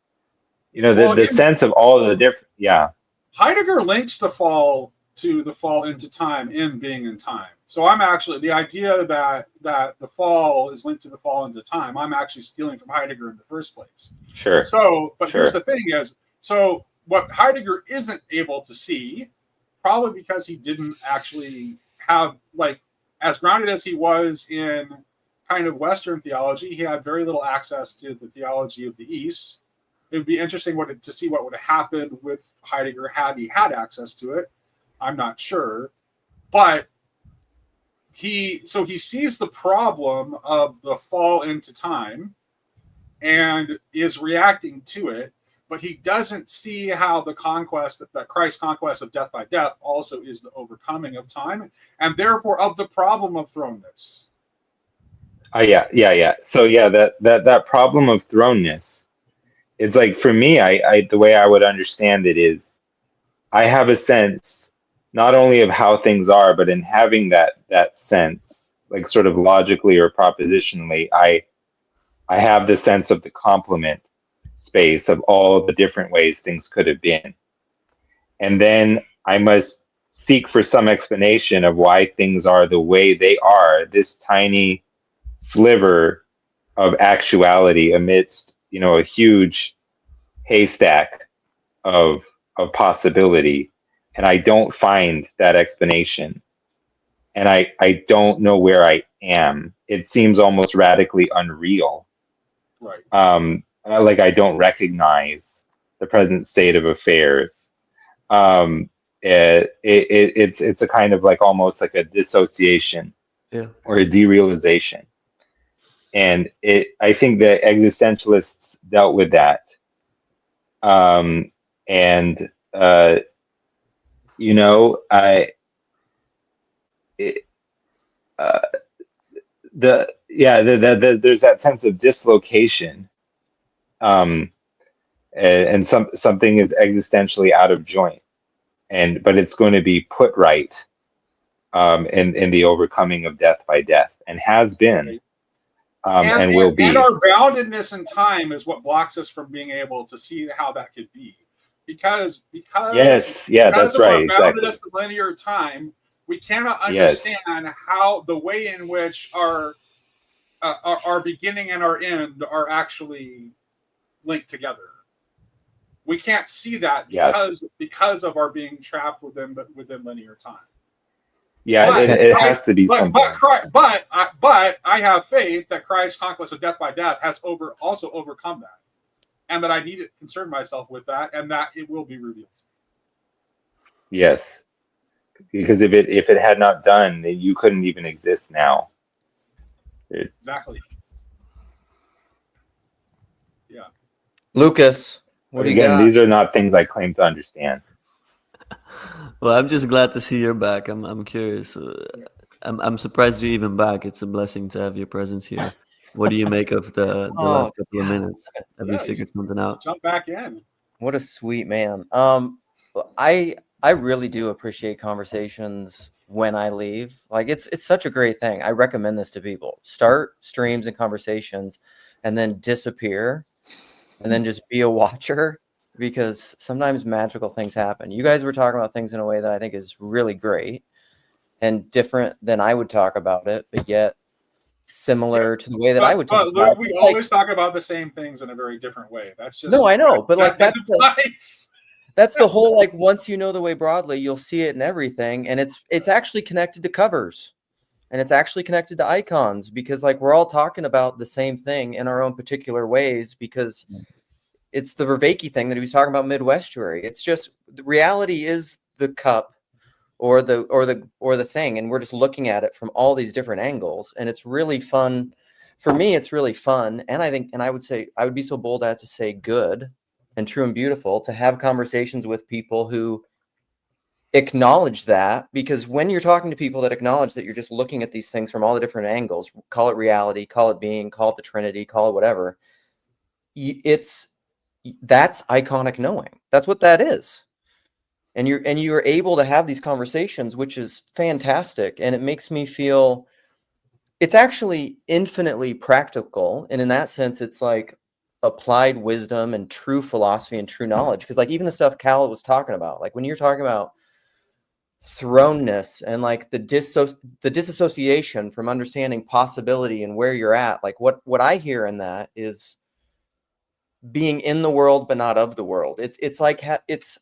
the sense of all the different. Yeah. Heidegger links the fall to the fall into time in Being in Time. So I'm actually, the idea that the fall is linked to the fall into time, I'm actually stealing from Heidegger in the first place. Sure. So, but here's the thing is, so what Heidegger isn't able to see, probably because he didn't actually have, as grounded as he was in kind of Western theology, he had very little access to the theology of the East. It would be interesting to see what would have happened with Heidegger had he had access to it. I'm not sure. But he sees the problem of the fall into time and is reacting to it, but he doesn't see how that Christ's conquest of death by death also is the overcoming of time, and therefore of the problem of thrownness. Yeah. So that problem of thrownness is for me, I the way I would understand it is I have a sense not only of how things are, but in having that sense, sort of logically or propositionally, I have the sense of the complement space of all of the different ways things could have been. And then I must seek for some explanation of why things are the way they are, this tiny sliver of actuality amidst, a huge haystack of possibility. And I don't find that explanation. And I don't know where I am. It seems almost radically unreal. Right. I don't recognize the present state of affairs. It's a kind of almost like a dissociation, or a derealization. And I think that existentialists dealt with that. There's that sense of dislocation, and something is existentially out of joint, but it's going to be put right in the overcoming of death by death, and has been, and will be. And our boundedness in time is what blocks us from being able to see how that could be, because that's of right, our exactly. boundedness in linear time, we cannot understand how the way in which our beginning and our end are actually linked together. We can't see that because of our being trapped within linear time. Yeah, it has to be something. But I have faith that Christ's conquest of death by death has also overcome that, and that I need to concern myself with that, and that it will be revealed. Yes, because if it had not done, then you couldn't even exist now. Exactly. Yeah. Lucas, what But do you again, got? these are not things I claim to understand. Well, I'm just glad to see you're back. I'm curious. I'm surprised you're even back. It's a blessing to have your presence here. What do you make of the Oh, last couple of minutes? Have you Yeah, you figured something out? jump back in. what a sweet man. I really do appreciate conversations when I leave. Like it's such a great thing. I recommend this to people. Start streams and conversations and then disappear and then just be a watcher because sometimes magical things happen. You guys were talking about things in a way that I think is really great and different than I would talk about it, but yet similar to the way that I would talk But about Luke, it. we It's like, always talk about the same things in a very different way. That's just no, I know, but like that that's the applies. that's the whole like once you know the way broadly, you'll see it in everything, and it's actually connected to covers, and it's actually connected to icons because like we're all talking about the same thing in our own particular ways because it's the Vervaeke thing that he was talking about Midwestuary. It's just the reality is the cup or the thing, and we're just looking at it from all these different angles, and it's really fun. For me, it's really fun, and I think, and I would say, I would be so bold as to say good and true and beautiful to have conversations with people who acknowledge that, because when you're talking to people that acknowledge that you're just looking at these things from all the different angles, call it reality, call it being, call it the Trinity, call it whatever, that's iconic knowing. That's what that is. And you're able to have these conversations, which is fantastic, and it makes me feel it's actually infinitely practical, and in that sense it's like applied wisdom and true philosophy and true knowledge, because like even the stuff Cal was talking about, like when you're talking about thrownness and like the disassociation from understanding possibility and where you're at, like what I hear in that is being in the world but not of the world. It's like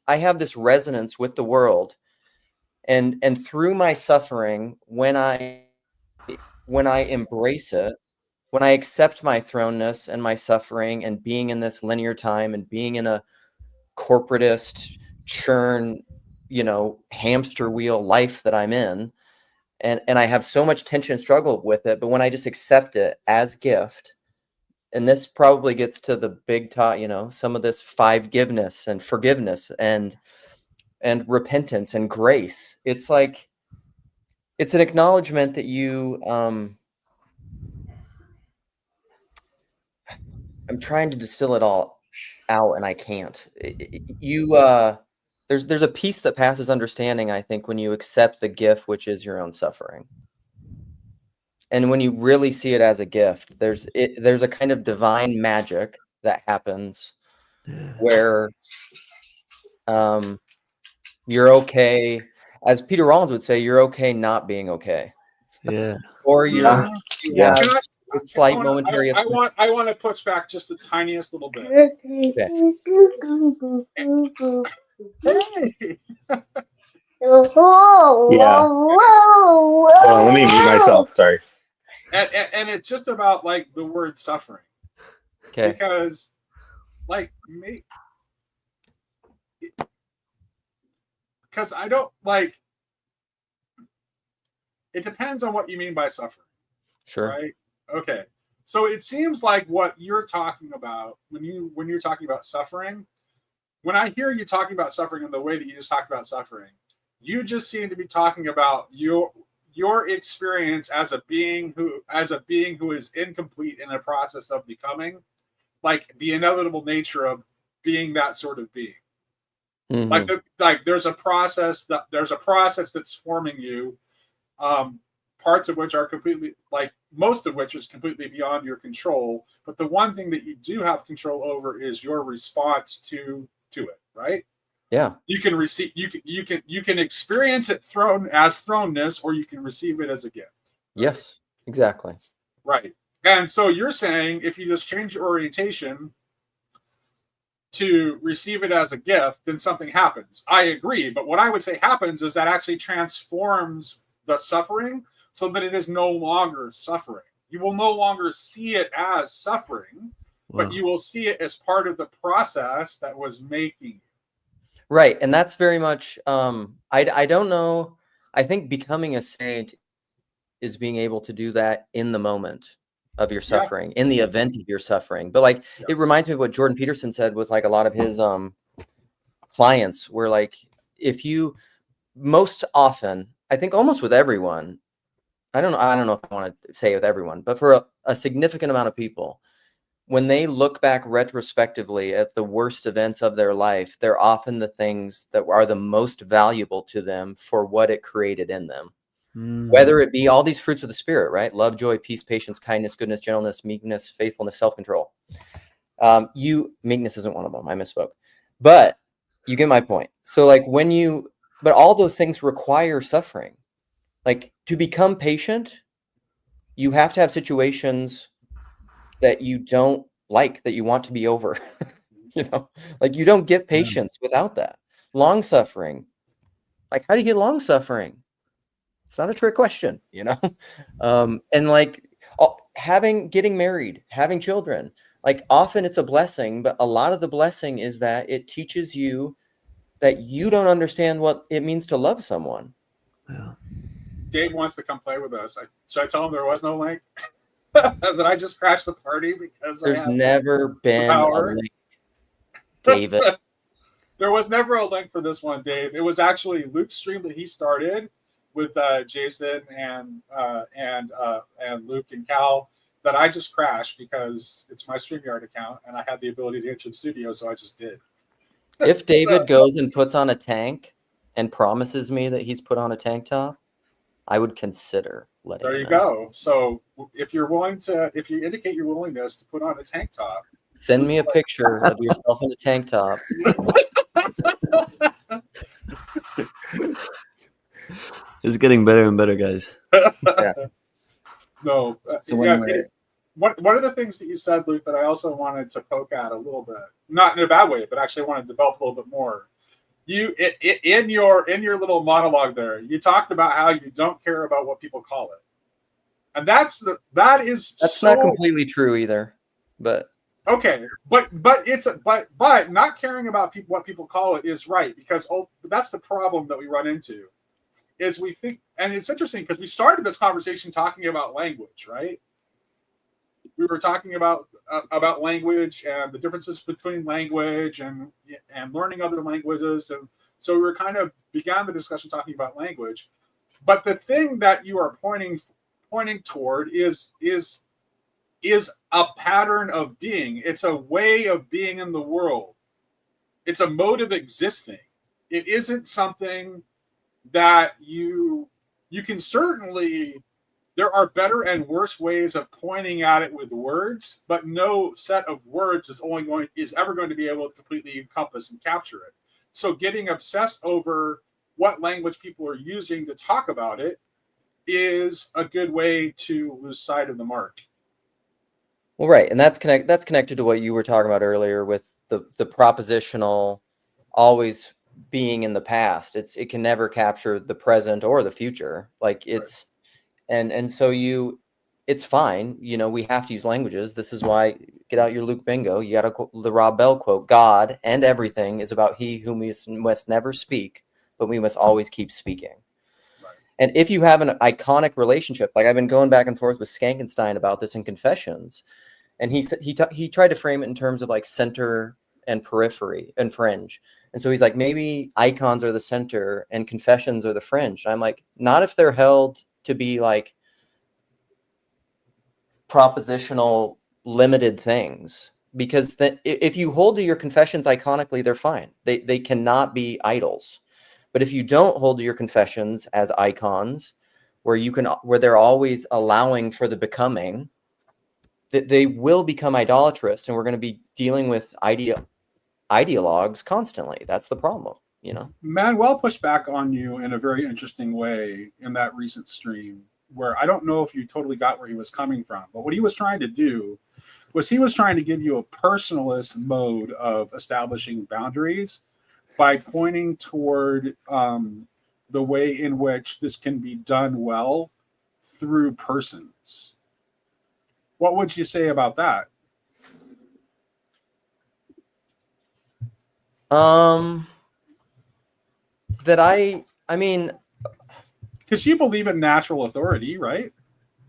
I have this resonance with the world, and through my suffering, when I embrace it, when I accept my thrownness and my suffering and being in this linear time and being in a corporatist churn, hamster wheel life that I'm in, and I have so much tension and struggle with it, but when I just accept it as gift, and this probably gets to the big talk, some of this five-giveness and forgiveness and repentance and grace. It's like it's an acknowledgement that I'm trying to distill it all out and I can't. There's a peace that passes understanding, I think, when you accept the gift, which is your own suffering. And when you really see it as a gift, there's a kind of divine magic that happens where you're okay, as Peter Rollins would say, you're okay not being okay. Yeah. Or Yeah. you Yeah. have a slight momentary I want to push back just the tiniest little bit. Okay. Hey. Yeah. Well, let me mute myself. Sorry. And it's just about like the word suffering. Okay. Because like me, because I don't like, it depends on what you mean by suffering. Sure. Right? Okay. So it seems like what you're talking about when you're talking about suffering, when I hear you talking about suffering in the way that you just talked about suffering, you just seem to be talking about your experience as a being who is incomplete in a process of becoming, like the inevitable nature of being that sort of being. Mm-hmm. Like there's a process that's forming you, parts of which are completely, like most of which is completely beyond your control. But the one thing that you do have control over is your response to it, right? Yeah. You can receive, you can experience it thrownness, or you can receive it as a gift. Right? Yes, exactly. Right. And so you're saying if you just change your orientation to receive it as a gift, then something happens. I agree. But what I would say happens is that actually transforms the suffering so that it is no longer suffering. You will no longer see it as suffering, but you will see it as part of the process that was making you. Right. And that's very much, I don't know. I think becoming a saint is being able to do that in the moment. of your Yeah. suffering, in the event of your suffering. But like, Yes. it reminds me of what Jordan Peterson said with like a lot of his clients, where like, if you, most often, I think almost with everyone, I don't know if I want to say with everyone, but for a significant amount of people, when they look back retrospectively at the worst events of their life, they're often the things that are the most valuable to them for what it created in them. Whether it be all these fruits of the Spirit, right? Love, joy, peace, patience, kindness, goodness, gentleness, meekness, faithfulness, self-control. Meekness isn't one of them. I misspoke. But you get my point. So like but all those things require suffering. Like, to become patient, you have to have situations that you don't like, that you want to be over. Like, you don't get patience without that. Long suffering. Like, how do you get long suffering? It's not a trick question, and like getting married, having children, like often it's a blessing, but a lot of the blessing is that it teaches you that you don't understand what it means to love someone. Yeah. Dave wants to come play with us. Should I tell him there was no link? That I just crashed the party because There's never been a link, David. There was never a link for this one, Dave. It was actually Luke's stream that he started with Jason and Luke and Cal that I just crashed because it's my StreamYard account and I had the ability to enter the studio, so I just did. If David goes and puts on a tank and promises me that he's put on a tank top, I would consider letting There him you in. go. So if you indicate your willingness to put on a tank top, send me a picture of yourself in a tank top. It's getting better and better, guys. Yeah. No. So when one of the things that you said, Luke, that I also wanted to poke at a little bit, not in a bad way, but actually I want to develop a little bit more. In your little monologue there, you talked about how you don't care about what people call it, and that's not completely true either. But okay, but not caring about what people call it is right, because that's the problem that we run into. Is we think, and it's interesting because we started this conversation talking about language, right? We were talking about language and the differences between language and learning other languages, and so we were kind of began the discussion talking about language. But the thing that you are pointing toward is a pattern of being. It's a way of being in the world. It's a mode of existing. It isn't something that you can certainly. There are better and worse ways of pointing at it with words, but no set of words is ever going to be able to completely encompass and capture it. So getting obsessed over what language people are using to talk about it is a good way to lose sight of the mark. Well, right, and that's connected to what you were talking about earlier with the propositional always being in the past. It can never capture the present or the future. Like it's. Right. And so it's fine. We have to use languages. This is why, get out your Luke bingo. You got the Rob Bell quote, God and everything is about he whom we must never speak, but we must always keep speaking. Right. And if you have an iconic relationship, like I've been going back and forth with Skankenstein about this in Confessions, and he tried to frame it in terms of like center and periphery and fringe. And so he's like, maybe icons are the center and confessions are the fringe. And I'm like, not if they're held to be like propositional limited things, because if you hold to your confessions iconically, they're fine. They cannot be idols. But if you don't hold to your confessions as icons, where they're always allowing for the becoming, they will become idolatrous, and we're going to be dealing with ideologues constantly. That's the problem. Manuel pushed back on you in a very interesting way in that recent stream, where I don't know if you totally got where he was coming from, but what he was trying to do was he was trying to give you a personalist mode of establishing boundaries by pointing toward the way in which this can be done well through persons. What would you say about that? That I mean, because you believe in natural authority, right?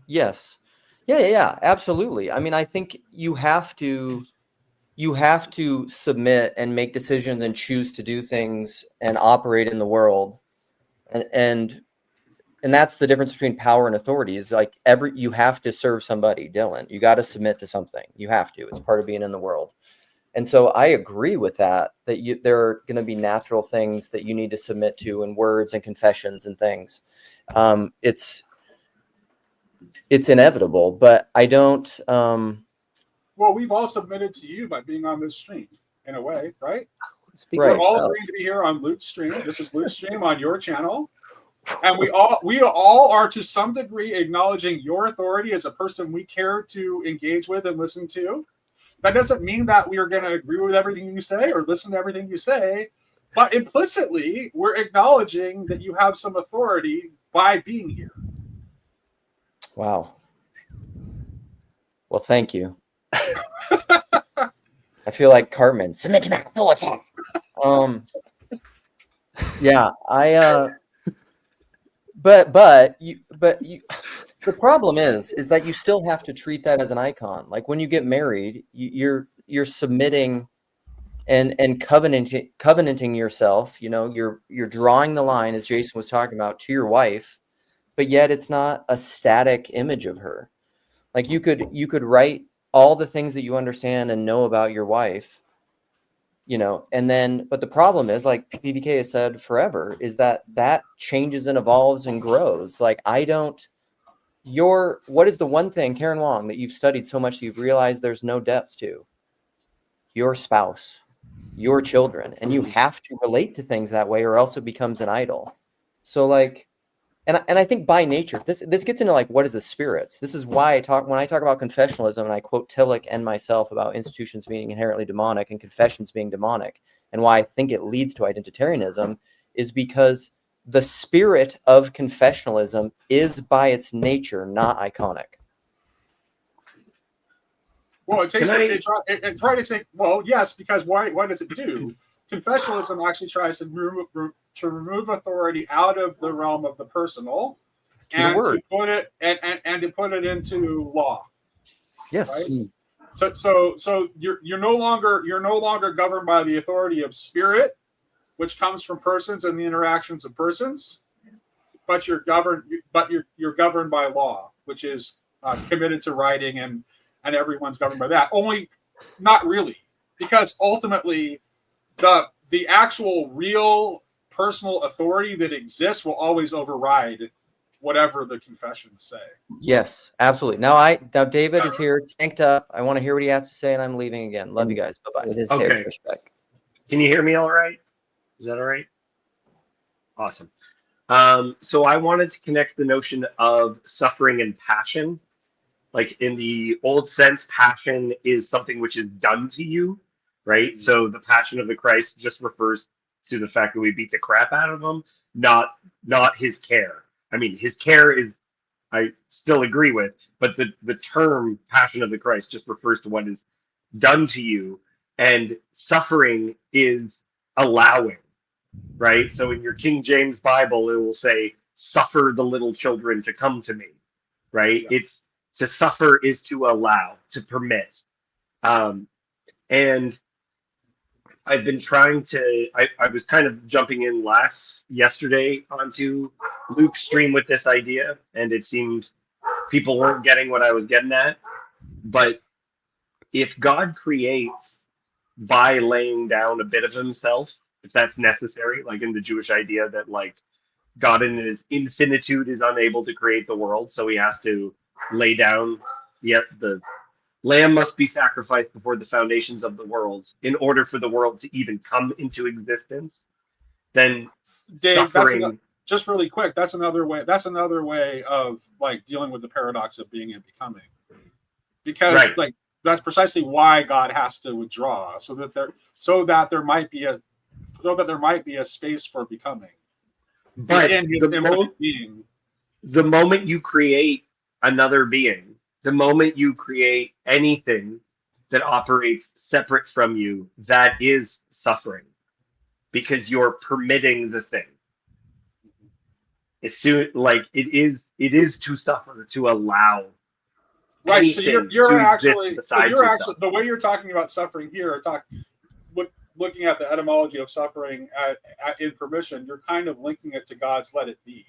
Yes. Yeah, absolutely. I mean, I think you have to submit and make decisions and choose to do things and operate in the world. And that's the difference between power and authority is like you have to serve somebody, Dylan. You got to submit to something. You have to. It's part of being in the world. And so I agree with that there are going to be natural things that you need to submit to in words and confessions and things. It's inevitable, but I don't. Well, we've all submitted to you by being on this stream, in a way, right? Right. We're all agreeing to be here on Luke's stream. This is Luke's stream on your channel. And we all are to some degree acknowledging your authority as a person we care to engage with and listen to. That doesn't mean that we are going to agree with everything you say or listen to everything you say, but implicitly we're acknowledging that you have some authority by being here. Wow. Well, thank you. I feel like Cartman. Submit to my authority. Yeah, But you, the problem is that you still have to treat that as an icon. Like when you get married, you're submitting and covenanting yourself. You know, you're drawing the line, as Jason was talking about, to your wife, but yet it's not a static image of her. Like you could write all the things that you understand and know about your wife, you know, and then, but the problem is, like PBK has said forever, is that changes and evolves and grows. Like what is the one thing, Karen Wong, that you've studied so much that you've realized there's no depth to? Your spouse, your children, and you have to relate to things that way or else it becomes an idol. So like, and I think by nature, this gets into like, what is the spirits? This is why when I talk about confessionalism and I quote Tillich and myself about institutions being inherently demonic and confessions being demonic, and why I think it leads to identitarianism is because the spirit of confessionalism is by its nature not iconic. Well, it tries to say, well, yes, because why does it do? Confessionalism actually tries to remove authority out of the realm of the personal and to put it into law. Yes. Right? So you're no longer governed by the authority of spirit, which comes from persons and the interactions of persons, but you're governed governed by law, which is committed to writing, and everyone's governed by that. Only not really, because ultimately the actual real personal authority that exists will always override whatever the confessions say. Yes, absolutely. Now David is here, tanked up. I want to hear what he has to say, and I'm leaving again. Love you guys. Bye-bye. Okay. Can you hear me all right? Is that all right? Awesome. So I wanted to connect the notion of suffering and passion. Like in the old sense, passion is something which is done to you, right? So the passion of the Christ just refers to the fact that we beat the crap out of him, not his care. I mean, his care is, I still agree with, but the term passion of the Christ just refers to what is done to you, and suffering is allowing, right? So in your King James Bible, it will say, suffer the little children to come to me, right? Yeah. It's to suffer is to allow, to permit. And I've been trying to, I was kind of jumping in yesterday onto Luke's stream with this idea, and it seemed people weren't getting what I was getting at. But if God creates by laying down a bit of himself, if that's necessary, like in the Jewish idea that like God in his infinitude is unable to create the world, so he has to lay down, the lamb must be sacrificed before the foundations of the world in order for the world to even come into existence, then Dave, suffering... just really quick, that's another way of like dealing with the paradox of being and becoming, because right. Like that's precisely why God has to withdraw, so that there might be a space for becoming. But the moment you create another being, the moment you create anything that operates separate from you, that is suffering, because you're permitting the thing. It's like it is to suffer, to allow Right. So anything you're to exist actually besides you're yourself. actually the way you're talking about suffering here, looking at the etymology of suffering in permission, you're kind of linking it to God's let it be.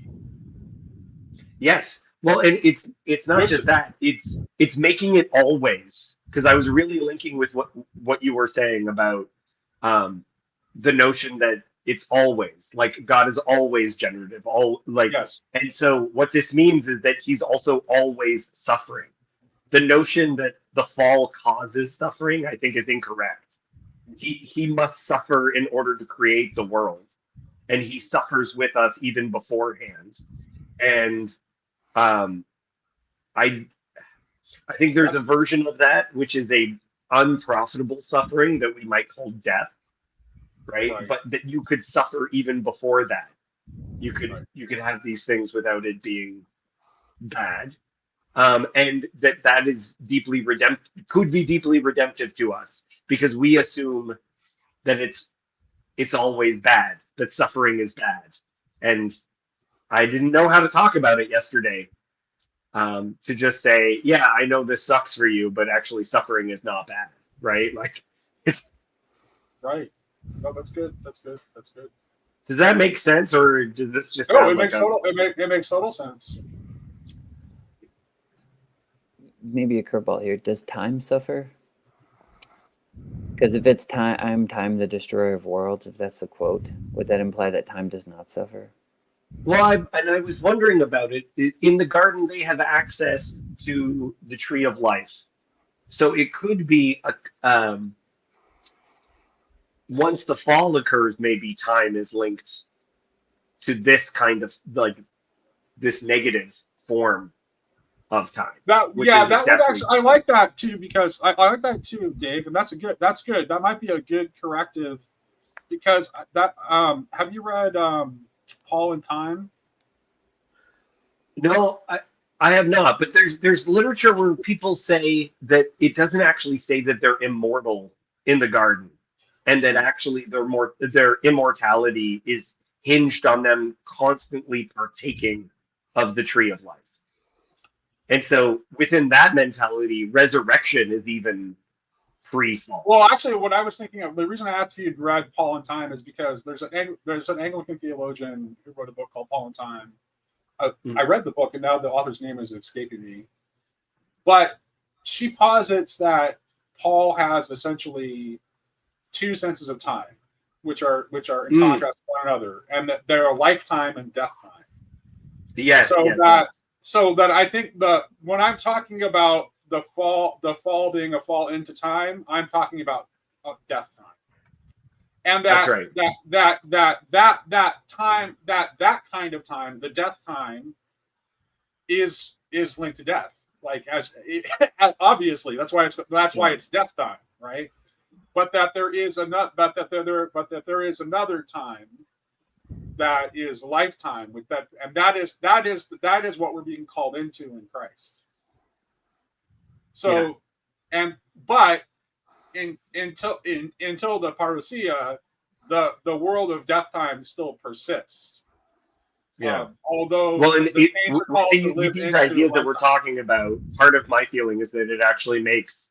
Yes. Well, and it's not just that. It's making it always, because I was really linking with what you were saying about the notion that it's always, like God is always generative, Yes. and so what this means is that he's also always suffering. The notion that the fall causes suffering, I think, is incorrect. He must suffer in order to create the world, and he suffers with us even beforehand. And I think there's a version of that which is a unprofitable suffering that we might call death, right? But that you could suffer even before that. You could have these things without it being bad, and that is deeply redemptive. Could be deeply redemptive to us because we assume that it's always bad, that suffering is bad, and I didn't know how to talk about it yesterday. To just say, yeah, I know this sucks for you, but actually suffering is not bad, right? Like, it's right. No, that's good. That's good. That's good. Does that make sense, or does this just No, sound it makes total sense. Maybe a curveball here. Does time suffer? Because if it's time, I'm time, the destroyer of worlds. If that's the quote, would that imply that time does not suffer? Well, I was wondering about it. In the garden, they have access to the tree of life, so it could be once the fall occurs, maybe time is linked to this kind of this negative form of time. That would actually, I like that too, because I like that too, Dave, and that's good. That might be a good corrective, because that have you read Paul and Time? No, I have not, but there's literature where people say that it doesn't actually say that they're immortal in the garden, and that actually their immortality is hinged on them constantly partaking of the tree of life. And so within that mentality, resurrection is even pre-fall. Well, actually, what I was thinking of, the reason I asked you to read Paul and Time is because there's an Anglican theologian who wrote a book called Paul and Time. I read the book, and now the author's name is escaping me. But she posits that Paul has essentially two senses of time, which are in contrast to one another, and that they're a lifetime and death time. Yes. So that I think when I'm talking about the fall being a fall into time, I'm talking about death time. And that's right. that time, that kind of time, the death time, is linked to death. Like obviously, that's why it's death time, right? But that there is another time that is lifetime with that, and that is what we're being called into in Christ. So, but until the parousia, the world of death time still persists. Although these ideas that we're talking about, part of my feeling is that it actually makes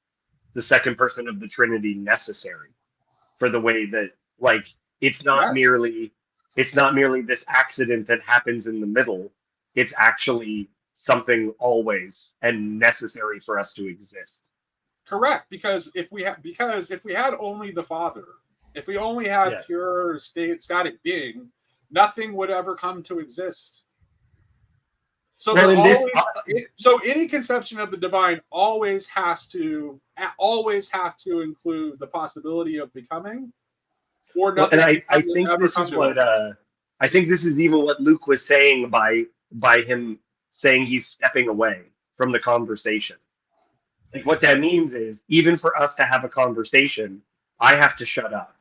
the second person of the Trinity necessary for the way that, like, it's not merely this accident that happens in the middle. It's actually something always and necessary for us to exist. Correct, because if we had only the Father, if we only had pure static being, nothing would ever come to exist. So so any conception of the divine always has to include the possibility of becoming, or nothing. And I think this is what I think this is even what Luke was saying by him saying he's stepping away from the conversation. Like, what that means is, even for us to have a conversation, I have to shut up.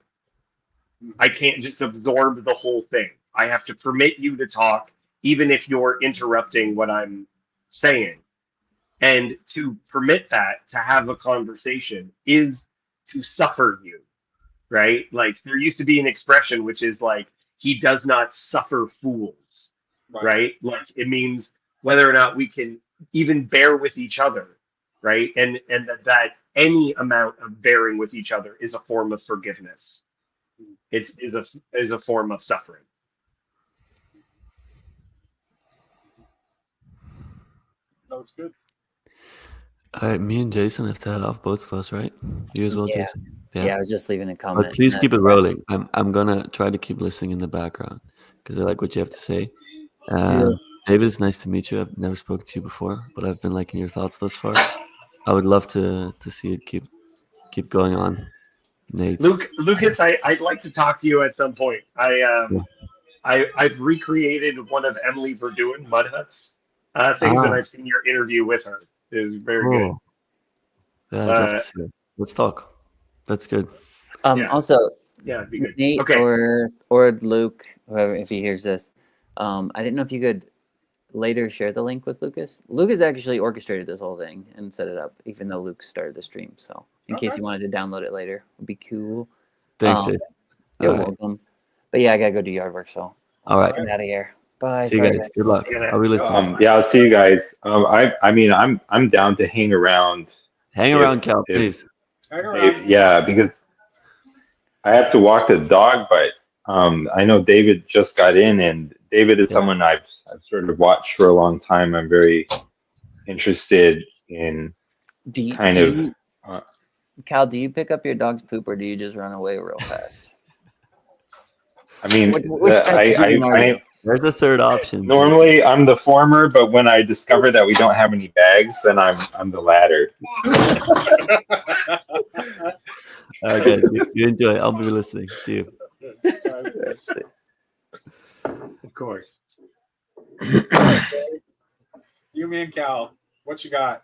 I can't just absorb the whole thing. I have to permit you to talk, even if you're interrupting what I'm saying. And to permit that, to have a conversation, is to suffer you, right? Like, there used to be an expression which is like, he does not suffer fools, right? Like, it means whether or not we can even bear with each other, right? And that any amount of bearing with each other is a form of forgiveness. Is a form of suffering. No, it's good. All right, me and Jason have to head off, both of us, right? You as well, Yeah. Jason. Yeah, I was just leaving a comment. But please and keep it that- rolling. I'm gonna try to keep listening in the background because I like what you have to say. David, it's nice to meet you. I've never spoken to you before, but I've been liking your thoughts thus far. I would love to see it keep going on. Nate, Lucas, I'd like to talk to you at some point. I've recreated one of Emily Verduin Mud Huts things, and I've seen your interview with her. It is very good. cool. Yeah, I'd love to see it. Let's talk. That's good. Yeah. Also, Yeah, it'd be good. Nate Okay. or Luke, whoever, if he hears this, I didn't know if you could later share the link with Lucas. Lucas actually orchestrated this whole thing and set it up, even though Luke started the stream. So in case you wanted to download it later, would be cool. Thanks, Jason. You're All right. welcome. But yeah, I gotta go do yard work, so All right. I'm out of here. Bye. See you Sorry, guys. Good luck. I'll be listening. Yeah, I'll see you guys. I mean, I'm down to hang around. Hang around, Cal, please. Hang around. Yeah, because I have to walk the dog, but I know David just got in, and David is someone I've sort of watched for a long time. I'm very interested in Cal, do you pick up your dog's poop or do you just run away real fast? I mean, There's a third option. Normally, I'm the former, but when I discover that we don't have any bags, then I'm the latter. Okay, you enjoy. I'll be listening. See you. Of course. You, me, and Cal. What you got?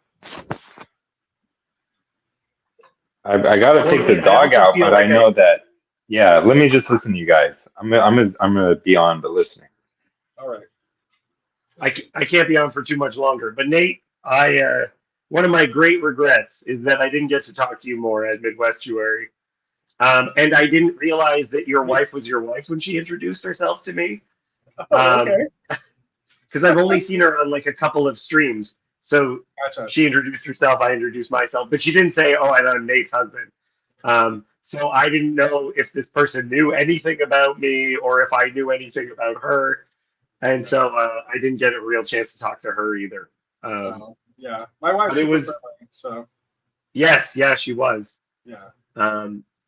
I got to take the dog out, but I know that. Yeah, let me just listen to you guys. I'm gonna be on, but listening. All right. I can't be on for too much longer. But Nate, one of my great regrets is that I didn't get to talk to you more at Midwestuary. And I didn't realize that your wife was your wife when she introduced herself to me. Okay. Because I've only seen her on like a couple of streams. So she introduced herself, I introduced myself, but she didn't say, "Oh, and I'm Nate's husband." So I didn't know if this person knew anything about me or if I knew anything about her. And so I didn't get a real chance to talk to her either. Yeah, my wife's super friendly, so. Yes, she was. Yeah.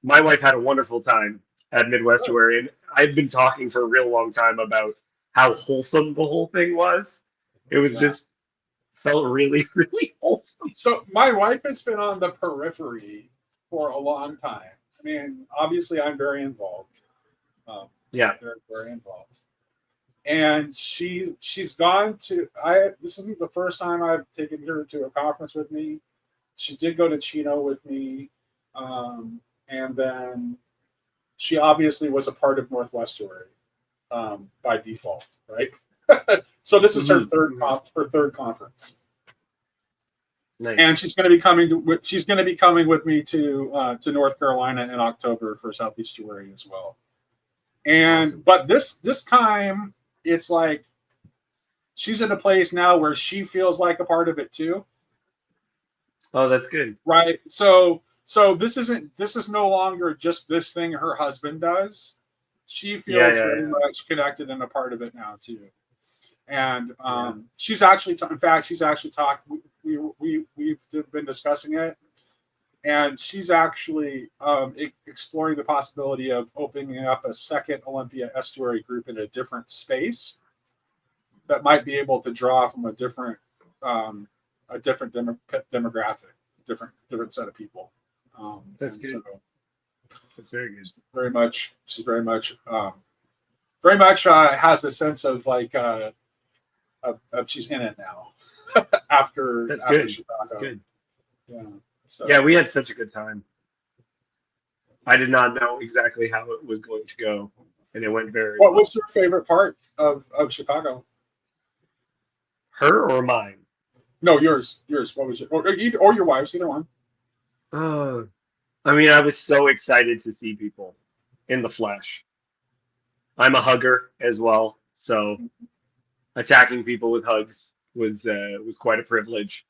My wife had a wonderful time at Midwestuary, and I've been talking for a real long time about how wholesome the whole thing was. It was just felt really, really wholesome. So my wife has been on the periphery for a long time. I mean, obviously, I'm very involved. Very, very involved. And she's gone to. This isn't the first time I've taken her to a conference with me. She did go to Chino with me, and then she obviously was a part of Northwestuary by default, right? So this is her third conference. Nice. And she's going to be coming with me to North Carolina in October for Southeastuary as well. And but this time it's like she's in a place now where she feels like a part of it too. Oh, that's good. Right. So this is no longer just this thing her husband does. She feels very much connected and a part of it now too. And she's actually talked. We've been discussing it, and she's actually exploring the possibility of opening up a second Olympia estuary group in a different space that might be able to draw from a different demographic, different set of people. That's good. So that's very good. She's very much has a sense of like of she's in it now. after Chicago. That's good. Yeah. So. Yeah, we had such a good time. I did not know exactly how it was going to go, and it went very well. What was your favorite part of Chicago? Her or mine? No, yours. What was it? Or your wife's, either one. I mean, I was so excited to see people in the flesh. I'm a hugger as well, so attacking people with hugs was quite a privilege.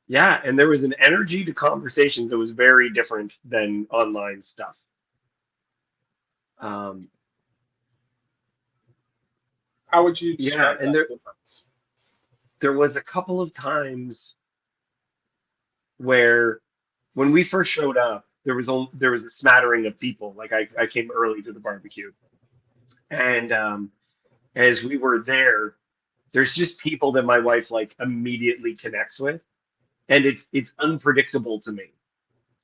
Yeah, and there was an energy to conversations that was very different than online stuff. Um, How would you yeah, describe and that difference? there was a couple of times where when we first showed up, there was a smattering of people. Like I came early to the barbecue, and as we were there, there's just people that my wife like immediately connects with, and it's unpredictable to me.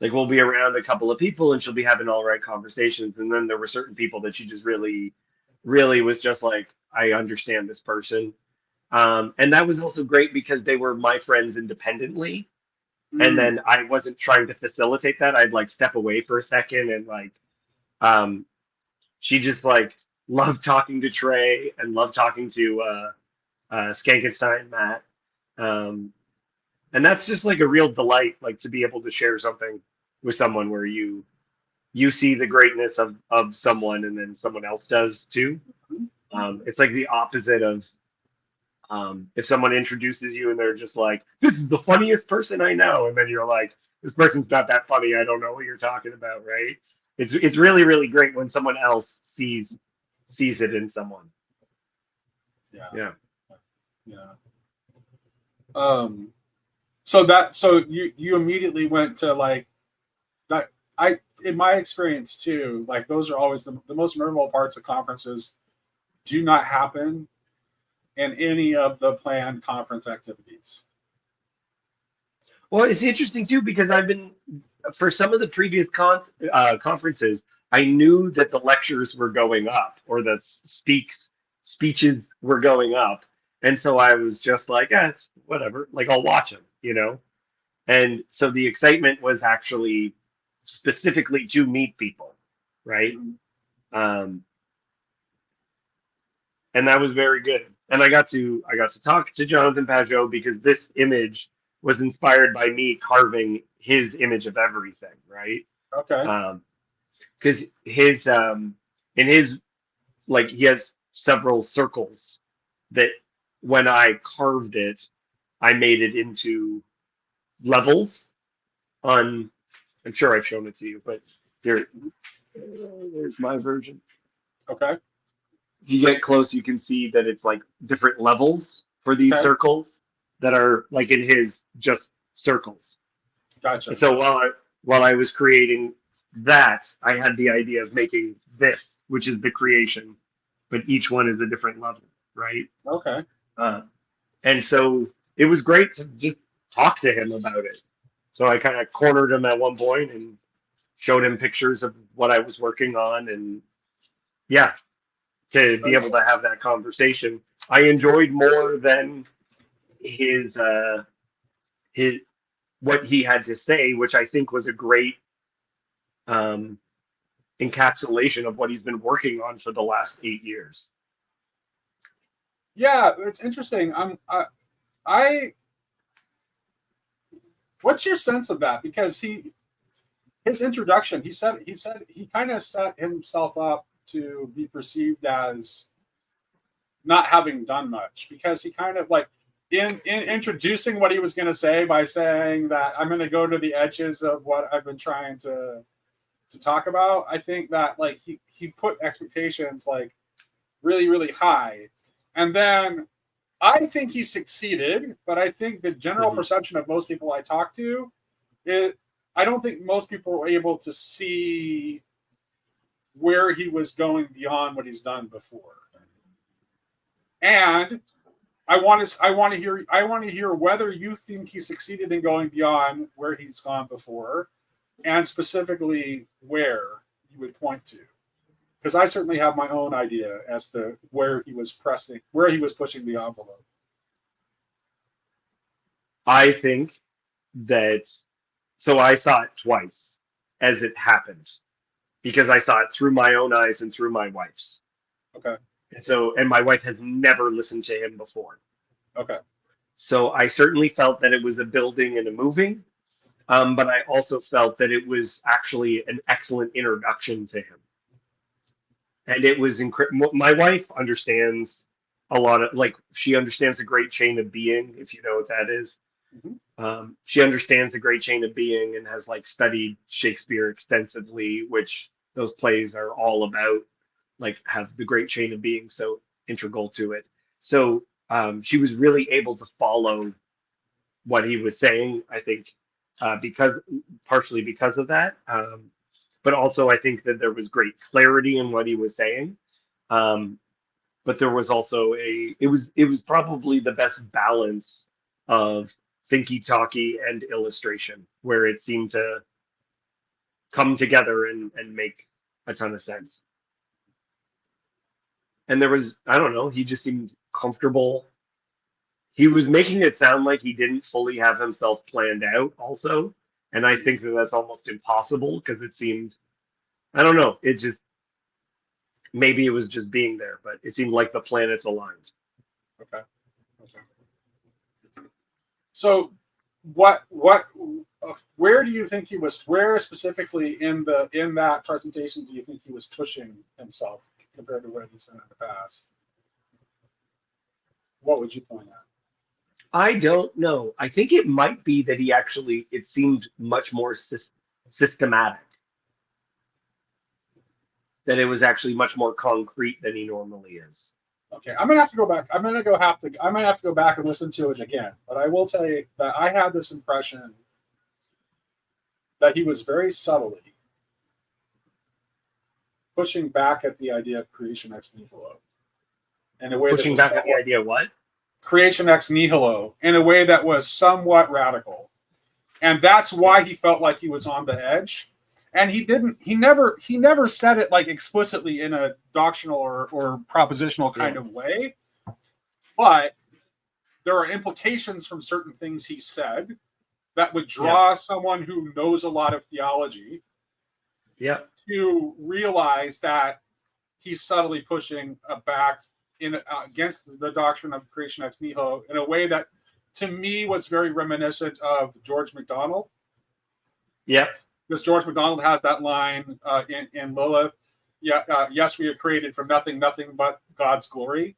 Like we'll be around a couple of people, and she'll be having all right conversations, and then there were certain people that she just really was just like, I understand this person. And that was also great because they were my friends independently. And Mm, then I wasn't trying to facilitate that. I'd like step away for a second and like um she just like loved talking to Trey and loved talking to Skankenstein, Matt. Um and that's just like a real delight, like to be able to share something with someone where you see the greatness of someone and then someone else does too. It's like the opposite of if someone introduces you and they're just like, "This is the funniest person I know," and then you're like, "This person's not that funny. I don't know what you're talking about," right? It's really great when someone else sees it in someone. yeah, Yeah. yeah. So you immediately went to like that. I in my experience too, like those are always the most memorable parts of conferences do not happen in any of the planned conference activities. Well, it's interesting too because I've been for some of the previous conferences, I knew that the lectures were going up or the speeches were going up, and so I was just like, yeah, it's whatever. Like I'll watch them, you know. And so the excitement was actually specifically to meet people, right? Um, and that was very good. And I got to talk to Jonathan Pajot because this image was inspired by me carving his image of everything, right? Okay. Because his in his like he has several circles that when I carved it, I made it into levels on. I'm sure I've shown it to you, but there's my version. Okay. If you get close, you can see that it's like different levels for these Okay. circles that are like in his just circles. Gotcha. And so while I was creating that, I had the idea of making this, which is the creation, but each one is a different level, right? Okay. Uh, and so it was great to just talk to him about it. So I kind of cornered him at one point and showed him pictures of what I was working on, and yeah, to be able to have that conversation, I enjoyed more than his what he had to say, which I think was a great um, encapsulation of what he's been working on for the last 8 years. Yeah, it's interesting. I what's your sense of that? Because his introduction, he said he kind of set himself up to be perceived as not having done much because he kind of like in introducing what he was going to say by saying that I'm going to go to the edges of what I've been trying to talk about. I think that like he put expectations like really high, and then I think he succeeded, but I think the general perception of most people I talk to is I don't think most people were able to see where he was going beyond what he's done before. And I want to hear whether you think he succeeded in going beyond where he's gone before, and specifically where you would point to. Because I certainly have my own idea as to where he was pushing the envelope. I think that so I saw it twice as it happened because I saw it through my own eyes and through my wife's. Okay. And my wife has never listened to him before. Okay. So I certainly felt that it was a building and a moving, but I also felt that it was actually an excellent introduction to him. And it was my wife understands a lot of like she understands a great chain of being, if you know what that is. She understands the great chain of being and has like studied Shakespeare extensively, which those plays are all about, like have the great chain of being so integral to it. So she was really able to follow what he was saying, I think, partially because of that. But also I think that there was great clarity in what he was saying. But there was also it was probably the best balance of thinky talky and illustration, where it seemed to come together and make a ton of sense. And there was, I don't know, he just seemed comfortable. He was making it sound like he didn't fully have himself planned out also. And I think that that's almost impossible, because it seemed, I don't know, it just, maybe it was just being there, but it seemed like the planets aligned. Okay. So where do you think he was, where specifically in that presentation do you think he was pushing himself compared to what he's done in the past? What would you point at? I don't know. I think it might be that he actually, it seemed much more systematic. That it was actually much more concrete than he normally is. Okay, I'm gonna have to go back. I might have to go back and listen to it again. But I will say that I had this impression that he was very subtly pushing back at the idea of creation ex nihilo in a way pushing back at the idea of what? Creation ex nihilo in a way that was somewhat radical, and that's why he felt like he was on the edge. And he never said it like explicitly in a doctrinal or propositional kind of way, but there are implications from certain things he said that would draw someone who knows a lot of theology to realize that he's subtly pushing back against the doctrine of creation ex nihilo in a way that to me was very reminiscent of George MacDonald. Yeah. Because George MacDonald has that line in Lilith, yes, we are created from nothing but God's glory.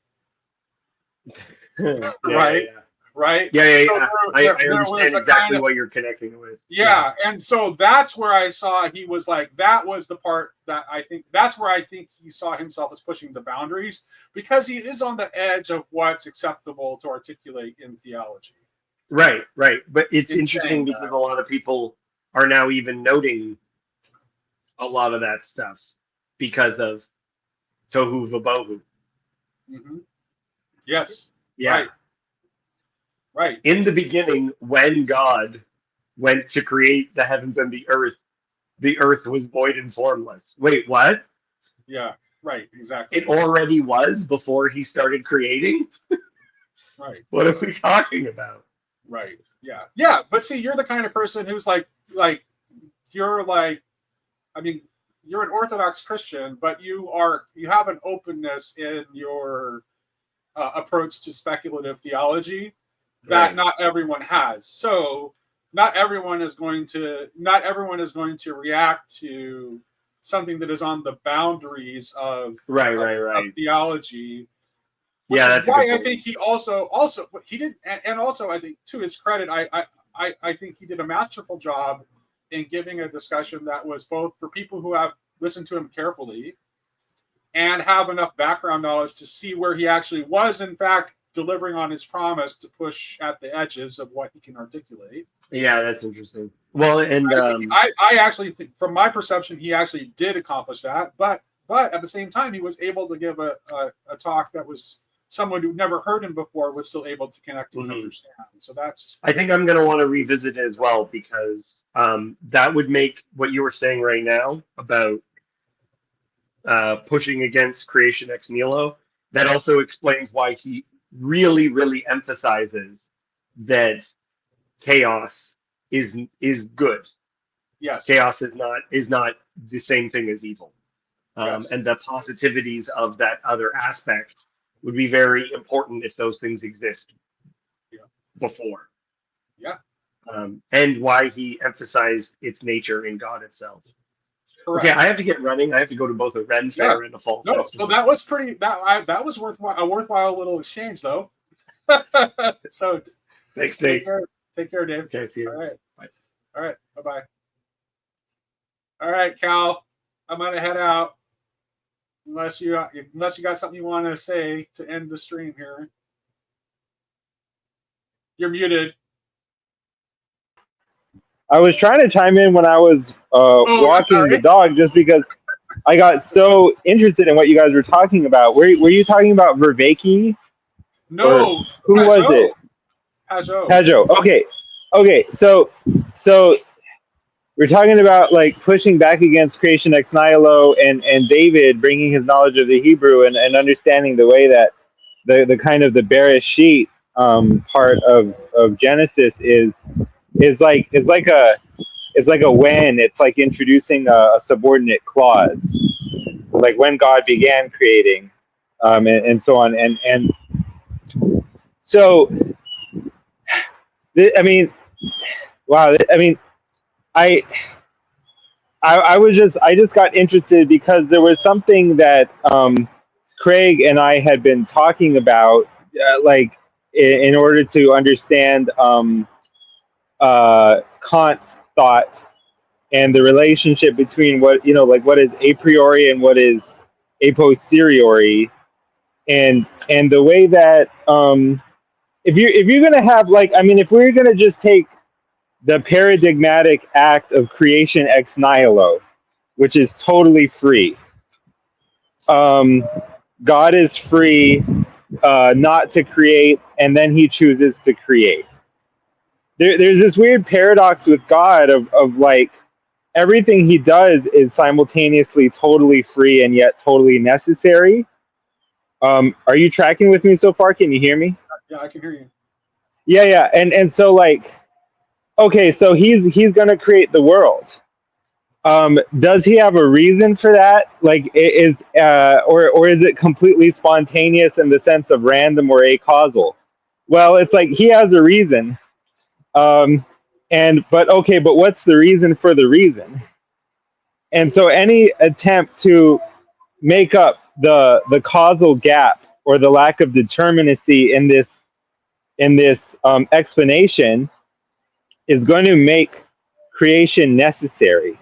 Right? Yeah. So I understand exactly what you're connecting with. Yeah, and so that's where I saw he was like, that was the part that I think, that's where I think he saw himself as pushing the boundaries, because he is on the edge of what's acceptable to articulate in theology. Right. But it's interesting because a lot of people are now even noting a lot of that stuff because of Tohu Vabohu. Mm-hmm. Yes. Yeah. Right. In the beginning, when God went to create the heavens and the earth was void and formless. Wait, what? Yeah. Right. Exactly. It already was before he started creating? Right. What are we talking about? Right. Yeah. Yeah. But see, you're the kind of person who's like you're like, I mean, you're an Orthodox Christian, but you have an openness in your approach to speculative theology that not everyone has. So not everyone is going to react to something that is on the boundaries of of theology. Yeah, that's why I think he also he did, and also I think to his credit, I think he did a masterful job in giving a discussion that was both for people who have listened to him carefully and have enough background knowledge to see where he actually was, in fact, delivering on his promise to push at the edges of what he can articulate. Yeah, that's interesting. Well, and I actually think, from my perception, he actually did accomplish that, but at the same time, he was able to give a talk that was someone who never heard him before was still able to connect and understand. So that's. I think I'm going to want to revisit it as well, because that would make what you were saying right now about pushing against creation ex nihilo. That also explains why he really, really emphasizes that chaos is good. Yes. Chaos is not the same thing as evil. And the positivities of that other aspect would be very important if those things exist before. Yeah. And why he emphasized its nature in God itself. Correct. Okay, I have to get running. I have to go to both a Ren fair and a fall festival. So that was pretty. That was a worthwhile little exchange, though. So thanks, Dave. Take care, Dave. Okay, see you. All right. Bye. All right. Bye-bye. All right, Cal. I'm gonna head out. Unless you got something you want to say to end the stream here. You're muted. I was trying to chime in when I was walking the dog, just because I got so interested in what you guys were talking about. Were you talking about Vervaeke? No. Who was it? Pajot. Okay. So we're talking about like pushing back against creation ex nihilo, and David bringing his knowledge of the Hebrew and understanding the way that the kind of the Bereshit part of Genesis is like a when. It's like introducing a subordinate clause, like when God began creating, and so on, and so I mean, wow. I mean, I just got interested because there was something that Craig and I had been talking about, like in order to understand Kant's thought and the relationship between what what is a priori and what is a posteriori, and the way that if you're gonna have if we're gonna just take the paradigmatic act of creation ex nihilo, which is totally free. God is free not to create, and then he chooses to create. There's this weird paradox with God of like everything he does is simultaneously totally free and yet totally necessary. Are you tracking with me so far? Can you hear me? Yeah, I can hear you. Yeah. And so like, okay, so he's gonna create the world. Does he have a reason for that? Like, or is it completely spontaneous in the sense of random or acausal? Well, it's like he has a reason. But what's the reason for the reason? And so any attempt to make up the causal gap or the lack of determinacy in this explanation is going to make creation necessary.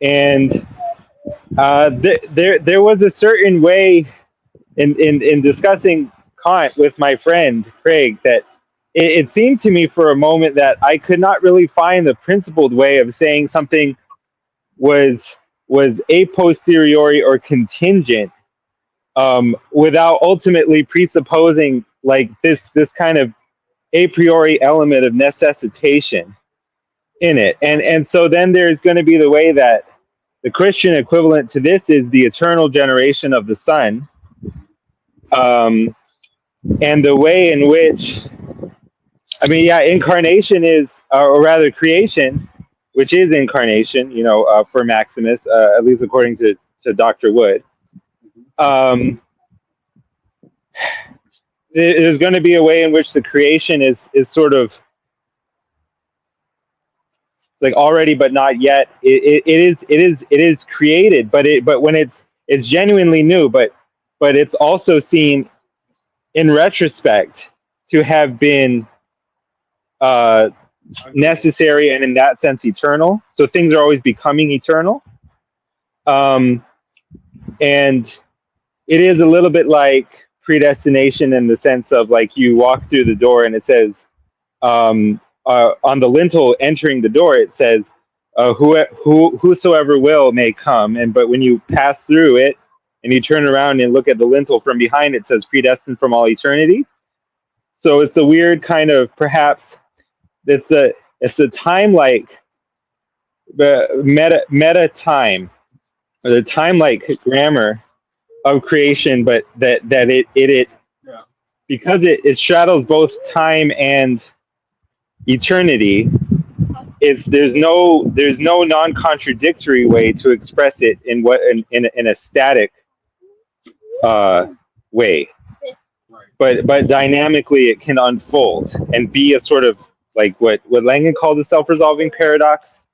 And there was a certain way in discussing Kant with my friend Craig that it seemed to me for a moment that I could not really find the principled way of saying something was a posteriori or contingent, without ultimately presupposing like this kind of a priori element of necessitation in it. And so then there's going to be the way that the Christian equivalent to this is the eternal generation of the Son, and the way in which, incarnation is, or rather creation, which is incarnation, for Maximus, at least according to Dr. Wood. There's going to be a way in which the creation is sort of like already but not yet. It is created, but when it's genuinely new, but it's also seen in retrospect to have been necessary and in that sense eternal. So things are always becoming eternal, and it is a little bit like predestination in the sense of like you walk through the door and it says on the lintel entering the door it says whosoever will may come, but when you pass through it and you turn around and look at the lintel from behind, it says predestined from all eternity. So it's a weird kind of, perhaps it's the time like the meta time, or the time like grammar of creation, but that it because it straddles both time and eternity. There's no non-contradictory way to express it in a static way, but dynamically it can unfold and be a sort of like what Langen called the self-resolving paradox.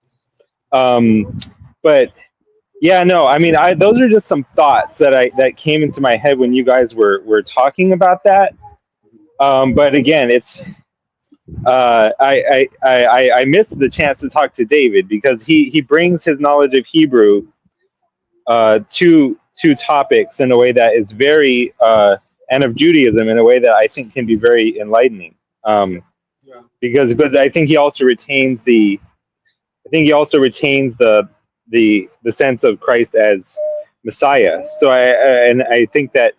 But yeah, no, those are just some thoughts that came into my head when you guys were talking about that. But again, I missed the chance to talk to David because he brings his knowledge of Hebrew to topics in a way that is very and of Judaism in a way that I think can be very enlightening. Yeah. Because I think he also retains the the sense of Christ as Messiah. So I think that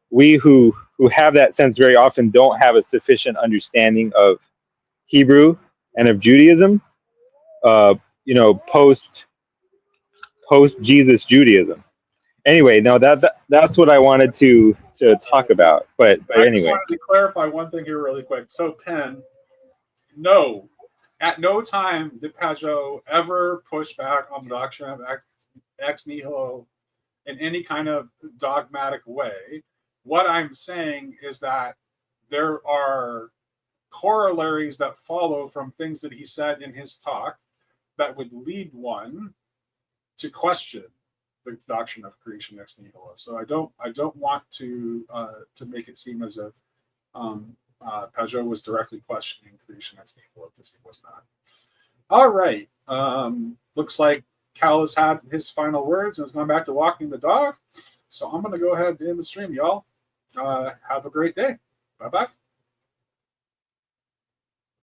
we who have that sense very often don't have a sufficient understanding of Hebrew and of Judaism. You know, post Jesus Judaism. Anyway, no, that's what I wanted to talk about. But I just anyway, wanted to clarify one thing here really quick. So, Penn, no, at no time did Pajot ever push back on the doctrine of ex nihilo in any kind of dogmatic way. What I'm saying is that there are corollaries that follow from things that he said in his talk that would lead one to question the doctrine of creation ex nihilo. So I don't want to make it seem as if Pajot was directly questioning creation ex nihilo, because he was not. All right. Looks like Cal has had his final words and has gone back to walking the dog. So I'm going to go ahead and end the stream, y'all. Have a great day. Bye-bye.